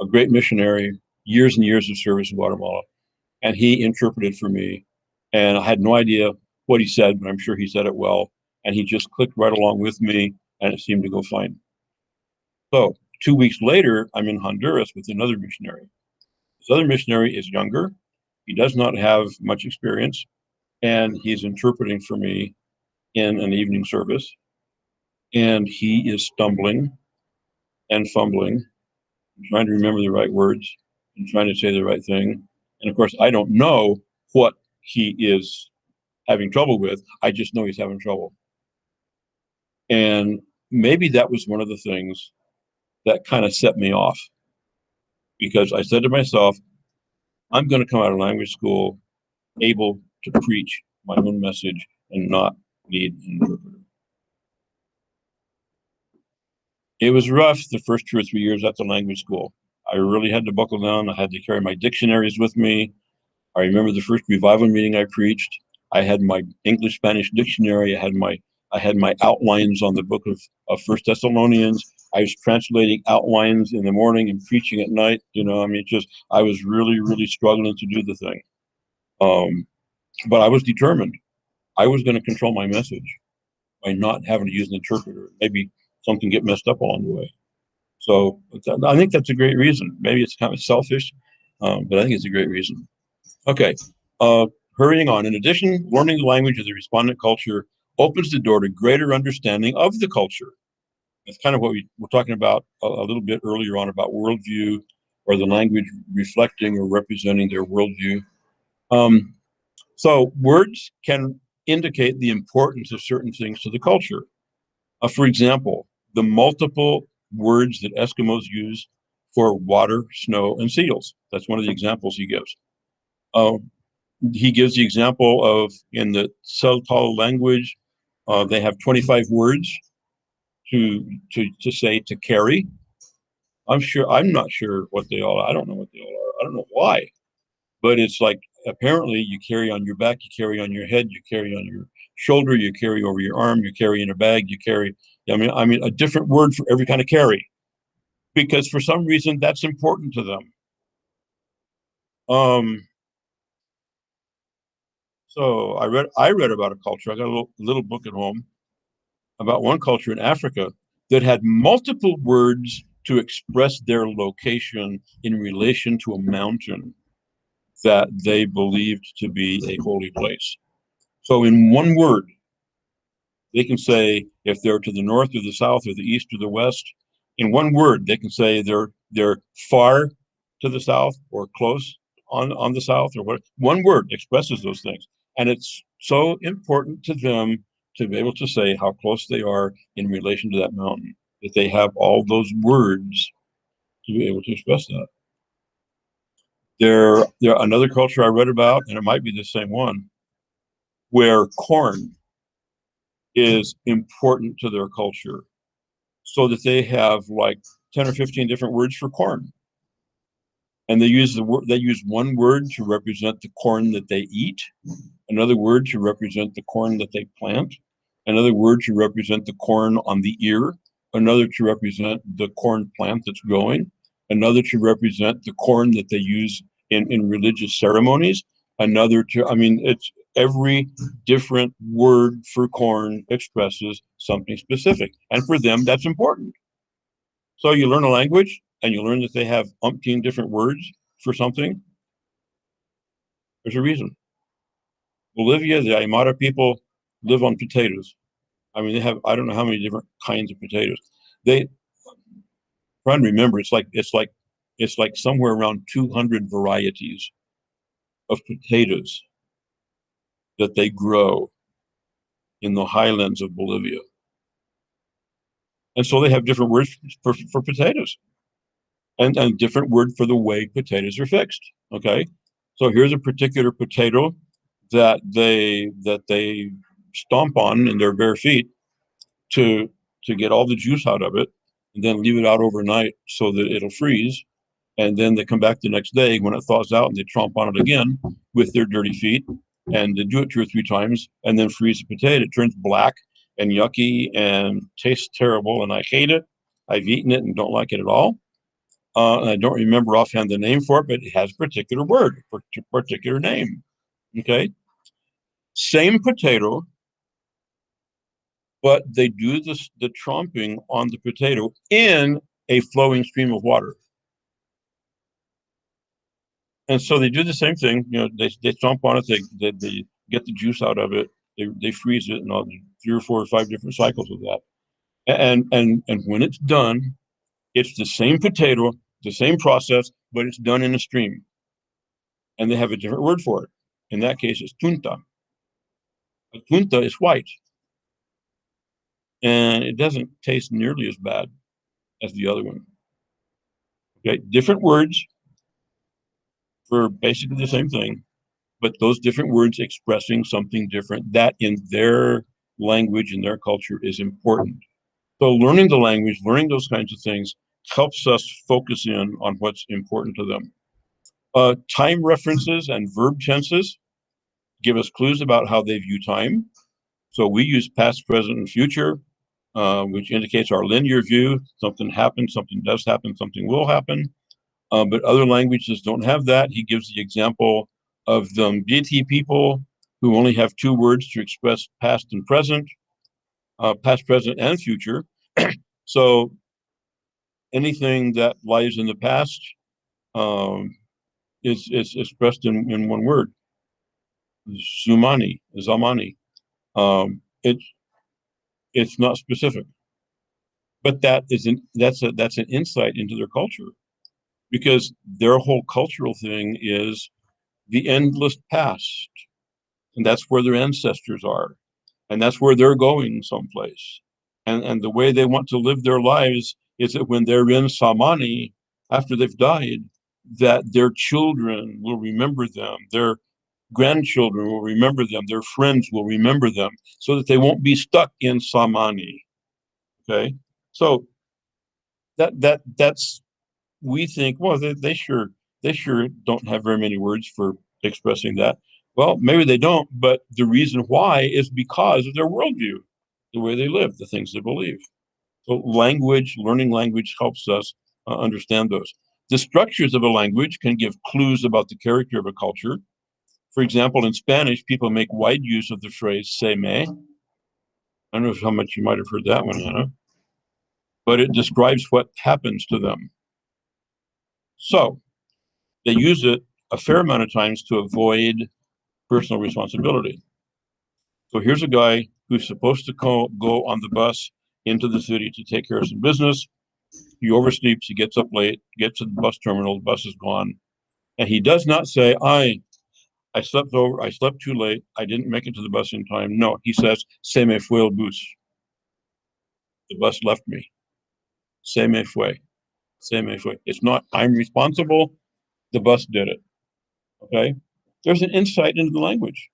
a great missionary, years and years of service in Guatemala. And he interpreted for me. And I had no idea what he said, but I'm sure he said it well. And he just clicked right along with me, and it seemed to go fine. So 2 weeks later, I'm in Honduras with another missionary. This other missionary is younger. He does not have much experience, and he's interpreting for me in an evening service. And he is stumbling and fumbling, trying to remember the right words and trying to say the right thing. And of course, I don't know what he is having trouble with. I just know he's having trouble. And maybe that was one of the things that kind of set me off, because I said to myself, I'm going to come out of language school able to preach my own message and not need an interpreter. It was rough the first 2 or 3 years at the language school. I really had to buckle down. I had to carry my dictionaries with me. I remember the first revival meeting I preached. I had my English-Spanish dictionary. I had my outlines on the book of First Thessalonians. I was translating outlines in the morning and preaching at night. You know, I mean, I was really, really struggling to do the thing. But I was determined. I was going to control my message by not having to use an interpreter. Maybe something get messed up along the way. So I think that's a great reason. Maybe it's kind of selfish, but I think it's a great reason. Okay, hurrying on. In addition, learning the language of the respondent culture opens the door to greater understanding of the culture. That's kind of what we were talking about a little bit earlier on about worldview, or the language reflecting or representing their worldview. So words can indicate the importance of certain things to the culture. For example, the multiple words that Eskimos use for water, snow, and seals. That's one of the examples he gives. He gives the example of, in the Tseltal language, they have 25 words to say to carry. I'm not sure what they all are. I don't know what they all are. I don't know why. But it's like, apparently you carry on your back, you carry on your head, you carry on your shoulder, you carry over your arm, you carry in a bag, you carry, I mean, a different word for every kind of carry, because for some reason that's important to them. So I read about a culture. I got a little book at home about one culture in Africa that had multiple words to express their location in relation to a mountain. that they believed to be a holy place. So in one word, they can say if they're to the north or the south or the east or the west. In one word, they can say they're far to the south or close on the south or what. One word expresses those things, and it's so important to them to be able to say how close they are in relation to that mountain, that they have all those words to be able to express that. There another culture I read about, and it might be the same one, where corn is important to their culture, so that they have like 10 or 15 different words for corn. And they use one word to represent the corn that they eat, another word to represent the corn that they plant, another word to represent the corn on the ear, another to represent the corn plant that's growing, another to represent the corn that they use in religious ceremonies, another to, I mean, it's every different word for corn expresses something specific. And for them, that's important. So you learn a language and you learn that they have umpteen different words for something. There's a reason. Bolivia, the Aymara people live on potatoes. I mean, they have, I don't know how many different kinds of potatoes. They, trying to remember, it's like somewhere around 200 varieties of potatoes that they grow in the highlands of Bolivia. And so they have different words for potatoes and a different word for the way potatoes are fixed. Okay. So here's a particular potato that they stomp on in their bare feet to get all the juice out of it, and then leave it out overnight so that it'll freeze. And then they come back the next day when it thaws out and they tromp on it again with their dirty feet, and they do it 2 or 3 times and then freeze the potato. It turns black and yucky and tastes terrible, and I hate it. I've eaten it and don't like it at all. And I don't remember offhand the name for it, but it has a particular word, particular name. Okay. Same potato, but they do the tromping on the potato in a flowing stream of water. And so they do the same thing. You know, they stomp on it, they get the juice out of it, they freeze it, and all 3 or 4 or 5 different cycles of that. And when it's done, it's the same potato, the same process, but it's done in a stream. And they have a different word for it. In that case, it's tunta. A tunta is white. And it doesn't taste nearly as bad as the other one. Okay, different words for basically the same thing, but those different words expressing something different that in their language and their culture is important. So learning the language, learning those kinds of things helps us focus in on what's important to them. Time references and verb tenses give us clues about how they view time. So we use past, present, and future, which indicates our linear view. Something happened, something does happen, something will happen. But other languages don't have that. He gives the example of the Mbiti people who only have 2 words to express past and present, past, present, and future. So anything that lies in the past is expressed in one word. Zamani. It's not specific, but that's an insight into their culture, because their whole cultural thing is the endless past, and that's where their ancestors are, and that's where they're going someplace, and the way they want to live their lives is that when they're in Samani, after they've died, that their children will remember them, their grandchildren will remember them, their friends will remember them, so that they won't be stuck in Samani. Okay, so that's we think, well, they sure don't have very many words for expressing that. Well, maybe they don't, but the reason why is because of their worldview, the way they live, the things they believe. So learning language helps us understand those. The structures of a language can give clues about the character of a culture. For example, in Spanish, people make wide use of the phrase "se me." I don't know how much you might have heard that one, Hannah, but it describes what happens to them. So they use it a fair amount of times to avoid personal responsibility. So here's a guy who's supposed to go on the bus into the city to take care of some business. He oversleeps, he gets up late, gets to the bus terminal, the bus is gone. And he does not say, I slept too late, I didn't make it to the bus in time. No, he says, se me fue el bus. The bus left me. Se me fue. Se me fue. It's not, I'm responsible, the bus did it. Okay? There's an insight into the language.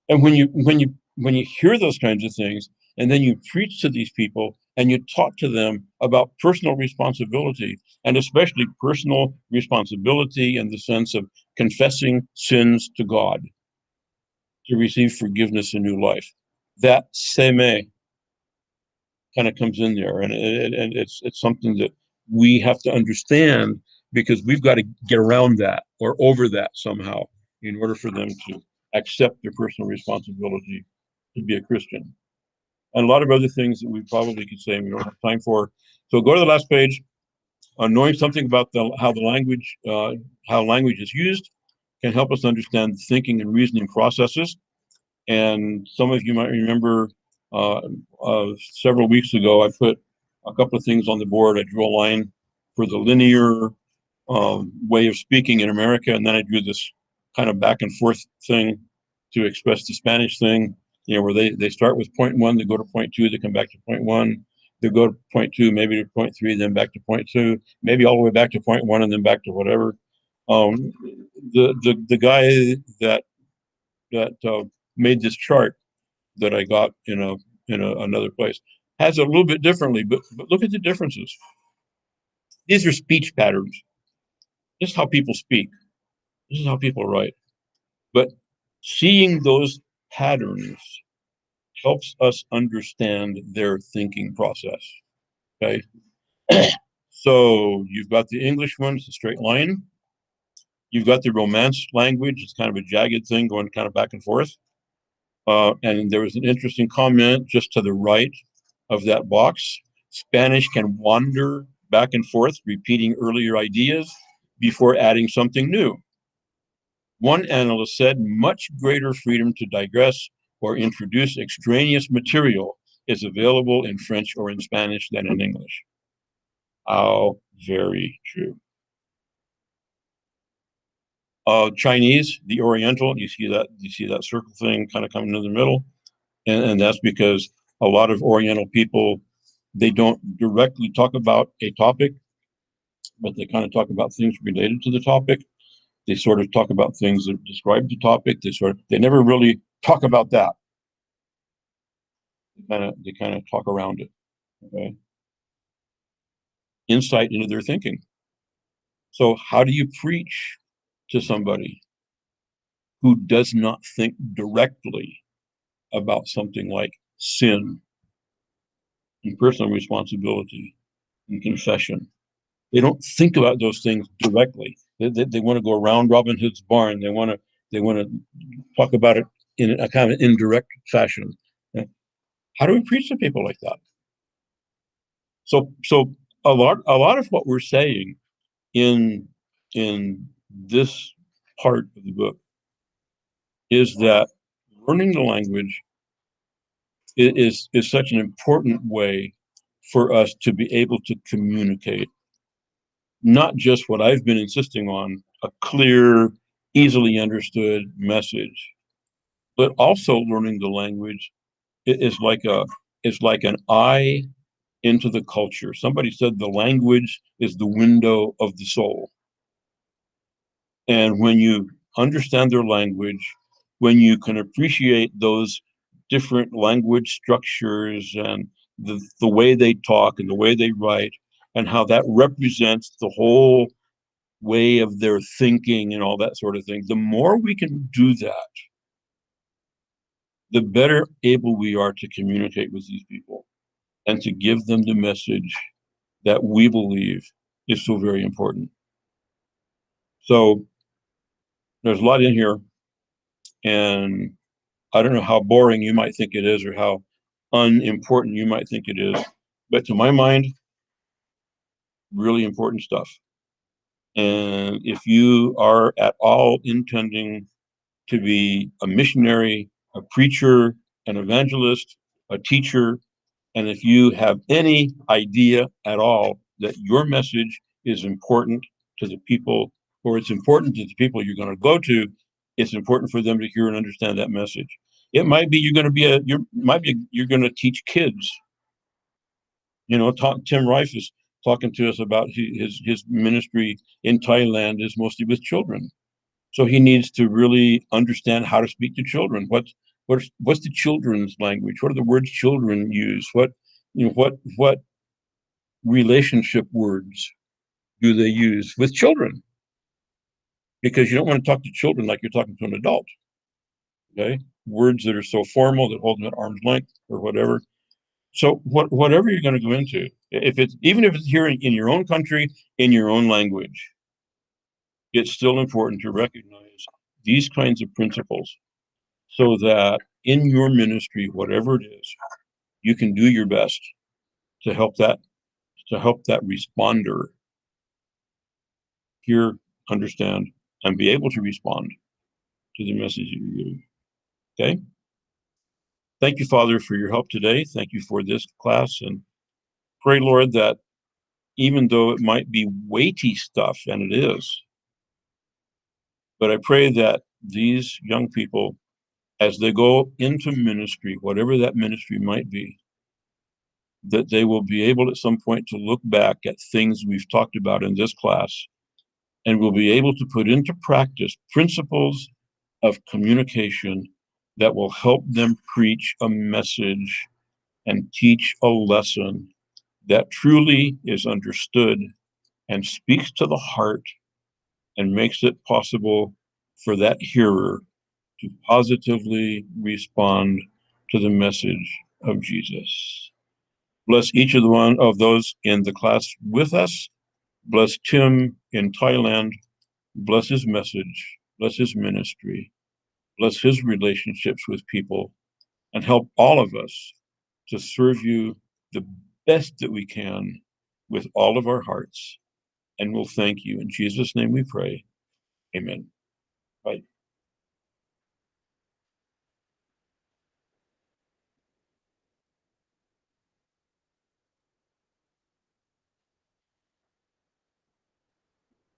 And when you hear those kinds of things, and then you preach to these people and you talk to them about personal responsibility, and especially personal responsibility in the sense of confessing sins to God to receive forgiveness and new life, that seme kind of comes in there, and it's something that we have to understand, because we've got to get around that or over that somehow in order for them to accept their personal responsibility to be a Christian. And a lot of other things that we probably could say and we don't have time for. So go to the last page. Knowing something about how language is used can help us understand thinking and reasoning processes. And some of you might remember several weeks ago, I put a couple of things on the board. I drew a line for the linear way of speaking in America, and then I drew this kind of back and forth thing to express the Spanish thing, where they start with point one, they go to point two, they come back to point one, they go to point two, maybe to point three, then back to point two, maybe all the way back to point one, and then back to whatever. The guy that made this chart that I got in another place has it a little bit differently, but look at the differences. These are speech patterns. This is how people speak. This is how people write. But seeing those patterns helps us understand their thinking process. Okay. So you've got the English one, it's a straight line. You've got the Romance language, it's kind of a jagged thing going kind of back and forth. And there was an interesting comment just to the right of that box. Spanish can wander back and forth, repeating earlier ideas before adding something new. One analyst said much greater freedom to digress or introduce extraneous material is available in French or in Spanish than in English. How very true. Chinese, the Oriental, you see that circle thing kind of coming in the middle, and that's because a lot of Oriental people, they don't directly talk about a topic, but they kind of talk about things related to the topic. They sort of talk about things that describe the topic. They never really talk about that. They kind of talk around it. Okay. Insight into their thinking. So how do you preach to somebody who does not think directly about something like sin and personal responsibility and confession? They don't think about those things directly. They want to go around Robin Hood's barn. They want to talk about it in a kind of indirect fashion. How do we preach to people like that? So a lot of what we're saying in this part of the book is that learning the language is such an important way for us to be able to communicate not just what I've been insisting on, a clear, easily understood message, but also learning the language is like an eye into the culture. Somebody said the language is the window of the soul. And when you understand their language, when you can appreciate those different language structures and the way they talk and the way they write, and how that represents the whole way of their thinking and all that sort of thing, the more we can do that, the better able we are to communicate with these people and to give them the message that we believe is so very important. So there's a lot in here, and I don't know how boring you might think it is or how unimportant you might think it is, but to my mind, really important stuff. And if you are at all intending to be a missionary, a preacher, an evangelist, a teacher, and if you have any idea at all that your message is important to the people, or it's important to the people you're going to go to, it's important for them to hear and understand that message. It might be you're going to teach kids. You know, Tim Rife is talking to us about his ministry in Thailand is mostly with children. So he needs to really understand how to speak to children. What's the children's language? What are the words children use? What relationship words do they use with children? Because you don't want to talk to children like you're talking to an adult. Okay, words that are so formal that hold them at arm's length or whatever. So whatever you're going to go into, even if it's here in your own country, in your own language, it's still important to recognize these kinds of principles so that in your ministry, whatever it is, you can do your best to help that responder hear, understand, and be able to respond to the message you're giving. Okay? Thank you, Father, for your help today. Thank you for this class, and pray, Lord, that even though it might be weighty stuff, and it is, but I pray that these young people, as they go into ministry, whatever that ministry might be, that they will be able at some point to look back at things we've talked about in this class and will be able to put into practice principles of communication that will help them preach a message and teach a lesson that truly is understood and speaks to the heart and makes it possible for that hearer to positively respond to the message of Jesus. Bless each of the one of those in the class with us. Bless Tim in Thailand. Bless his message. Bless his ministry. Bless his relationships with people, and help all of us to serve you the best that we can with all of our hearts. And we'll thank you. In Jesus' name we pray. Amen. Bye.